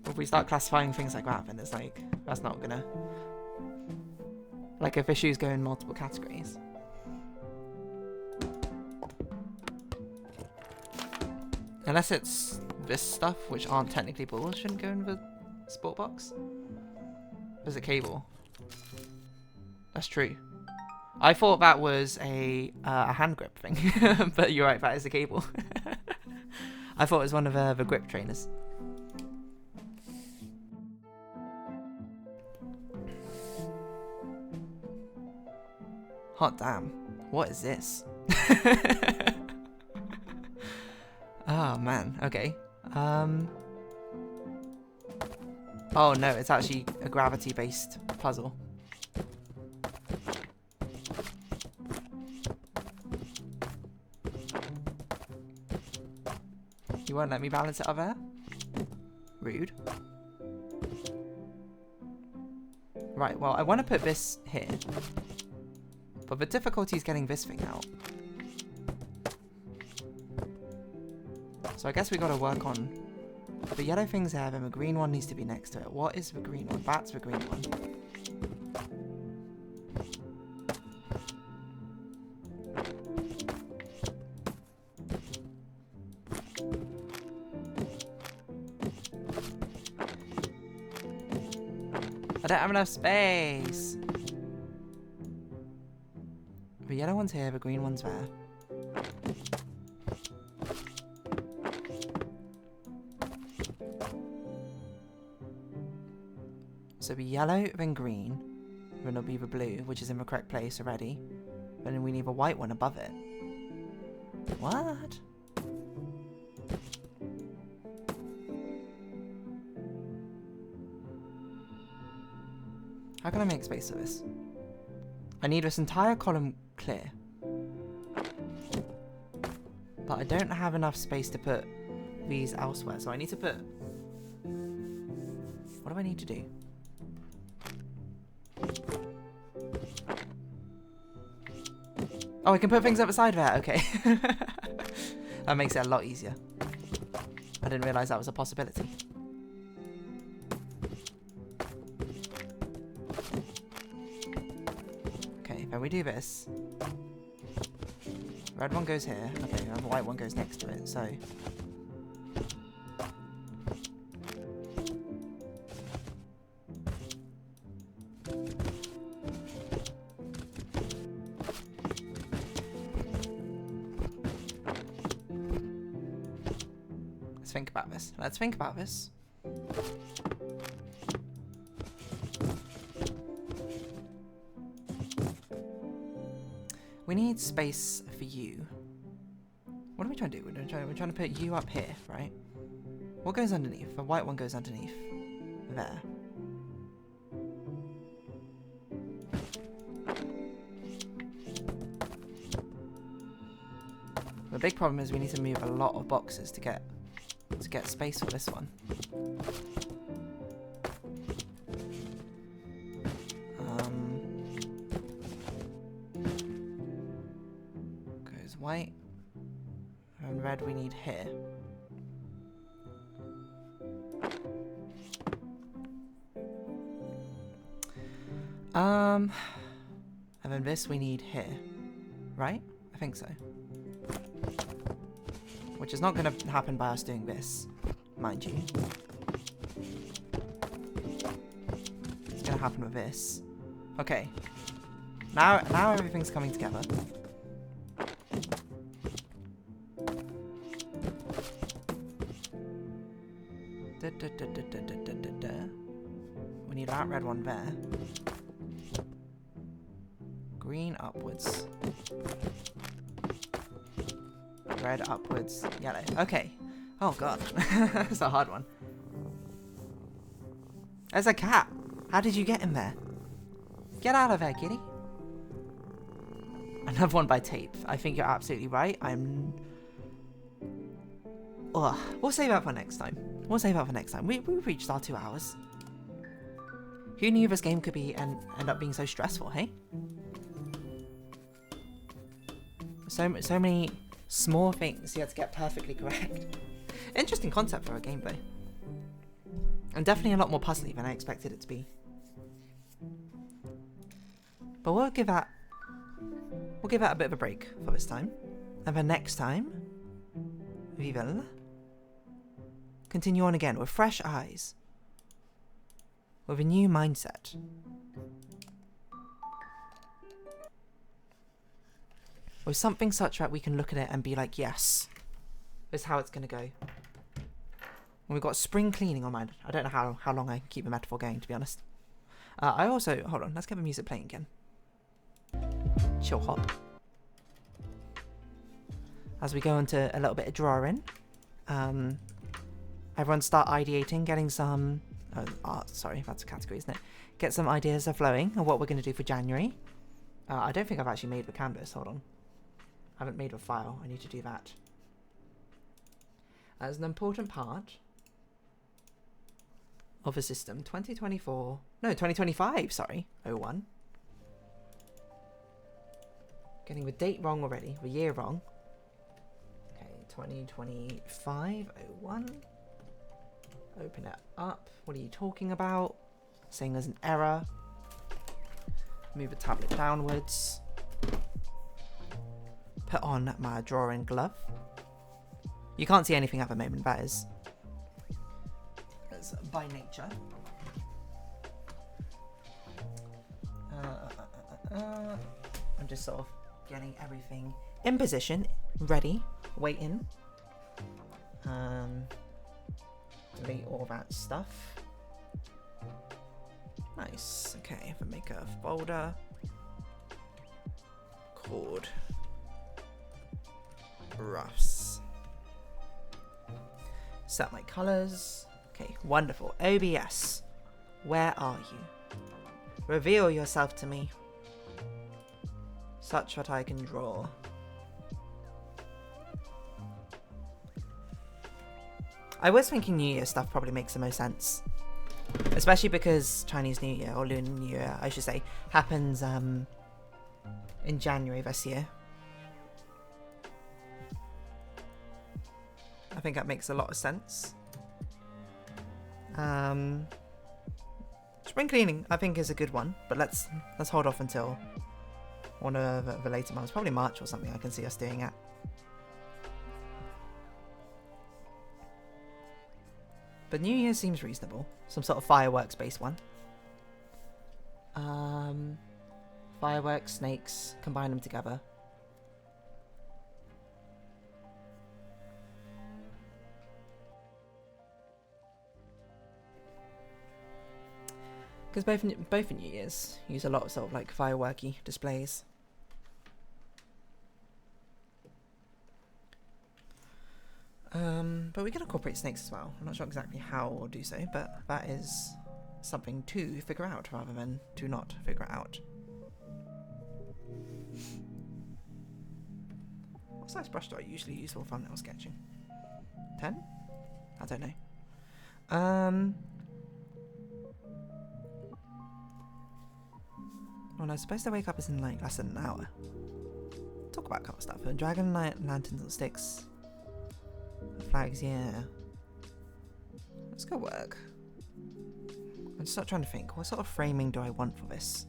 If we start classifying things like that, then it's like, that's not gonna... Like if issues go in multiple categories. Unless it's this stuff, which aren't technically balls, shouldn't go in the sport box. There's a cable. That's true. I thought that was a hand grip thing, but you're right, that is a cable. I thought it was one of the grip trainers. Hot damn. What is this? Oh man, okay. Oh no, it's actually a gravity-based puzzle. You won't let me balance it up there? Rude. Right, well, I want to put this here. But the difficulty is getting this thing out. So I guess we got to work on the yellow thing's there, then the green one needs to be next to it. What is the green one? That's the green one. I don't have enough space. The yellow one's here, the green one's there. So the yellow, then green, then it'll be the blue, which is in the correct place already. Then we need a white one above it. What? How can I make space for this? I need this entire column clear. But I don't have enough space to put these elsewhere, so I need to put... What do I need to do? Oh, I can put things up the side there, okay. That makes it a lot easier. I didn't realise that was a possibility. Okay, then we do this. Red one goes here. Okay, and the white one goes next to it, so... Let's think about this. Let's think about this. We need space for you. What are we trying to do? We're trying to put you up here, right? What goes underneath? The white one goes underneath. There. The big problem is we need to move a lot of boxes to get space for this one. Goes white. And red we need here. And then this we need here. Right? I think so. Which is not going to happen by us doing this, mind you. It's going to happen with this. Okay. Now everything's coming together. We need that red one there. Green upwards. Red upwards, yellow. Okay. Oh god. That's a hard one. There's a cat. How did you get in there? Get out of there, kitty. Another one by tape. I think you're absolutely right. Ugh. We'll save that for next time. We've reached our 2 hours. Who knew this game could be and end up being so stressful, hey? So many small things you had to get perfectly correct. Interesting concept for a game, though. And definitely a lot more puzzly than I expected it to be. But we'll give that a bit of a break for this time. And then next time, we will continue on again with fresh eyes. With a new mindset. With something such that we can look at it and be like, yes, this is how it's going to go. And we've got spring cleaning on mind. I don't know how long I can keep the metaphor going, to be honest. I also, hold on, let's get the music playing again. Chill hop. As we go into a little bit of drawing, everyone start ideating, getting some... sorry, that's a category, isn't it? Get some ideas of flowing of what we're going to do for January. I don't think I've actually made the canvas. Hold on. I haven't made a file. I need to do that. As an important part of a system, 2025, sorry, 01. Getting the date wrong already, the year wrong. Okay, 2025, 01. Open it up. What are you talking about? Saying there's an error. Move the tablet downwards. Put on my drawing glove. You can't see anything at the moment, that is by nature. I'm just sort of getting everything in position, ready, waiting. Delete all that stuff. Nice. Okay, if I make a folder called roughs. Set my colors. Okay, wonderful. OBS, where are you? Reveal yourself to me, such that I can draw. I was thinking New Year stuff probably makes the most sense. Especially because Chinese New Year, or Lunar New Year, I should say, happens in January this year. I think that makes a lot of sense. Spring cleaning, I think, is a good one, but let's hold off until one of the later months, probably March or something. I can see us doing it. But New Year seems reasonable. Some sort of fireworks-based one. Fireworks, snakes, combine them together. Because both New Year's use a lot of sort of like fireworky displays. But we can incorporate snakes as well. I'm not sure exactly how we'll do so, but that is something to figure out rather than to not figure out. What size brush do I usually use for thumbnail sketching? 10? I don't know. Well, I suppose the wake up is in like less than an hour. Talk about a couple of stuff. Dragon lanterns and sticks. Flags, yeah. Let's go work. I'm just not trying to think. What sort of framing do I want for this?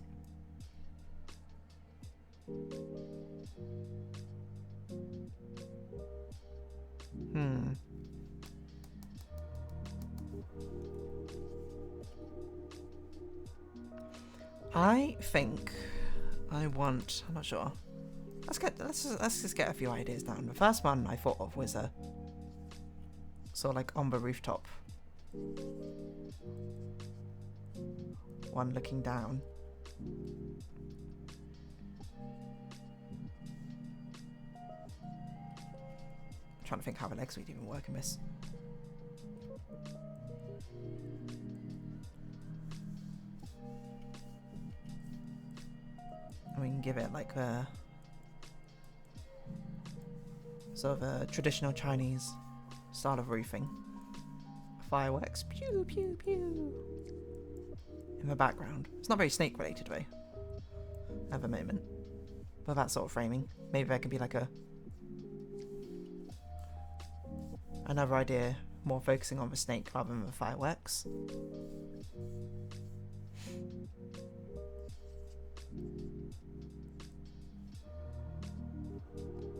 I think I want. I'm not sure. Let's just get a few ideas down. The first one I thought of was a sort of like on the rooftop. One looking down. trying to think how the legs would even work in this. And we can give it like a sort of a traditional Chinese style of roofing. Fireworks, pew pew pew, in the background. It's not very snake related though, at the moment. But that sort of framing. Maybe there could be like another idea, more focusing on the snake rather than the fireworks.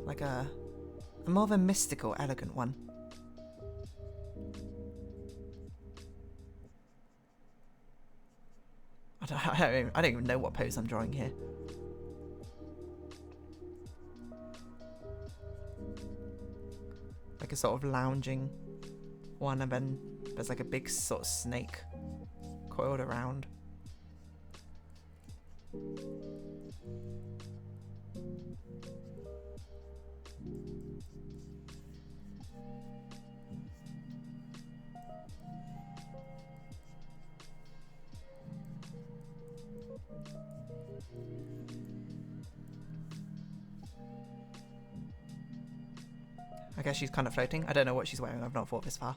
Like a more of a mystical, elegant one. I don't even know what pose I'm drawing here. Like a sort of lounging one, and then there's like a big sort of snake coiled around. I guess she's kind of floating. I don't know what she's wearing. I've not thought this far.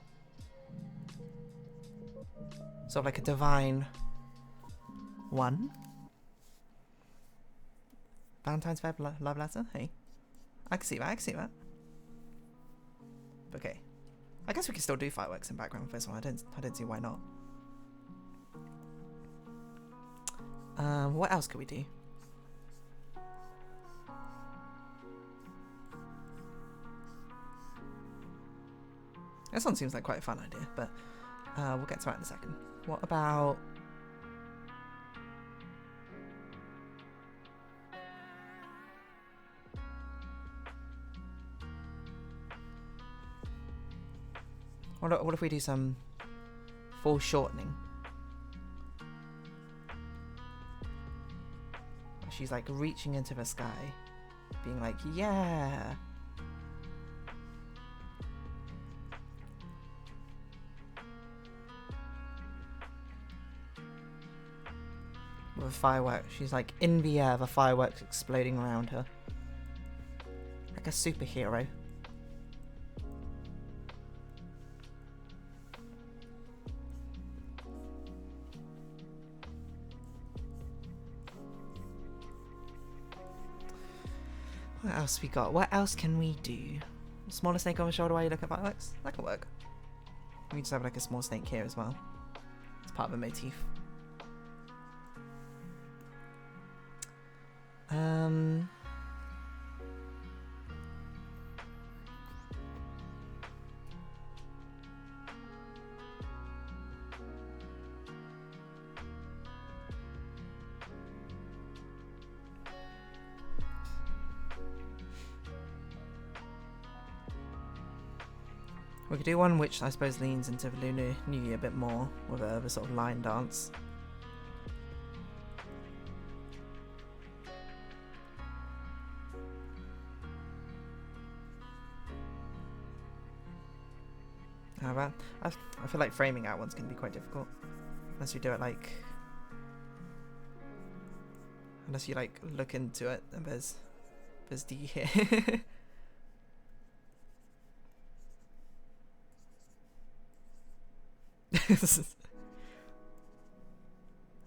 Sort of like a divine one. Valentine's Day love letter. Hey, I can see that. I can see that. Okay, I guess we can still do fireworks in background for this one. I don't see why not. What else could we do? This one seems like quite a fun idea, but we'll get to that in a second. What about... What if we do some foreshortening? She's like reaching into the sky, being like, yeah! With a firework, she's like in the air, the fireworks exploding around her. Like a superhero. What else we got? What else can we do? Smaller snake on the shoulder while you look at fireworks? That can work. We just have like a small snake here as well. It's part of the motif. We could do one which I suppose leans into the Lunar New Year a bit more, with a sort of line dance. However, I feel like framing out one's going to be quite difficult. Unless you do it like... Unless you like look into it and there's D here.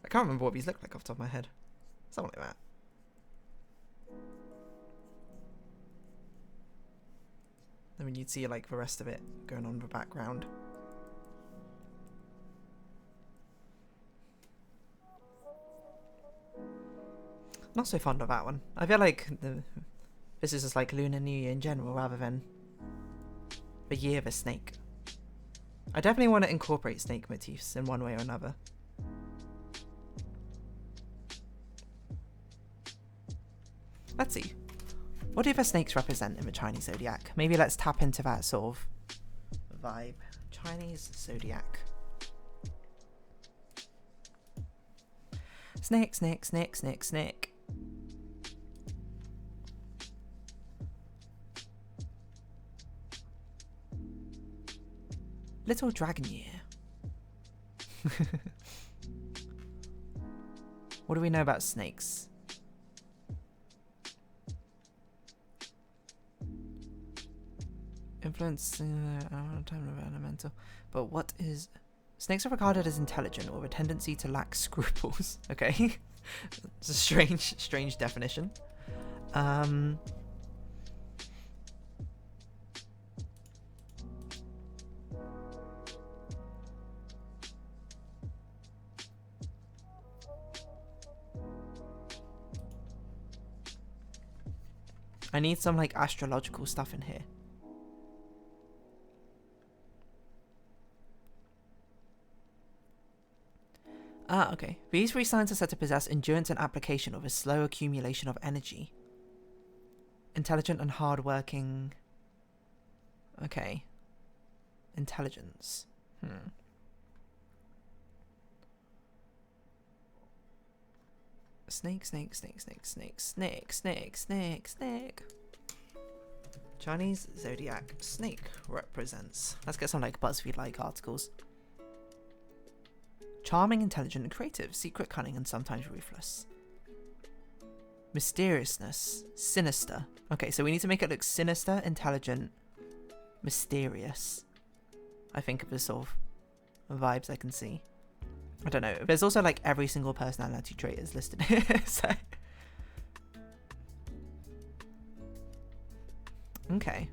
I can't remember what these look like off the top of my head. Something like that. I mean, you'd see like the rest of it going on in the background. Not so fond of that one. I feel like this is just like Lunar New Year in general rather than the Year of a Snake. I definitely want to incorporate snake motifs in one way or another. Let's see. What do the snakes represent in the Chinese zodiac? Maybe let's tap into that sort of vibe. Chinese zodiac. Snake, snake, snake, snake, snake. Little dragon year. What do we know about snakes? Influence time of elemental. But what is... Snakes are regarded as intelligent or a tendency to lack scruples. Okay. It's a strange definition. I need some like astrological stuff in here. Ah, okay. These three signs are said to possess endurance and application of a slow accumulation of energy. Intelligent and hard-working. Okay. Intelligence. Snake. Chinese zodiac snake represents. Let's get some like BuzzFeed-like articles. Charming, intelligent, and creative, secret, cunning, and sometimes ruthless. Mysteriousness, sinister. Okay, so we need to make it look sinister, intelligent, mysterious. I think of the sort of vibes I can see. I don't know. There's also like every single personality trait is listed here, so. Okay.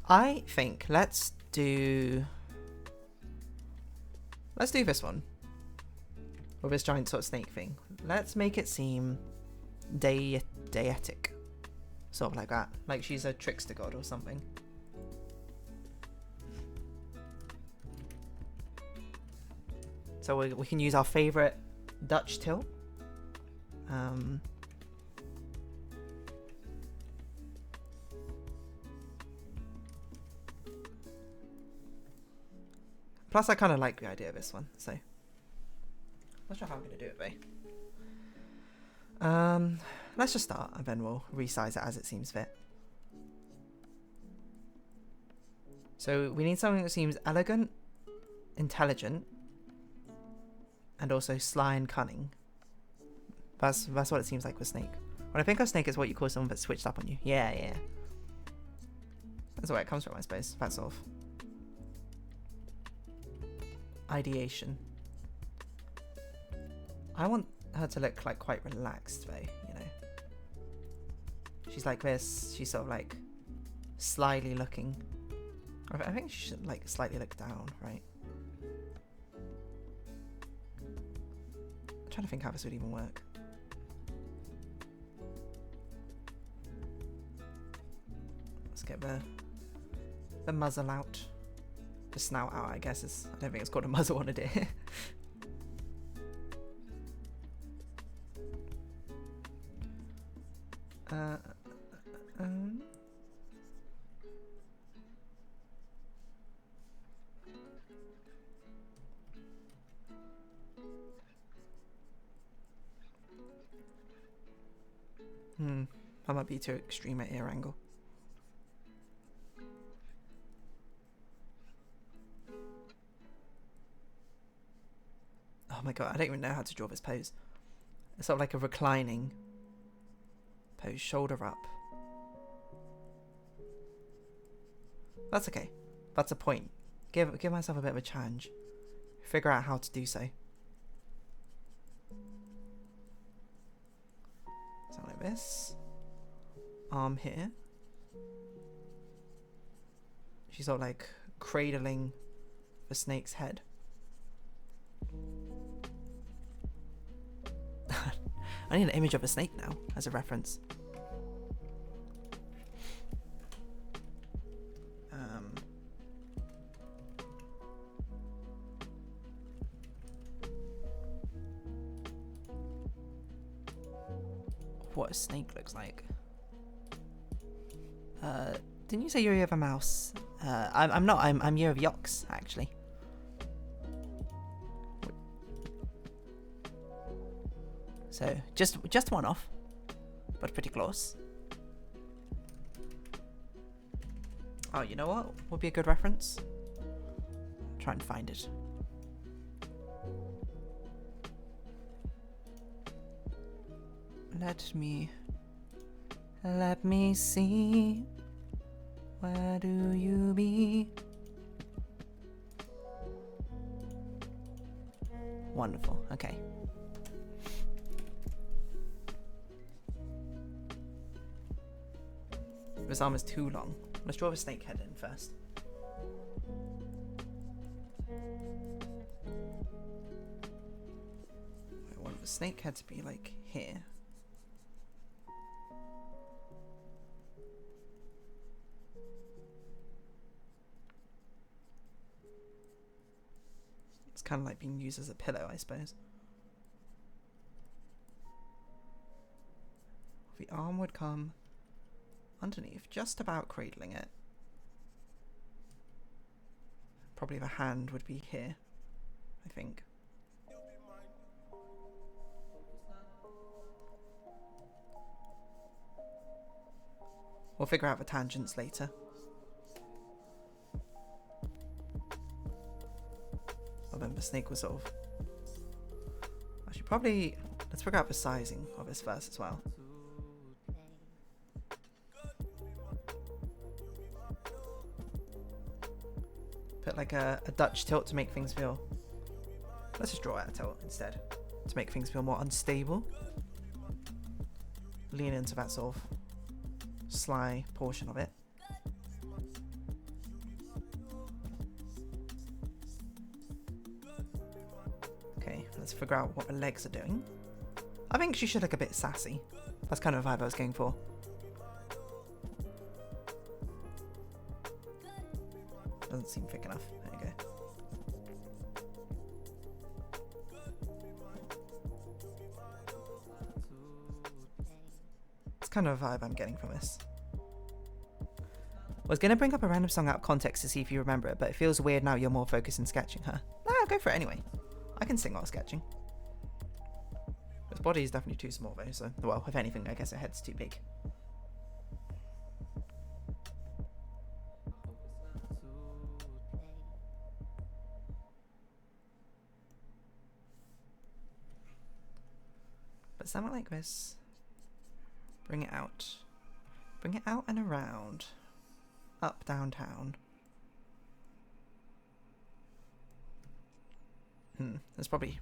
I think let's do this one. With this giant sort of snake thing. Let's make it seem deetic. Sort of like that. Like she's a trickster god or something. So we can use our favourite Dutch till. Plus, I kind of like the idea of this one, so. Not sure how I'm going to do it, though. Let's just start, and then we'll resize it as it seems fit. So, we need something that seems elegant, intelligent, and also sly and cunning. That's what it seems like with Snake. When I think of Snake, it's what you call someone that's switched up on you. Yeah. That's where it comes from, I suppose. That's sort of ideation. I want her to look like quite relaxed though, you know. She's like this, she's sort of like slyly looking. I think she should like slightly look down, right? I'm trying to think how this would even work. Let's get the muzzle out. The snout out, I guess. I don't think it's called a muzzle on a deer. That might be too extreme at ear angle. Oh my god, I don't even know how to draw this pose. It's sort of like a reclining pose, shoulder up. That's okay. That's a point. Give myself a bit of a challenge. Figure out how to do so. Something like this. Arm here. She's sort of like cradling the snake's head. I need an image of a snake now as a reference. What a snake looks like. Didn't you say you're of a mouse? I'm not. I'm year of Yox actually. So just one off, but pretty close. Oh, you know what would be a good reference? Try and find it. Let me see. Where do you be? Wonderful. Okay. This arm is too long. Let's draw the snake head in first. I want the snake head to be like here. It's kind of like being used as a pillow, I suppose. The arm would come underneath, just about cradling it. Probably the hand would be here, I think. We'll figure out the tangents later. Oh, then the snake was sort of... Actually, probably... Let's figure out the sizing of this first as well. Put like a Dutch tilt to make things feel... Let's just draw out a tilt instead. To make things feel more unstable. Lean into that sort of sly portion of it. Okay, let's figure out what the legs are doing. I think she should look a bit sassy. That's kind of the vibe I was going for. Doesn't seem thick enough. There you go. It's kind of a vibe I'm getting from this. I was going to bring up a random song out of context to see if you remember it, but it feels weird now you're more focused on sketching her. Nah, go for it anyway. I can sing while sketching. His body is definitely too small though, so, well, if anything, I guess her head's too big. But something like this. Bring it out. Bring it out and around. Up, downtown. That's probably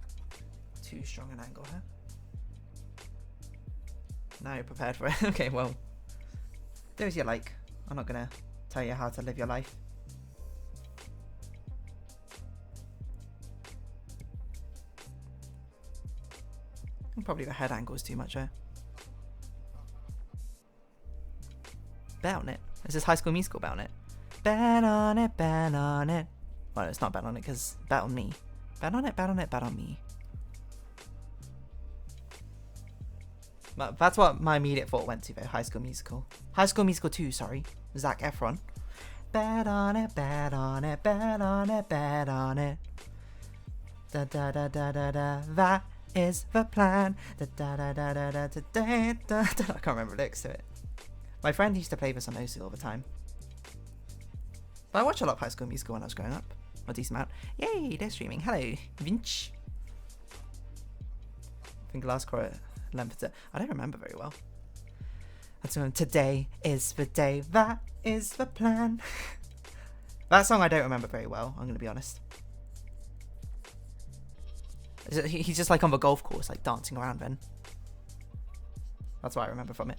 too strong an angle here. Now you're prepared for it. Okay, well. Do as you like. I'm not gonna tell you how to live your life. And probably the head angle is too much there. Bet on it. This is High School Musical, bet on it. Bet on it, bet on it. Well, it's not bet on it because bet on me. Bet on it, bet on it, bet on me. But that's what my immediate thought went to though, High School Musical. High School Musical 2, sorry. Zac Efron. Bet on it, bet on it, bet on it, bet on it. Da da da da da da. That is the plan. Da da da da da da da da da. I can't remember the lyrics to it. My friend used to play this on OC all the time. But I watched a lot of High School Musical when I was growing up. A decent amount. Yay, they're streaming. Hello, Vinch. I think last quarter length. I don't remember very well. That's when today is the day. That is the plan. That song I don't remember very well, I'm going to be honest. He's just like on the golf course, like dancing around then. That's what I remember from it.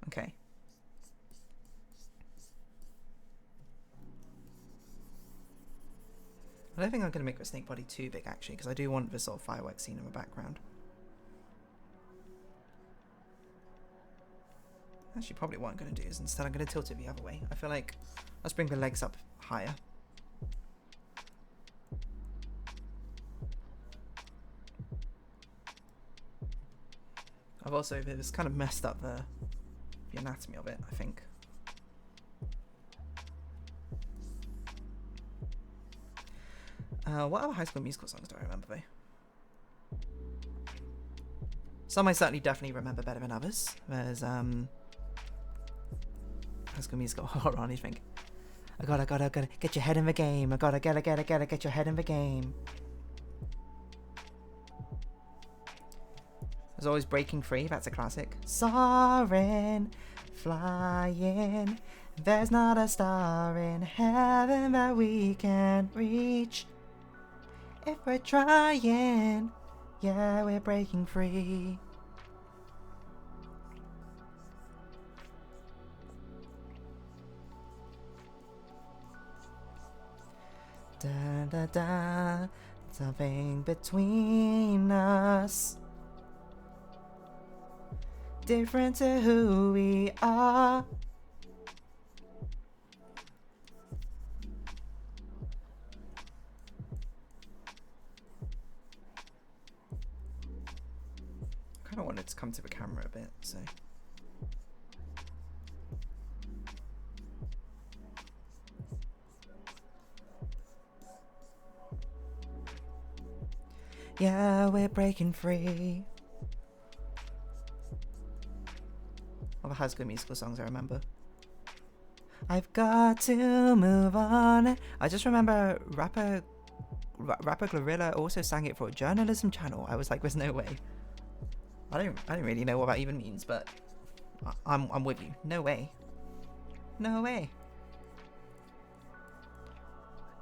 Okay. I don't think I'm going to make the snake body too big actually, because I do want this sort of fireworks scene in the background. Actually, probably what I'm going to do is instead I'm going to tilt it the other way. I feel like let's bring the legs up higher. I've also this kind of messed up the anatomy of it, I think. What other High School Musical songs do I remember though? Some I certainly definitely remember better than others. There's High School Musical. Hold on, you think? I gotta get your head in the game. I gotta get your head in the game. There's always Breaking Free. That's a classic. Soaring, flying. There's not a star in heaven that we can't reach. If we're trying, yeah, we're breaking free. Da da da, something between us, different to who we are. I kind of wanted to come to the camera a bit, so. Yeah, we're breaking free. All the High School Musical songs I remember. I've got to move on. I just remember rapper Glorilla also sang it for a journalism channel. I was like, there's no way. I don't really know what that even means, but I'm with you. No way. No way.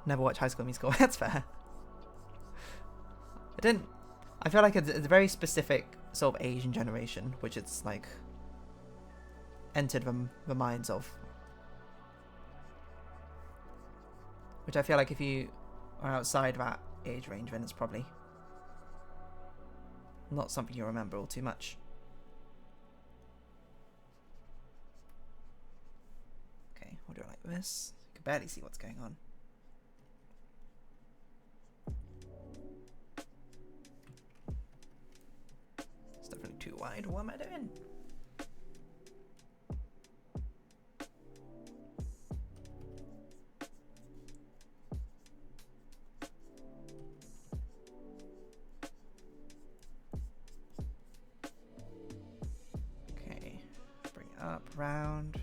Never watched High School Musical. That's fair. I feel like it's a very specific sort of Asian generation, which it's like entered the minds of. Which I feel like if you are outside that age range, then it's probably not something you remember all too much. Okay, we'll do it like this. You can barely see what's going on. It's definitely too wide. What am I doing? Up, round.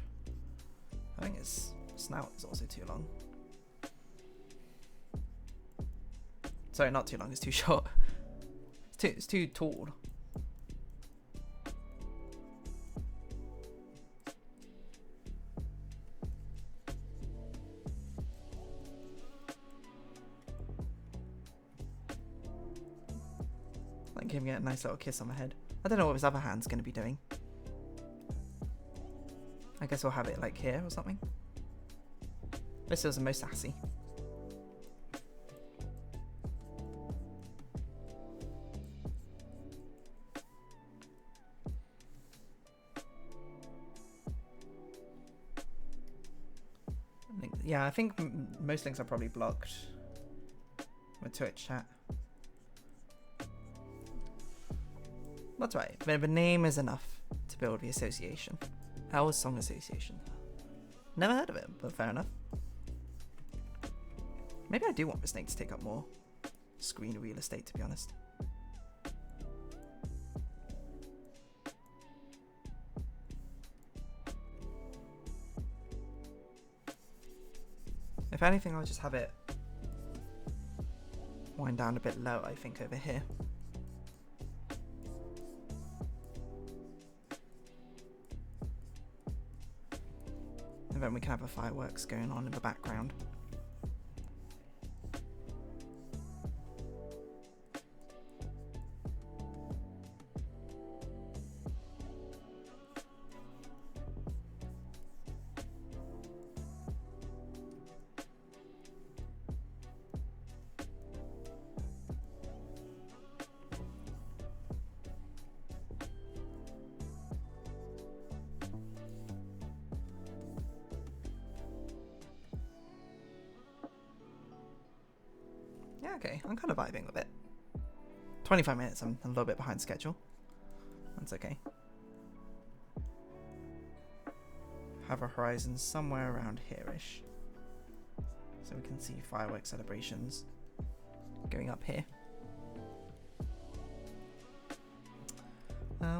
I think its snout is also too long. Sorry, not too long, it's too short. It's too tall. Like giving it a nice little kiss on the head. I don't know what his other hand's going to be doing. I guess we'll have it like here or something. This feels the most sassy. Yeah, I think most links are probably blocked with Twitch chat. That's right. The name is enough to build the association. Our Song Association. Never heard of it, but fair enough. Maybe I do want the snake to take up more screen real estate, to be honest. If anything, I'll just have it wind down a bit low, I think, over here. And then we can have the fireworks going on in the background. Yeah, okay, I'm kind of vibing with it. 25 minutes, I'm a little bit behind schedule. That's okay. Have a horizon somewhere around here-ish. So we can see fireworks celebrations going up here.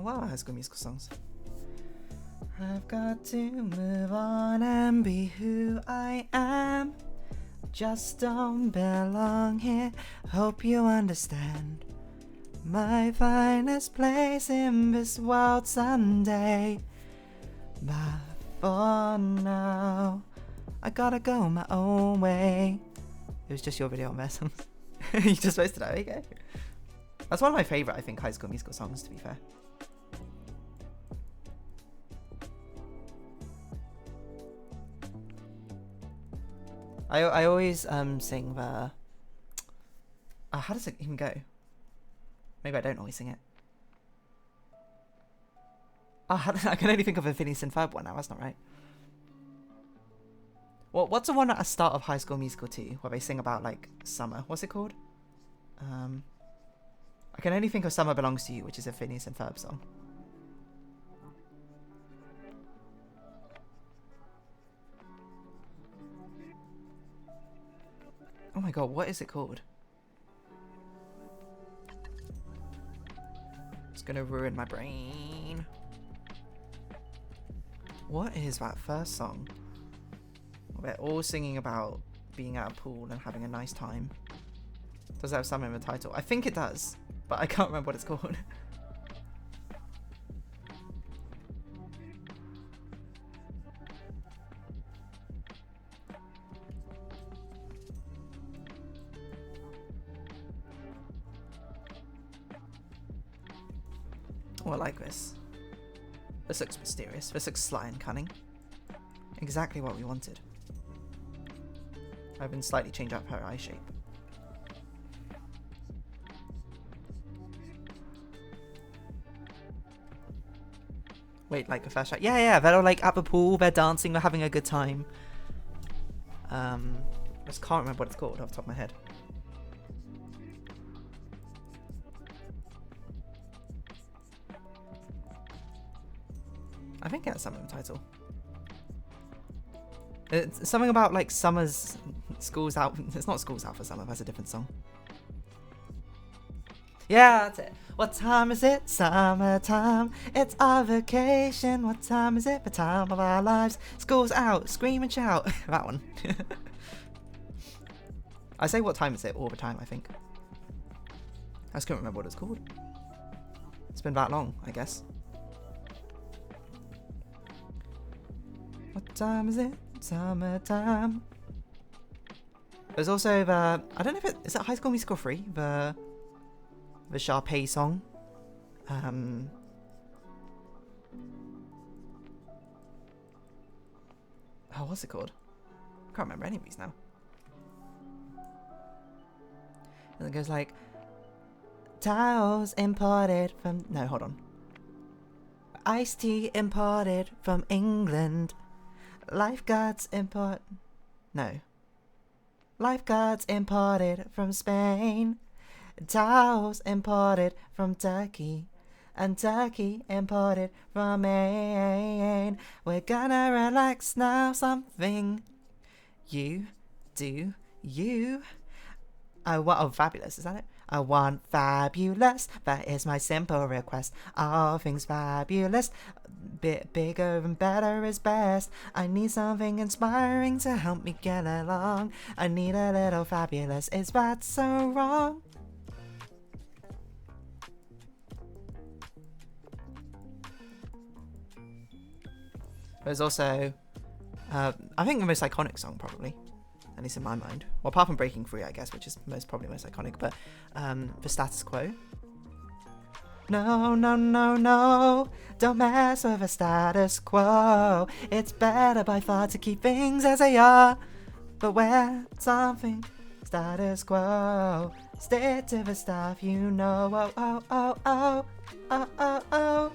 What are High School Musical songs? I've got to move on and be who I am. Just don't belong here. Hope you understand. My finest place in this world someday. But for now, I gotta go my own way. It was just your video on their songs. You just posted that, okay? That's one of my favourite, I think, High School Musical songs, to be fair. I always sing the... how does it even go? Maybe I don't always sing it. I can only think of a Phineas and Ferb one now, that's not right. What's the one at the start of High School Musical 2 where they sing about, like, summer? What's it called? I can only think of Summer Belongs to You, which is a Phineas and Ferb song. Oh my god, what is it called? It's gonna ruin my brain. What is that first song? They're all singing about being at a pool and having a nice time. Does it have summer in the title? I think it does, but I can't remember what it's called. Oh, I like this. This looks mysterious. This looks sly and cunning. Exactly what we wanted. I've been slightly changed up her eye shape. Wait, like the first shot? Yeah, they're all like at the pool, they're dancing, they're having a good time. I just can't remember what it's called off the top of my head. I think it has something in the title. It's something about like summer's school's out. It's not school's out for summer, that's a different song. Yeah, that's it. What time is it? Summertime. It's our vacation. What time is it? The time of our lives. School's out. Scream and shout. That one. I say what time is it all the time, I think. I just couldn't remember what it's called. It's been that long, I guess. What time is it? Summertime. There's also the... I don't know if is it High School Musical 3? The Sharpay song. Oh, what's it called? I can't remember any of these now. And it goes like... Towels imported from... No, hold on. Iced tea imported from England. Lifeguards import... No. Lifeguards imported from Spain. Towels imported from Turkey. And Turkey imported from Maine. We're gonna relax now, something you do you. Oh, fabulous, is that it? I want fabulous, that is my simple request. All things fabulous, bit bigger and better is best. I need something inspiring to help me get along. I need a little fabulous, is that so wrong? There's also, I think the most iconic song probably, at least in my mind. Well, apart from Breaking Free, I guess, which is probably most iconic, but The Status Quo. No, no, no, no, don't mess with the status quo. It's better by far to keep things as they are. But where something status quo, stick to the stuff you know. Oh, oh, oh, oh, oh, oh, oh.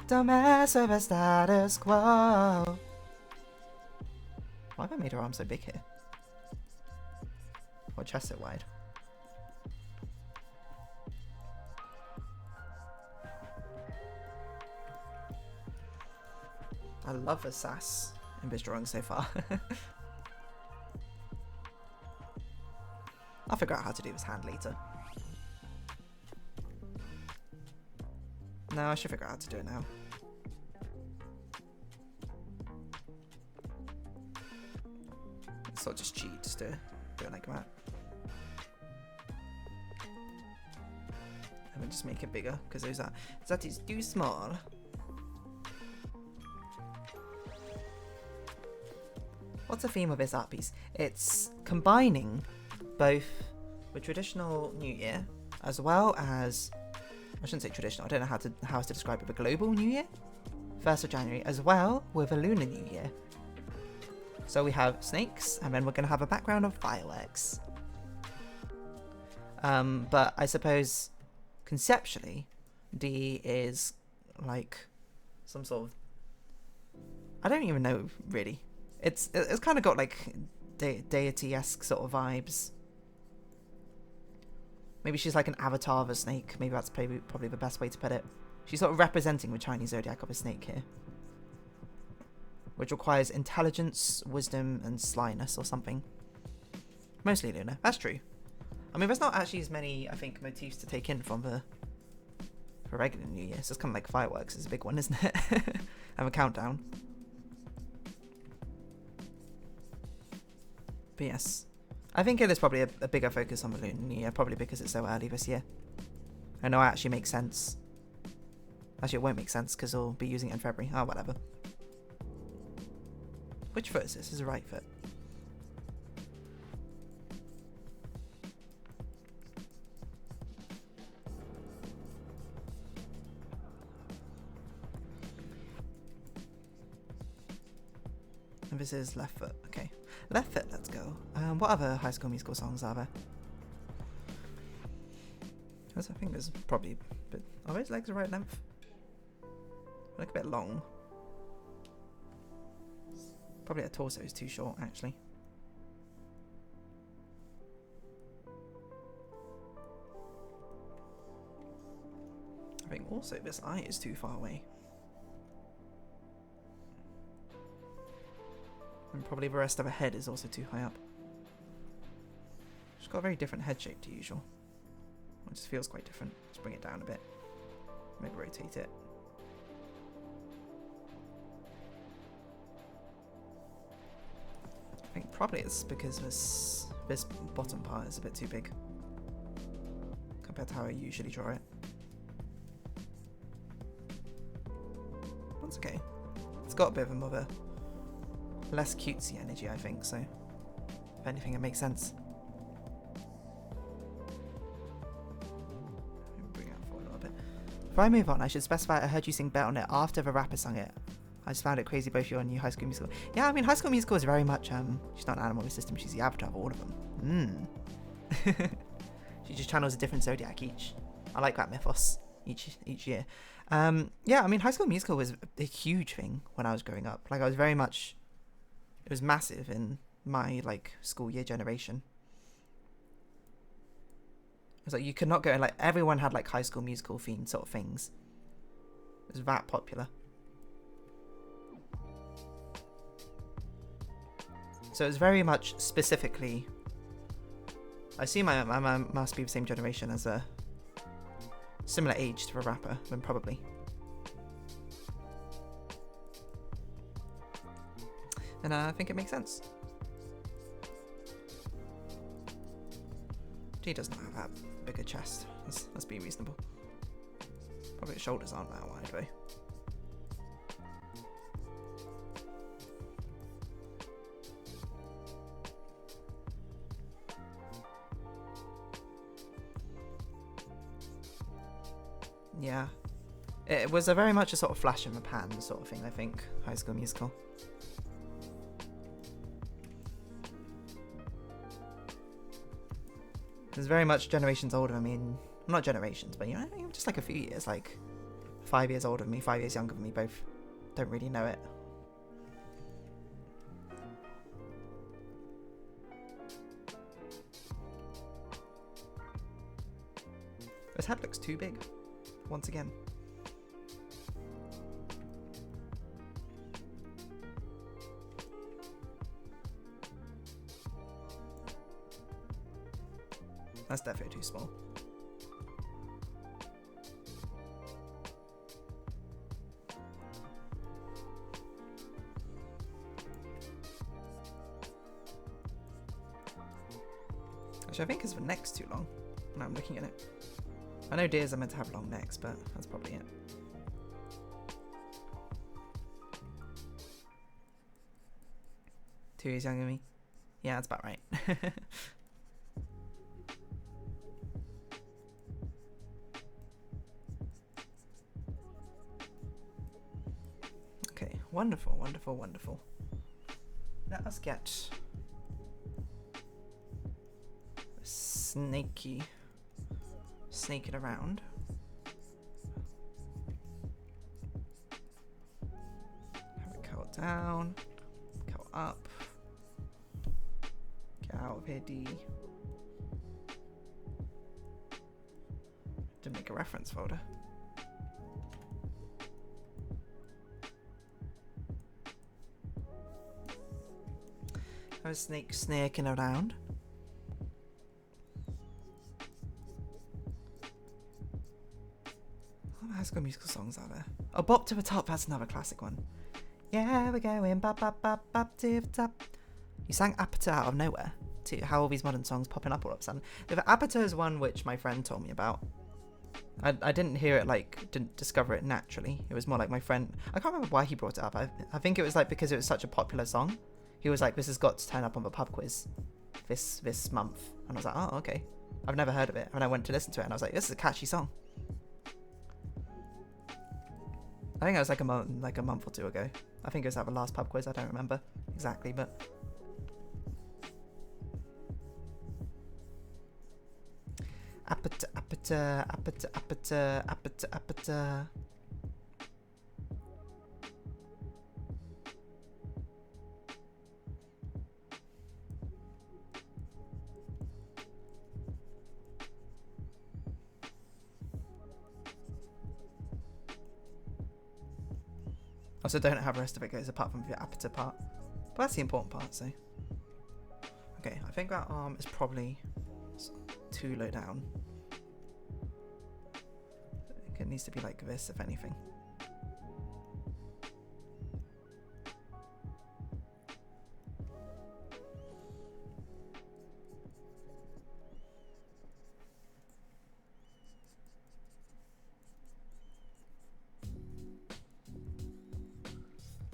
Don't mess with the status quo. Why have I made her arm so big here? Or chest so wide? I love the sass in this drawing so far. I'll figure out how to do this hand later. No, I should figure out how to do it now. So just cheat just to do it like that. And then just make it bigger because that is too small. What's the theme of this art piece? It's combining both the traditional New Year as well as, I shouldn't say traditional, I don't know how else to describe it, but global New Year, 1st of January, as well with a lunar New Year. So we have snakes, and then we're going to have a background of fireworks. But I suppose conceptually, D is like some sort of, I don't even know really. It's kind of got like deity-esque sort of vibes. Maybe she's like an avatar of a snake. Maybe that's probably the best way to put it. She's sort of representing the Chinese zodiac of a snake here, which requires intelligence, wisdom, and slyness or something. Mostly lunar. That's true. I mean, there's not actually as many, I think, motifs to take in from the regular New Year. So it's kind of like fireworks is a big one, isn't it? And a countdown. But yes, I think it is probably a bigger focus on the lunar New Year, probably because it's so early this year. I know it actually makes sense. Actually, it won't make sense because we'll be using it in February. Oh, whatever. Which foot is this? This is the right foot. And this is left foot. Okay. Left foot, let's go. What other High School Musical songs are there? I think there's probably a bit... Are those legs the right length? They look a bit long. Probably a torso is too short, actually. I think also this eye is too far away. And probably the rest of her head is also too high up. She's got a very different head shape to usual. It just feels quite different. Let's bring it down a bit. Maybe rotate it. I think probably it's because this bottom part is a bit too big compared to how I usually draw it. That's okay. It's got a bit of a more less cutesy energy, I think, so if anything it makes sense. Bring it out for a little bit. Before I move on, I should specify I heard you sing Bet on It after the rapper sung it. I just found it crazy both you and new High School Musical. Yeah, I mean, High School Musical is very much, she's not an animal system, she's the avatar of all of them. She just channels a different zodiac each. I like that mythos each year. Yeah, I mean, High School Musical was a huge thing when I was growing up. Like, I was very much, it was massive in my, like, school year generation. It was like, you could not go, and, like, everyone had, like, High School Musical themed sort of things. It was that popular. So it's very much specifically, I assume I must be the same generation as a similar age to the rapper, then probably. And I think it makes sense. He does not have that bigger chest. Let's be reasonable. Probably his shoulders aren't that wide though. Yeah, it was a very much a sort of flash in the pan sort of thing, I think, High School Musical. It was very much generations older. I mean, not generations, but, you know, just like a few years, like 5 years older than me, 5 years younger than me, both don't really know it. This head looks too big. Once again. That's definitely too small. Which I think is the neck's too long when I'm looking at it. I know deers are meant to have long necks, but that's probably it. Two years younger than me. Yeah, that's about right. Okay, wonderful, wonderful, wonderful. Let us get snaking around. Have it curl down, curl up. Get out of here, D. Didn't make a reference folder. I was snaking around. What High School Musical songs are there? Oh, Bop to the Top, that's another classic one. Yeah, we're going bop bop bop bop to the top. You sang Apata out of nowhere. To how all these modern songs popping up all of a sudden. The Apata is one which my friend told me about. I didn't hear it, like, didn't discover it naturally. It was more like my friend, I can't remember why he brought it up. I think it was like because it was such a popular song. He was like, this has got to turn up on the pub quiz this month. And I was like, oh, okay. I've never heard of it. And I went to listen to it and I was like, this is a catchy song. I think it was like a month or two ago. I think it was at the last pub quiz. I don't remember exactly, but Apata, apata, apata, apata, apata, apata. Also, don't know how the rest of it goes apart from the apata part. But that's the important part, so. Okay, I think that arm is probably too low down. I think it needs to be like this, if anything.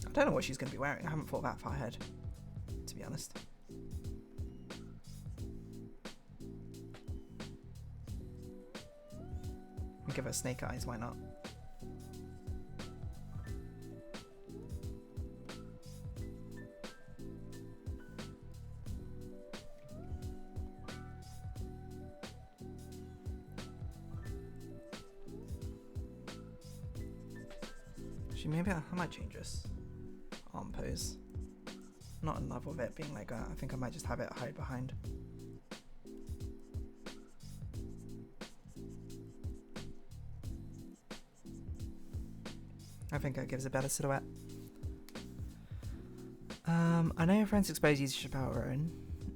I don't know what she's going to be wearing. I haven't thought that far ahead, to be honest. I'll give her snake eyes, why not? Maybe I might change this arm pose. Not in love with it being like that. I think I might just have it hide behind. I think that gives a better silhouette. I know your friends expose you to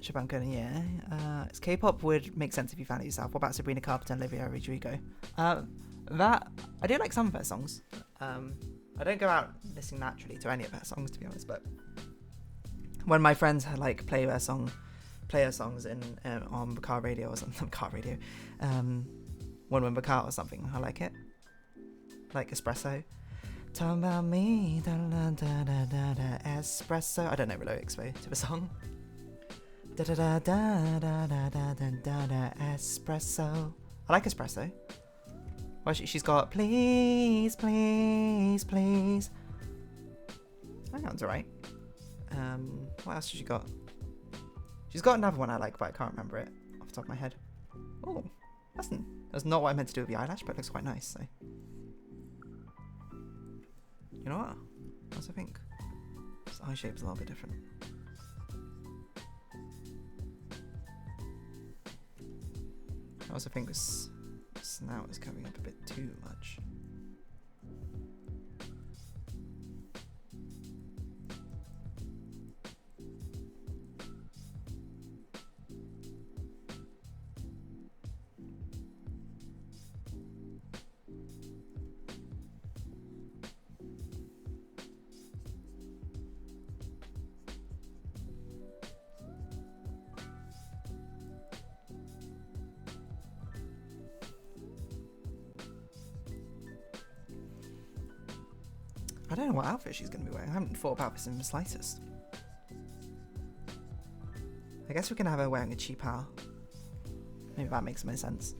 Shabanko, yeah. K-pop would make sense if you found it yourself. What about Sabrina Carpenter and Olivia Rodrigo? That I do like some of her songs. I don't go out listening naturally to any of her songs, to be honest, but when my friends like play her songs in on the car radio or something, One Win the Car or something, I like it. Like Espresso. Talk about me, da da da da da da, espresso. I don't know the lyrics to the song. Da da da da da da da da da da, espresso. I like Espresso. Well, she's got please, please, please. That sounds alright. What else has she got? She's got another one I like, but I can't remember it off the top of my head. Oh, that's not what I meant to do with the eyelash, but it looks quite nice. So, you know what? I also think this eye shape's a little bit different. I also think this snout is coming up a bit too much. I don't know what outfit she's going to be wearing. I haven't thought about this in the slightest. I guess we can have her wearing a cheap owl. Maybe that makes more sense.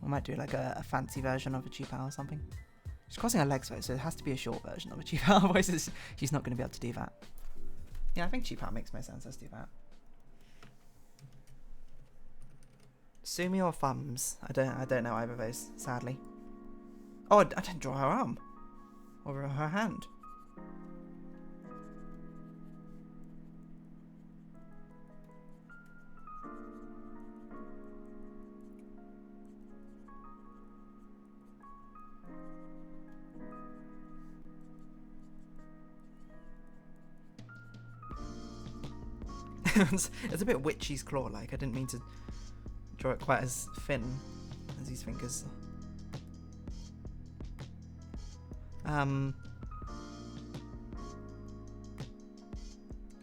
We might do like a fancy version of a cheap owl or something. She's crossing her legs though, so it has to be a short version of a cheap owl, otherwise she's not going to be able to do that. Yeah, I think cheap owl makes more sense. Let's do that. Sumi or thumbs? I don't know either of those, sadly. Oh, I didn't draw her arm. Or her hand. It's a bit witchy's claw-like. I didn't mean to draw it quite as thin as these fingers.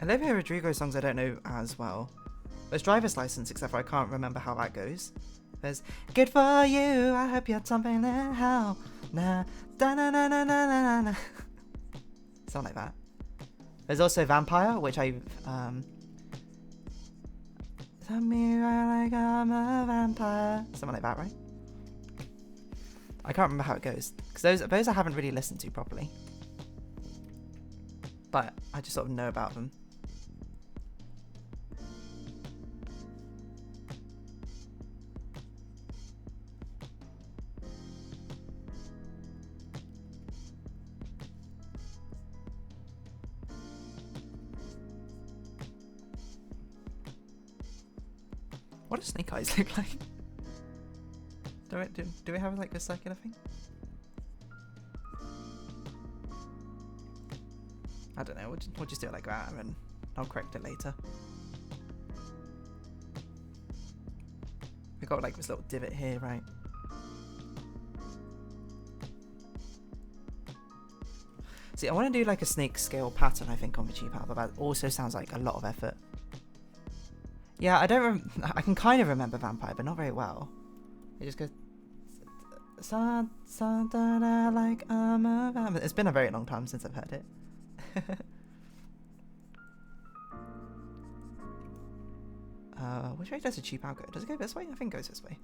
Olivia Rodrigo songs I don't know as well. There's Driver's License, except for I can't remember how that goes. There's Good For You, I hope you had something in hell. Nah, da na na na na na na. Something like that. There's also Vampire, which I've tell me right like I'm a vampire. Something like that, right? I can't remember how it goes. Because those I haven't really listened to properly. But I just sort of know about them. What do snake eyes look like? Do we have like this circular thing? I don't know, we'll just do it like that and then I'll correct it later. We got like this little divot here, right? See, I want to do like a snake scale pattern, I think, on the cheap but that also sounds like a lot of effort. Yeah, I can kind of remember Vampire, but not very well. It just goes... like I'm a vampire. It's been a very long time since I've heard it. Which way does a cheap owl go? Does it go this way? I think it goes this way.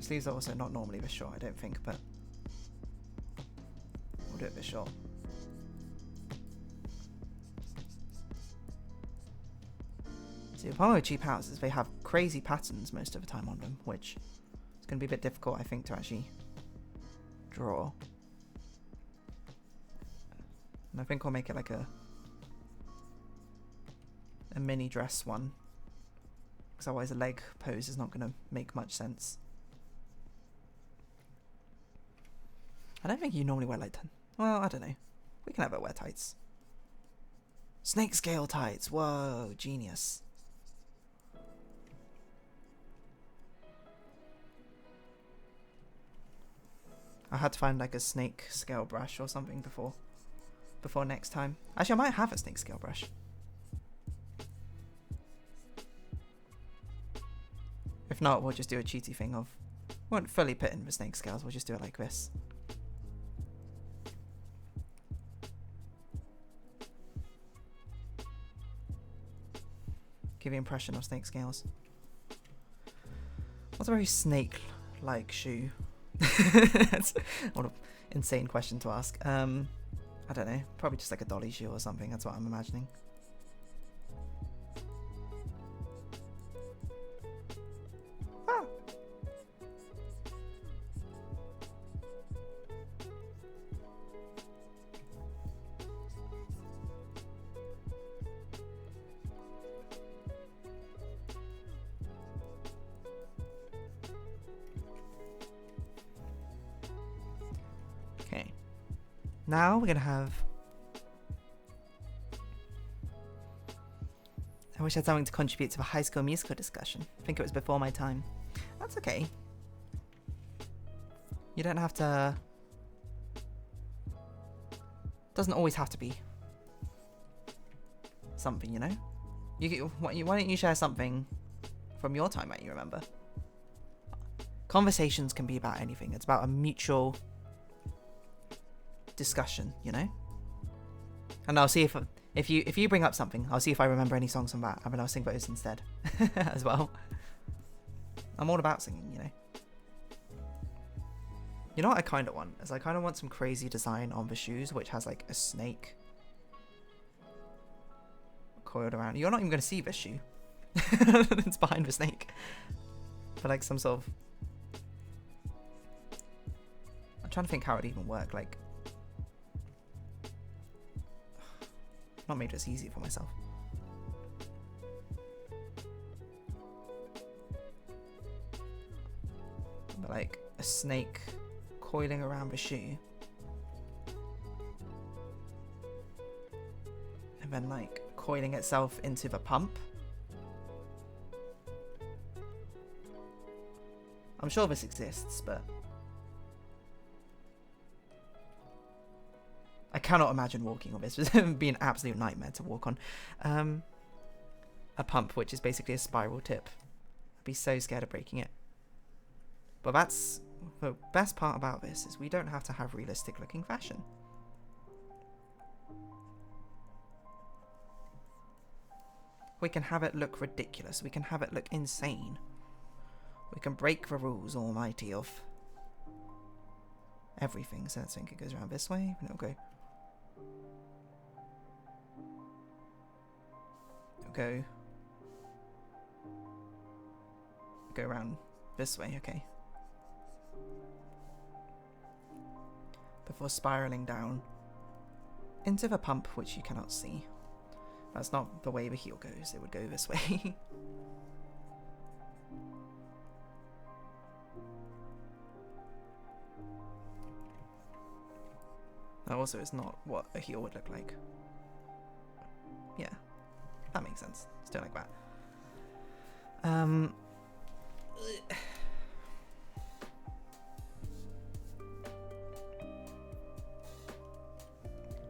Sleeves are also not normally this short, I don't think, but we'll do it this short. See, the problem with cheap owls is they have crazy patterns most of the time on them, which is going to be a bit difficult, I think, to actually draw. And I think we'll make it like a mini dress one, because otherwise a leg pose is not going to make much sense. I don't think you normally wear like 10. Well, I don't know. We can have her wear tights. Snake scale tights. Whoa, genius. I had to find like a snake scale brush or something before next time. Actually, I might have a snake scale brush. If not, we'll just do a cheaty thing of... won't fully put in the snake scales, we'll just do it like this. Give the impression of snake scales. What's a very snake-like shoe? That's what an insane question to ask. I don't know. Probably just like a dolly shoe or something. That's what I'm imagining. Ah. Okay. Now we're gonna have... I wish I had something to contribute to the High School Musical discussion. I think it was before my time. That's okay. You don't have to Doesn't always have to be something, you know? Why don't you share something from your time that you remember? Conversations can be about anything. It's about a mutual discussion, you know? And I'll see if you bring up something, I'll see if I remember any songs from that. I mean, I'll sing those instead as well. I'm all about singing, you know? You know what I kind of want? Is I kind of want some crazy design on the shoes, which has like a snake coiled around. You're not even going to see this shoe. It's behind the snake. But like some sort of... I'm trying to think how it'd even work. Like... Not made this easy for myself. But like a snake coiling around the shoe. And then like coiling itself into the pump. I'm sure this exists, but I cannot imagine walking on this. It would be an absolute nightmare to walk on. A pump, which is basically a spiral tip. I'd be so scared of breaking it. But that's the best part about this, is we don't have to have realistic looking fashion. We can have it look ridiculous. We can have it look insane. We can break the rules almighty of everything. So let's think it goes around this way, and it'll go... It'll go around this way, okay. Before spiraling down into the pump, which you cannot see. That's not the way the heel goes. It would go this way. That also is not what a heel would look like. Yeah, that makes sense. Let's do it like that.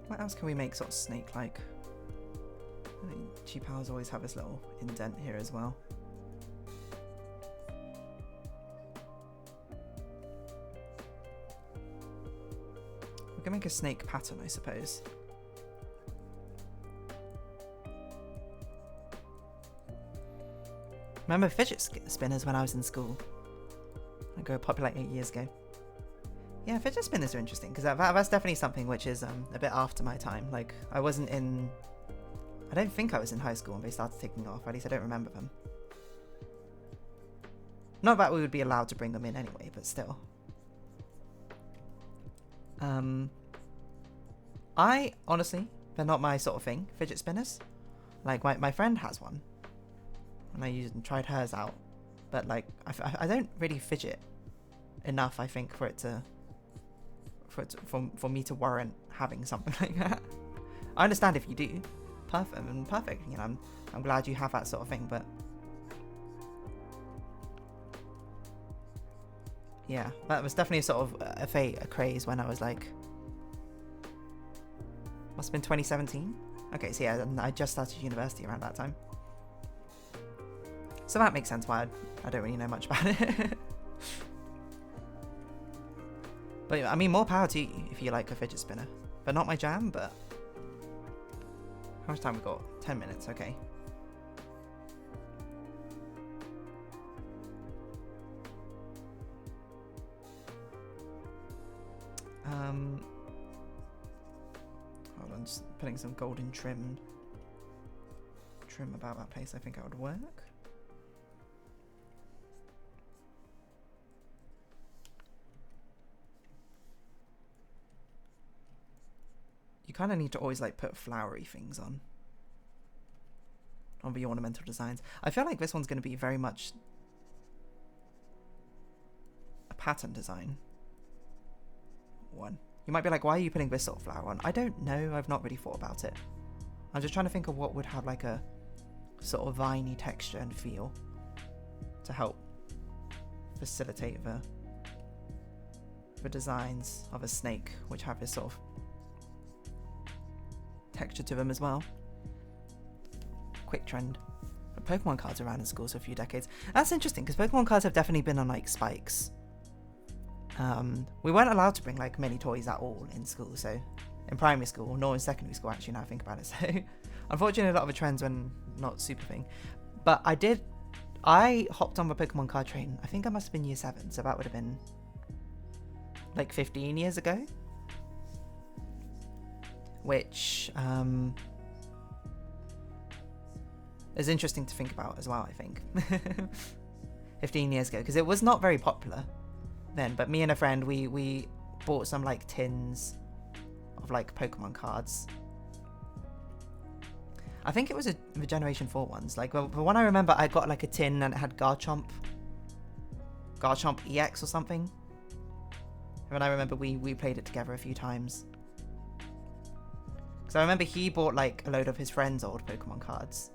What else can we make sort of snake-like? I think cheap powers always have this little indent here as well. We can make a snake pattern, I suppose. Remember fidget spinners when I was in school? I got popular like 8 years ago. Yeah, fidget spinners are interesting because that's definitely something which is a bit after my time. Like, I wasn't in... I don't think I was in high school when they started taking off. At least I don't remember them. Not that we would be allowed to bring them in anyway, but still. I, honestly, they're not my sort of thing, fidget spinners. Like, my friend has one. And I used and tried hers out. But, like, I don't really fidget enough, I think, for me to warrant having something like that. I understand if you do. Perfect. You know, I'm glad you have that sort of thing, but yeah, that was definitely sort of a craze when I was like, must have been 2017. Okay, so yeah, I just started university around that time, so that makes sense why I don't really know much about it. But I mean, more power to you if you like a fidget spinner, but not my jam. But how much time we got? 10 minutes, okay. Hold on, just putting some golden trim about that place. I think that would work. You kind of need to always like put flowery things on the ornamental designs. I feel like this one's going to be very much a pattern design one. You might be like, why are you putting this sort of flower on? I don't know. I've not really thought about it. I'm just trying to think of what would have like a sort of viney texture and feel to help facilitate the designs of a snake, which have this sort of texture to them as well. Quick trend. But Pokemon cards around in schools for a few decades. That's interesting because Pokemon cards have definitely been on like spikes. We weren't allowed to bring like many toys at all in school, so in primary school, nor in secondary school actually now I think about it. So unfortunately a lot of the trends were not super thing. But I hopped on the Pokemon card train, I think I must have been year 7, so that would have been like 15 years ago. Which is interesting to think about as well, I think. 15 years ago, because it was not very popular then, but me and a friend, we bought some like tins of like Pokemon cards. I think it was the Generation 4 ones. Like, well, the one I remember, I got like a tin and it had Garchomp EX or something. And I remember we played it together a few times. Because I remember he bought like a load of his friends' old Pokemon cards,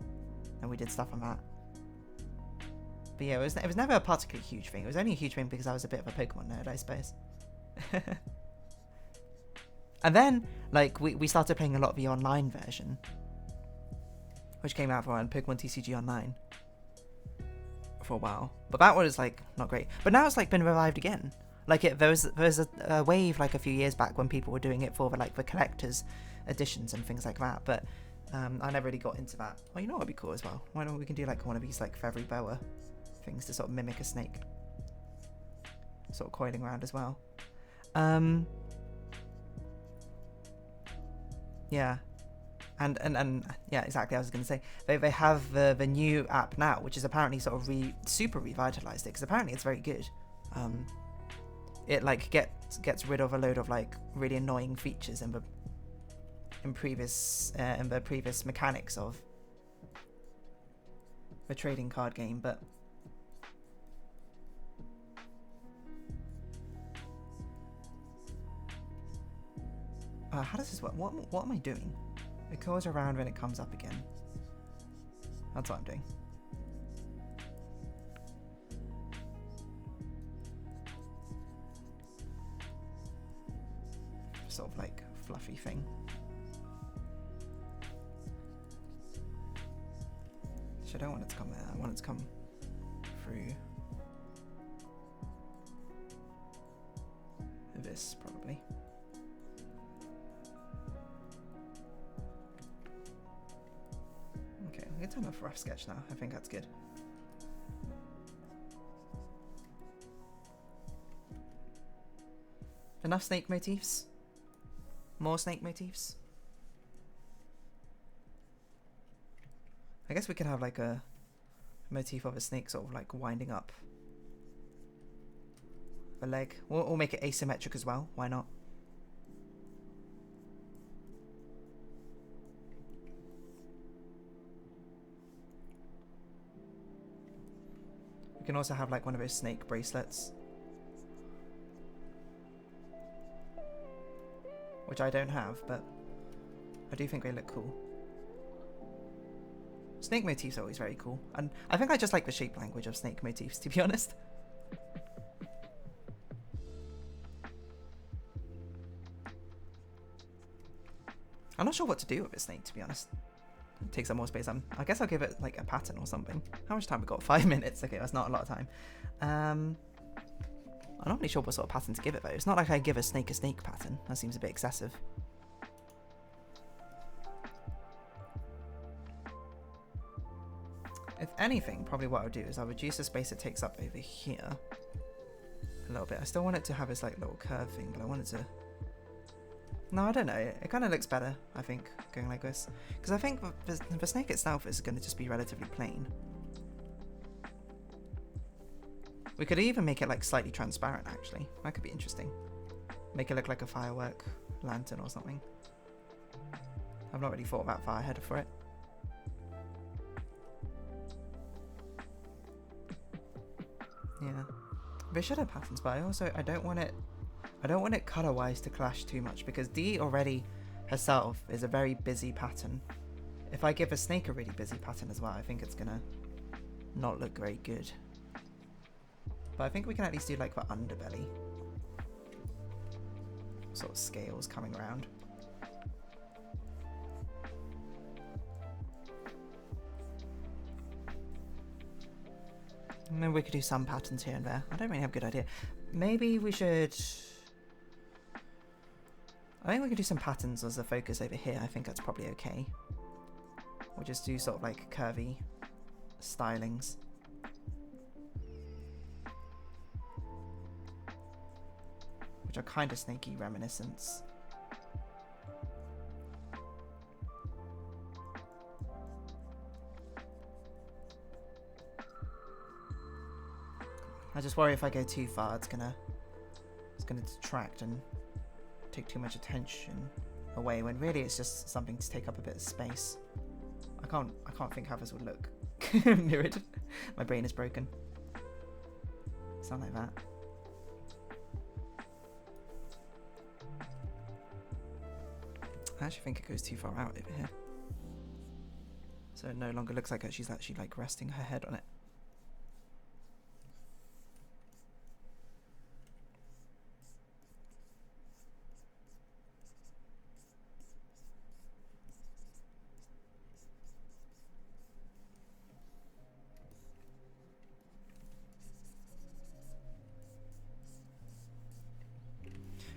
and we did stuff on that. But yeah, it was never a particularly huge thing. It was only a huge thing because I was a bit of a Pokemon nerd, I suppose. And then, like, we started playing a lot of the online version, which came out for Pokemon TCG Online for a while. But that was, like, not great. But now it's, like, been revived again. Like, there was a wave, like, a few years back when people were doing it for, the collector's editions and things like that. But I never really got into that. Oh, you know what would be cool as well? Why don't we can do, like, one of these, like, feathery boa things to sort of mimic a snake. Sort of coiling around as well. Yeah. And yeah, exactly. I was going to say they have the new app now, which is apparently sort of super revitalized it, because apparently it's very good. It like gets rid of a load of like really annoying features in the previous mechanics of the trading card game. But how does this work? What am I doing? It goes around when it comes up again. That's what I'm doing. Sort of like fluffy thing. So I don't want it to come there. I want it to come through this, probably. Okay, we can turn off rough sketch now. I think that's good. Enough snake motifs? More snake motifs? I guess we could have like a motif of a snake sort of like winding up a leg. We'll make it asymmetric as well. Why not? We can also have like one of those snake bracelets, which I don't have, but I do think they look cool. Snake motifs are always very cool, and I think I just like the shape language of snake motifs, to be honest. I'm not sure what to do with a snake, to be honest. It takes up more space. I guess I'll give it like a pattern or something. How much time we got? 5 minutes. Okay, that's not a lot of time. I'm not really sure what sort of pattern to give it though. It's not like I give a snake pattern. That seems a bit excessive. If anything, probably what I'll do is I'll reduce the space it takes up over here a little bit. I still want it to have this like little curve thing, but I want it to... No, I don't know. It kind of looks better, I think, going like this. Because I think the snake itself is going to just be relatively plain. We could even make it like slightly transparent, actually. That could be interesting. Make it look like a firework lantern or something. I've not really thought that far ahead for it. Yeah. They should have patterns, but I don't want it color-wise to clash too much, because Dee already herself is a very busy pattern. If I give a snake a really busy pattern as well, I think it's gonna not look very good. But I think we can at least do like the underbelly. Sort of scales coming around. Maybe we could do some patterns here and there. I don't really have a good idea. Maybe we should... I think we could do some patterns as a focus over here. I think that's probably okay. We'll just do sort of like curvy stylings. Which are kind of snaky reminiscence. I just worry if I go too far, it's gonna detract and take too much attention away, when really it's just something to take up a bit of space. I can't think how this would look mirrored. My brain is broken. Something like that. I actually think it goes too far out over here. So it no longer looks like she's actually like resting her head on it.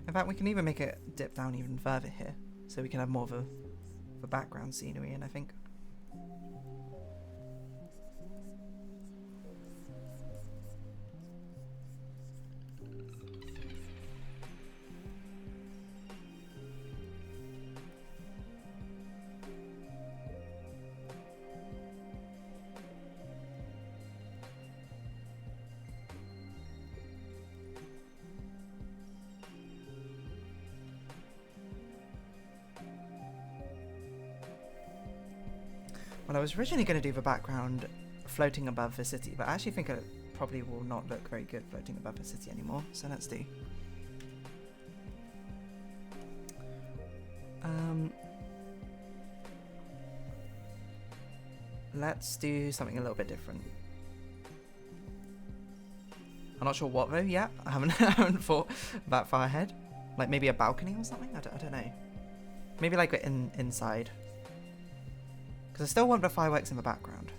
In fact, we can even make it dip down even further here, so we can have more of a background scenery in, I think. Well, I was originally going to do the background floating above the city, but I actually think it probably will not look very good floating above the city anymore, so let's do. Let's do something a little bit different. I'm not sure what though yet. I haven't thought that far ahead. Like maybe a balcony or something? I don't know. Maybe like inside. Because I still want the fireworks in the background.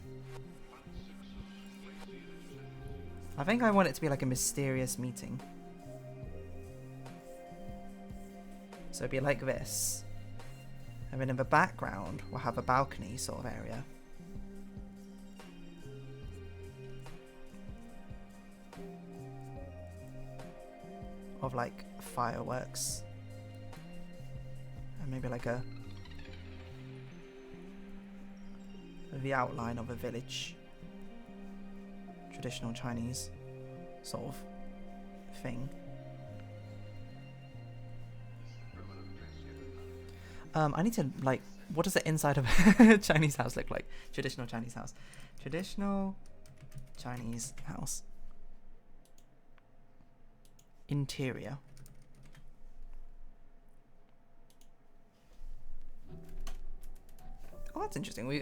I think I want it to be like a mysterious meeting. So it'd be like this. And then in the background, we'll have a balcony sort of area. Of like fireworks. And maybe like the outline of a village. Traditional Chinese sort of thing. I need to like, what does the inside of a Chinese house look like? Traditional Chinese house. Traditional Chinese house. Interior. Oh, that's interesting. We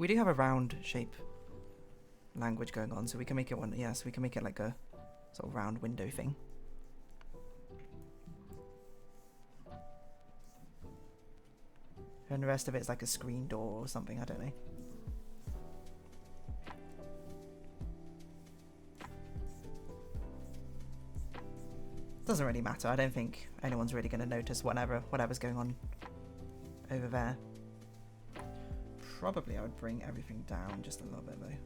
do have a round shape language going on, so we can make it one. Yes, we can make it like a sort of round window thing. And the rest of it is like a screen door or something. I don't know. Doesn't really matter. I don't think anyone's really going to notice whatever's going on over there. Probably I would bring everything down just a little bit though.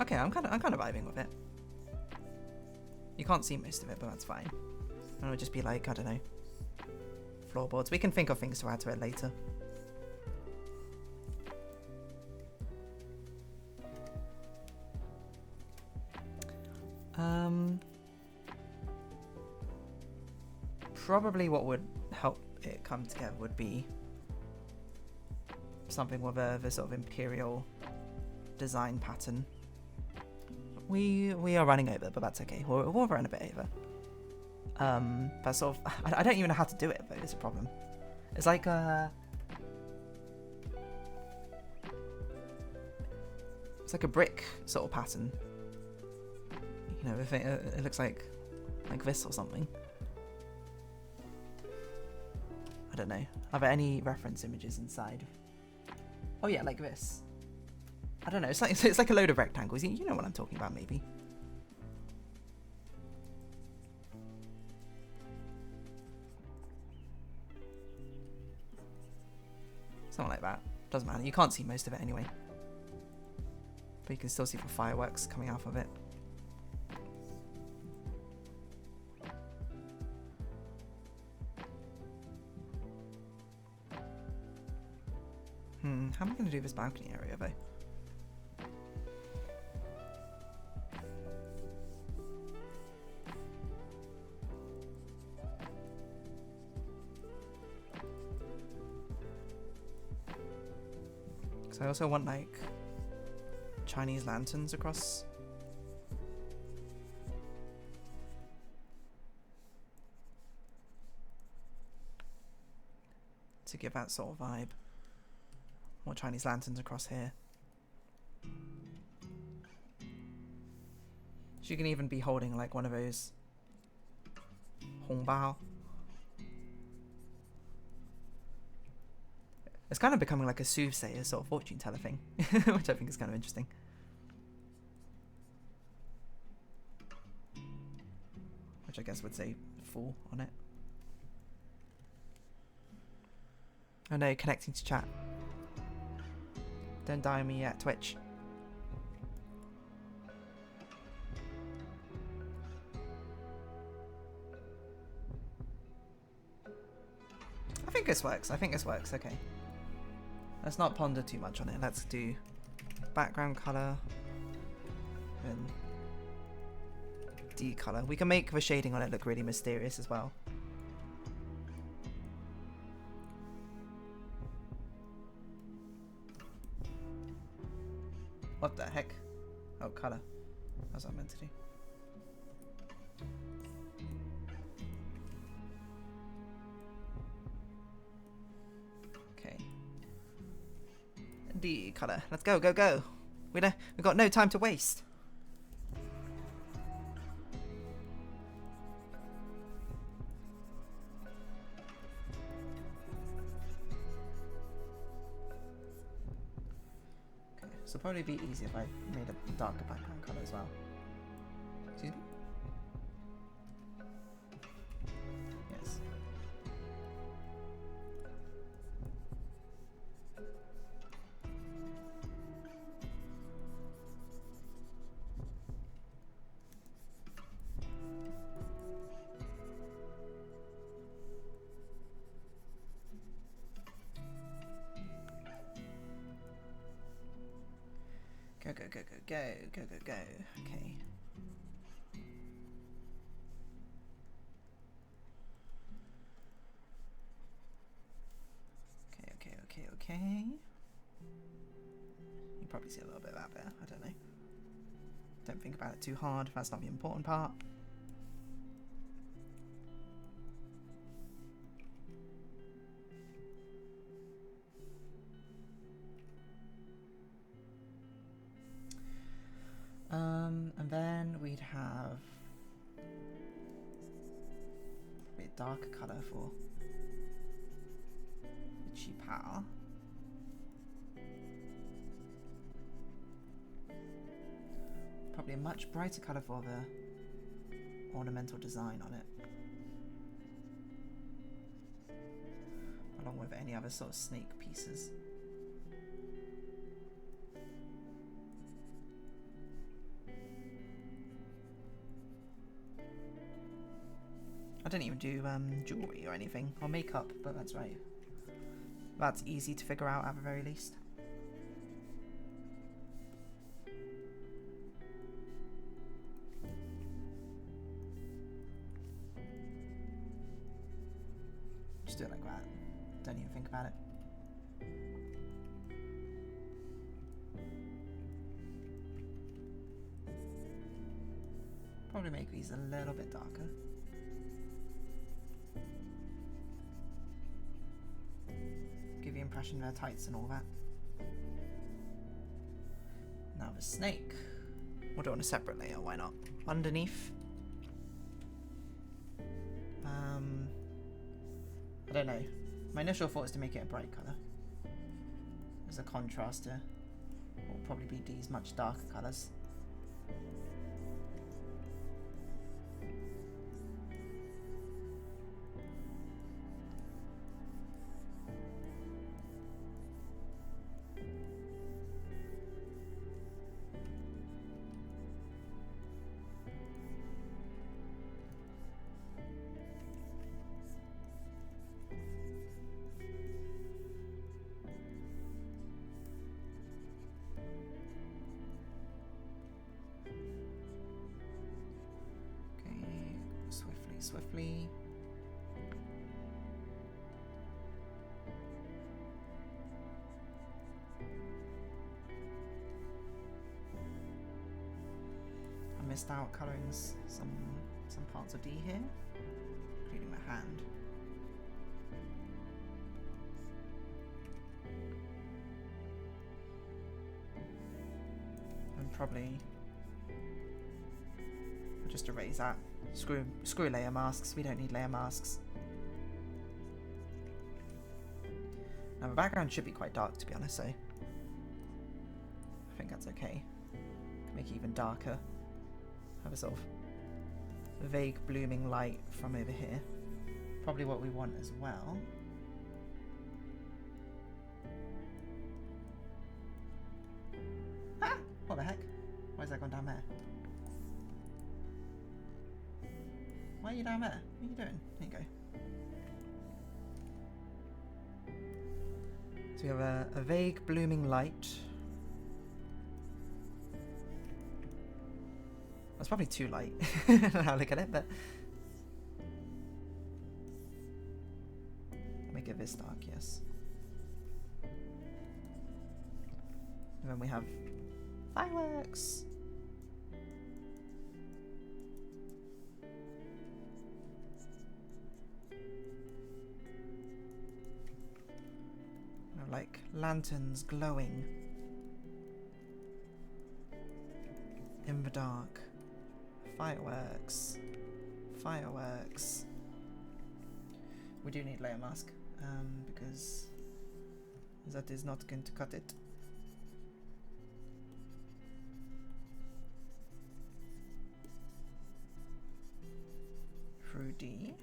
Okay, I'm kind of vibing with it. You can't see most of it, but that's fine. And it'll just be like, I don't know, floorboards. We can think of things to add to it later. Probably what would help it come together would be something with the sort of imperial design pattern. We are running over, but that's okay. We'll run a bit over. But sort of, I don't even know how to do it though. It's a problem. It's like it's like a brick sort of pattern. You know, if it looks like this or something. I don't know. Are there any reference images inside Oh yeah, like this. I don't know. It's like a load of rectangles. You know what I'm talking about, maybe. Something like that. Doesn't matter. You can't see most of it anyway. But you can still see the fireworks coming out of it. How am I going to do this balcony area though? Because I also want like Chinese lanterns across. To give that sort of vibe. More Chinese lanterns across here. She can even be holding like one of those hongbao. It's kind of becoming like a soothsayer sort of fortune teller thing, which I think is kind of interesting. Which I guess would say fool on it. Oh no, connecting to chat. Don't die on me yet, Twitch. I think this works. I think this works. Okay. Let's not ponder too much on it. Let's do background color and D color. We can make the shading on it look really mysterious as well. What the heck? Oh, color. That's what I meant to do. Okay. D color. Let's go, go, go. We've got no time to waste. This will probably be easier if I made a darker background color as well. Excuse me? Yes. Go, go, go, go, go, go, go, go. Okay. Okay. You probably see a little bit of that there. I don't know. Don't think about it too hard. That's not the important part. And then we'd have a bit darker colour for the cheap power. Probably a much brighter colour for the ornamental design on it. Along with any other sort of snake pieces. I didn't even do jewellery or anything, or makeup, but that's right. That's easy to figure out at the very least. Just do it like that. Don't even think about it. Probably make these a little bit darker. Give the impression they're tights and all that. Now the snake. We'll do it on a separate layer, why not? Underneath. I don't know. My initial thought is to make it a bright colour. as a contrast to what will probably be these much darker colours. Swiftly. I missed out colouring some parts of D here, including my hand. And probably I'll just erase that. Screw layer masks, we don't need layer masks. Now the background should be quite dark, to be honest, so I think that's okay. Make it even darker. Have a sort of vague blooming light from over here. Probably what we want as well. Ah! What the heck? Why has that gone down there? Why are you down there? What are you doing? There you go. So we have a vague blooming light. That's probably too light. Now I look at it, but make it this dark, yes. And then we have fireworks. Like lanterns glowing in the dark. Fireworks. Fireworks. We do need layer mask because that is not going to cut it. Through D.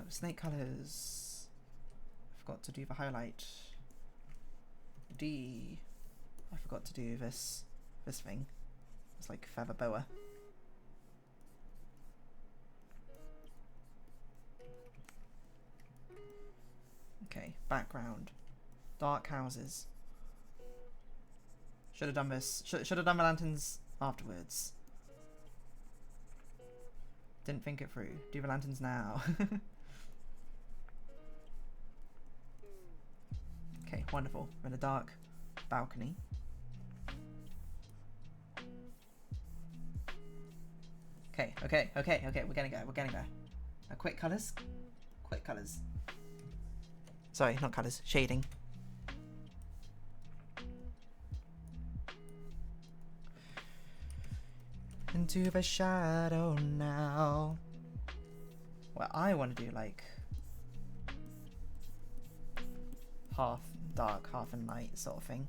Snake colours. Forgot to do the highlight. D. I forgot to do this thing. It's like feather boa. Okay, background. Dark houses. Should have done this. Should have done the lanterns afterwards. Didn't think it through. Do the lanterns now. Okay, wonderful. We're in a dark balcony. Okay, we're getting there. Now, quick colours. Quick colours. Sorry, not colours, shading. Into the shadow now. Well, I want to do like half dark, half in light sort of thing.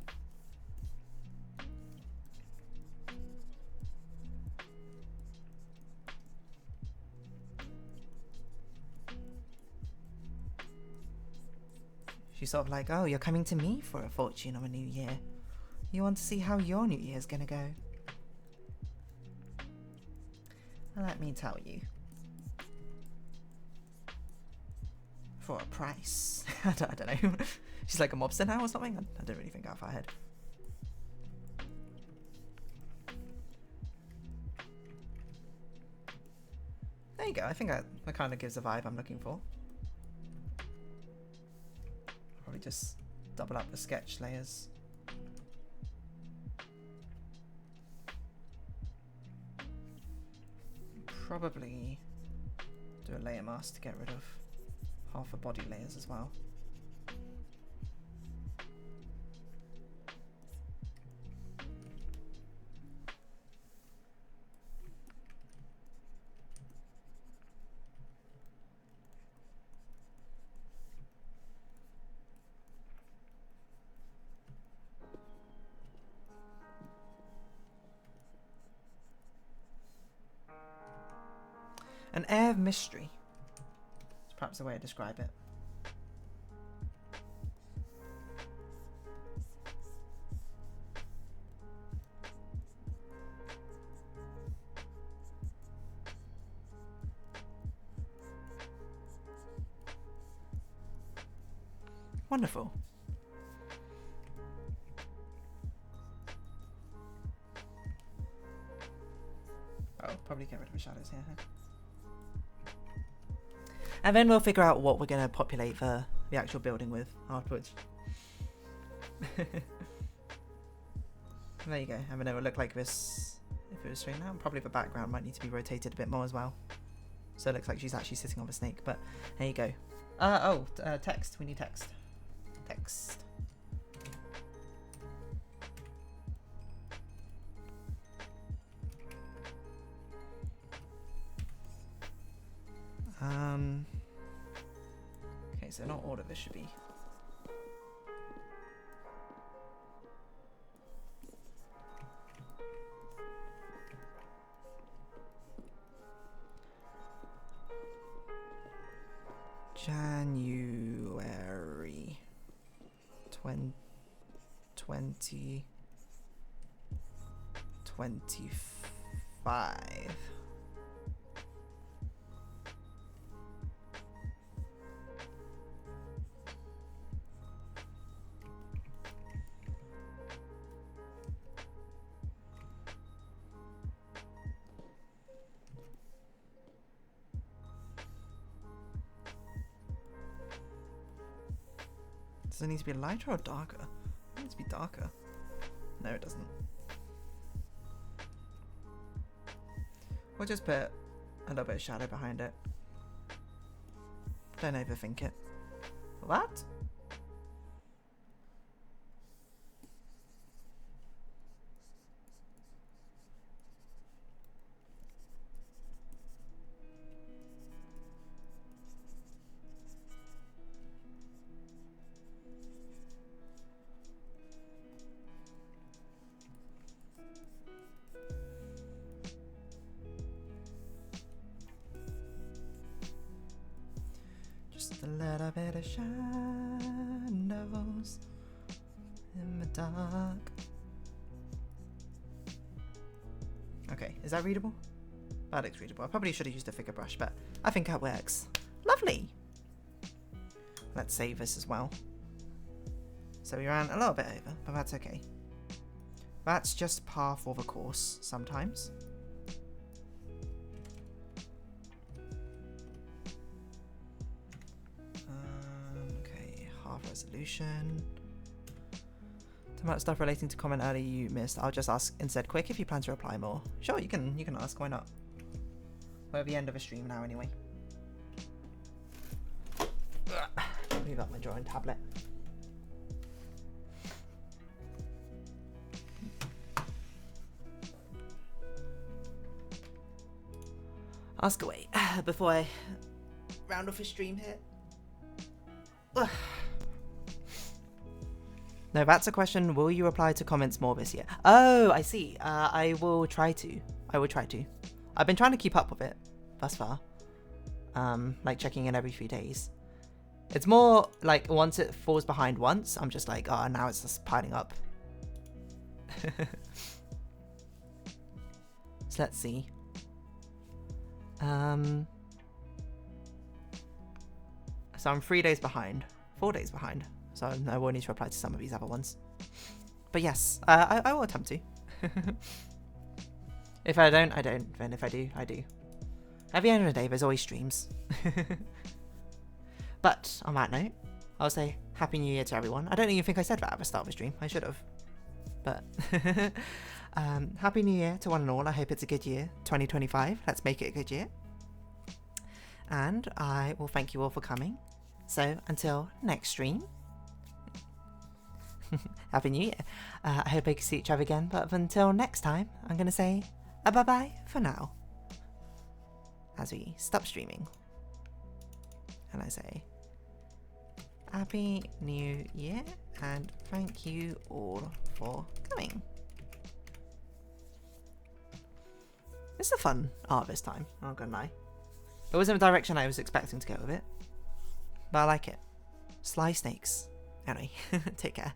She's sort of like, oh, you're coming to me for a fortune of a new year. You want to see how your new year's gonna go? Well, let me tell you. For a price. I don't know. She's like a mobster now or something? I don't really think out of her head. There you go. I think that kind of gives the vibe I'm looking for. Probably just double up the sketch layers. Probably do a layer mask to get rid of half the body layers as well. air of mystery. It's perhaps the way to describe it. Wonderful. Oh, probably get rid of the shadows here. Huh? And then we'll figure out what we're going to populate the actual building with afterwards. There you go. I mean, it would look like this if it was straight now. Probably the background might need to be rotated a bit more as well. So it looks like she's actually sitting on the snake, but there you go. Text. We need text. Text. Okay, so not all of this should be. January 2025. Does it need to be lighter or darker? It needs to be darker. No, it doesn't. We'll just put a little bit of shadow behind it. Don't overthink it. What? Just a little bit of shadows in the dark. Okay, is that readable? That looks readable. I probably should have used a thicker brush, but I think that works. Lovely! Let's save this as well. So we ran a little bit over, but that's okay. That's just par for the course sometimes. Okay, half resolution. Some of that stuff relating to comment earlier you missed. I'll just ask instead quick if you plan to reply more. Sure, you can ask, why not? We're at the end of a stream now anyway. Leave up my drawing tablet. Ask away before I round off a stream here. No, that's a question. Will you reply to comments more this year? Oh, I see. I will try to. I've been trying to keep up with it thus far. Like checking in every few days. It's more like once it falls behind once, I'm just like, oh, now it's just piling up. So let's see. So I'm 3 days behind. 4 days behind. So I will need to reply to some of these other ones. But yes, I will attempt to. If I don't, I don't. Then if I do, I do. At the end of the day, there's always streams. But on that note, I'll say Happy New Year to everyone. I don't even think I said that at the start of the stream. I should have. But Happy New Year to one and all. I hope it's a good year. 2025. Let's make it a good year. And I will thank you all for coming. So until next stream. Happy New Year. I hope I can see each other again. But until next time, I'm going to say bye-bye for now. As we stop streaming. And I say Happy New Year and thank you all for coming. It's a fun art this time, I'm not gonna lie. It wasn't the direction I was expecting to go with it. But I like it. Sly snakes. Anyway, take care.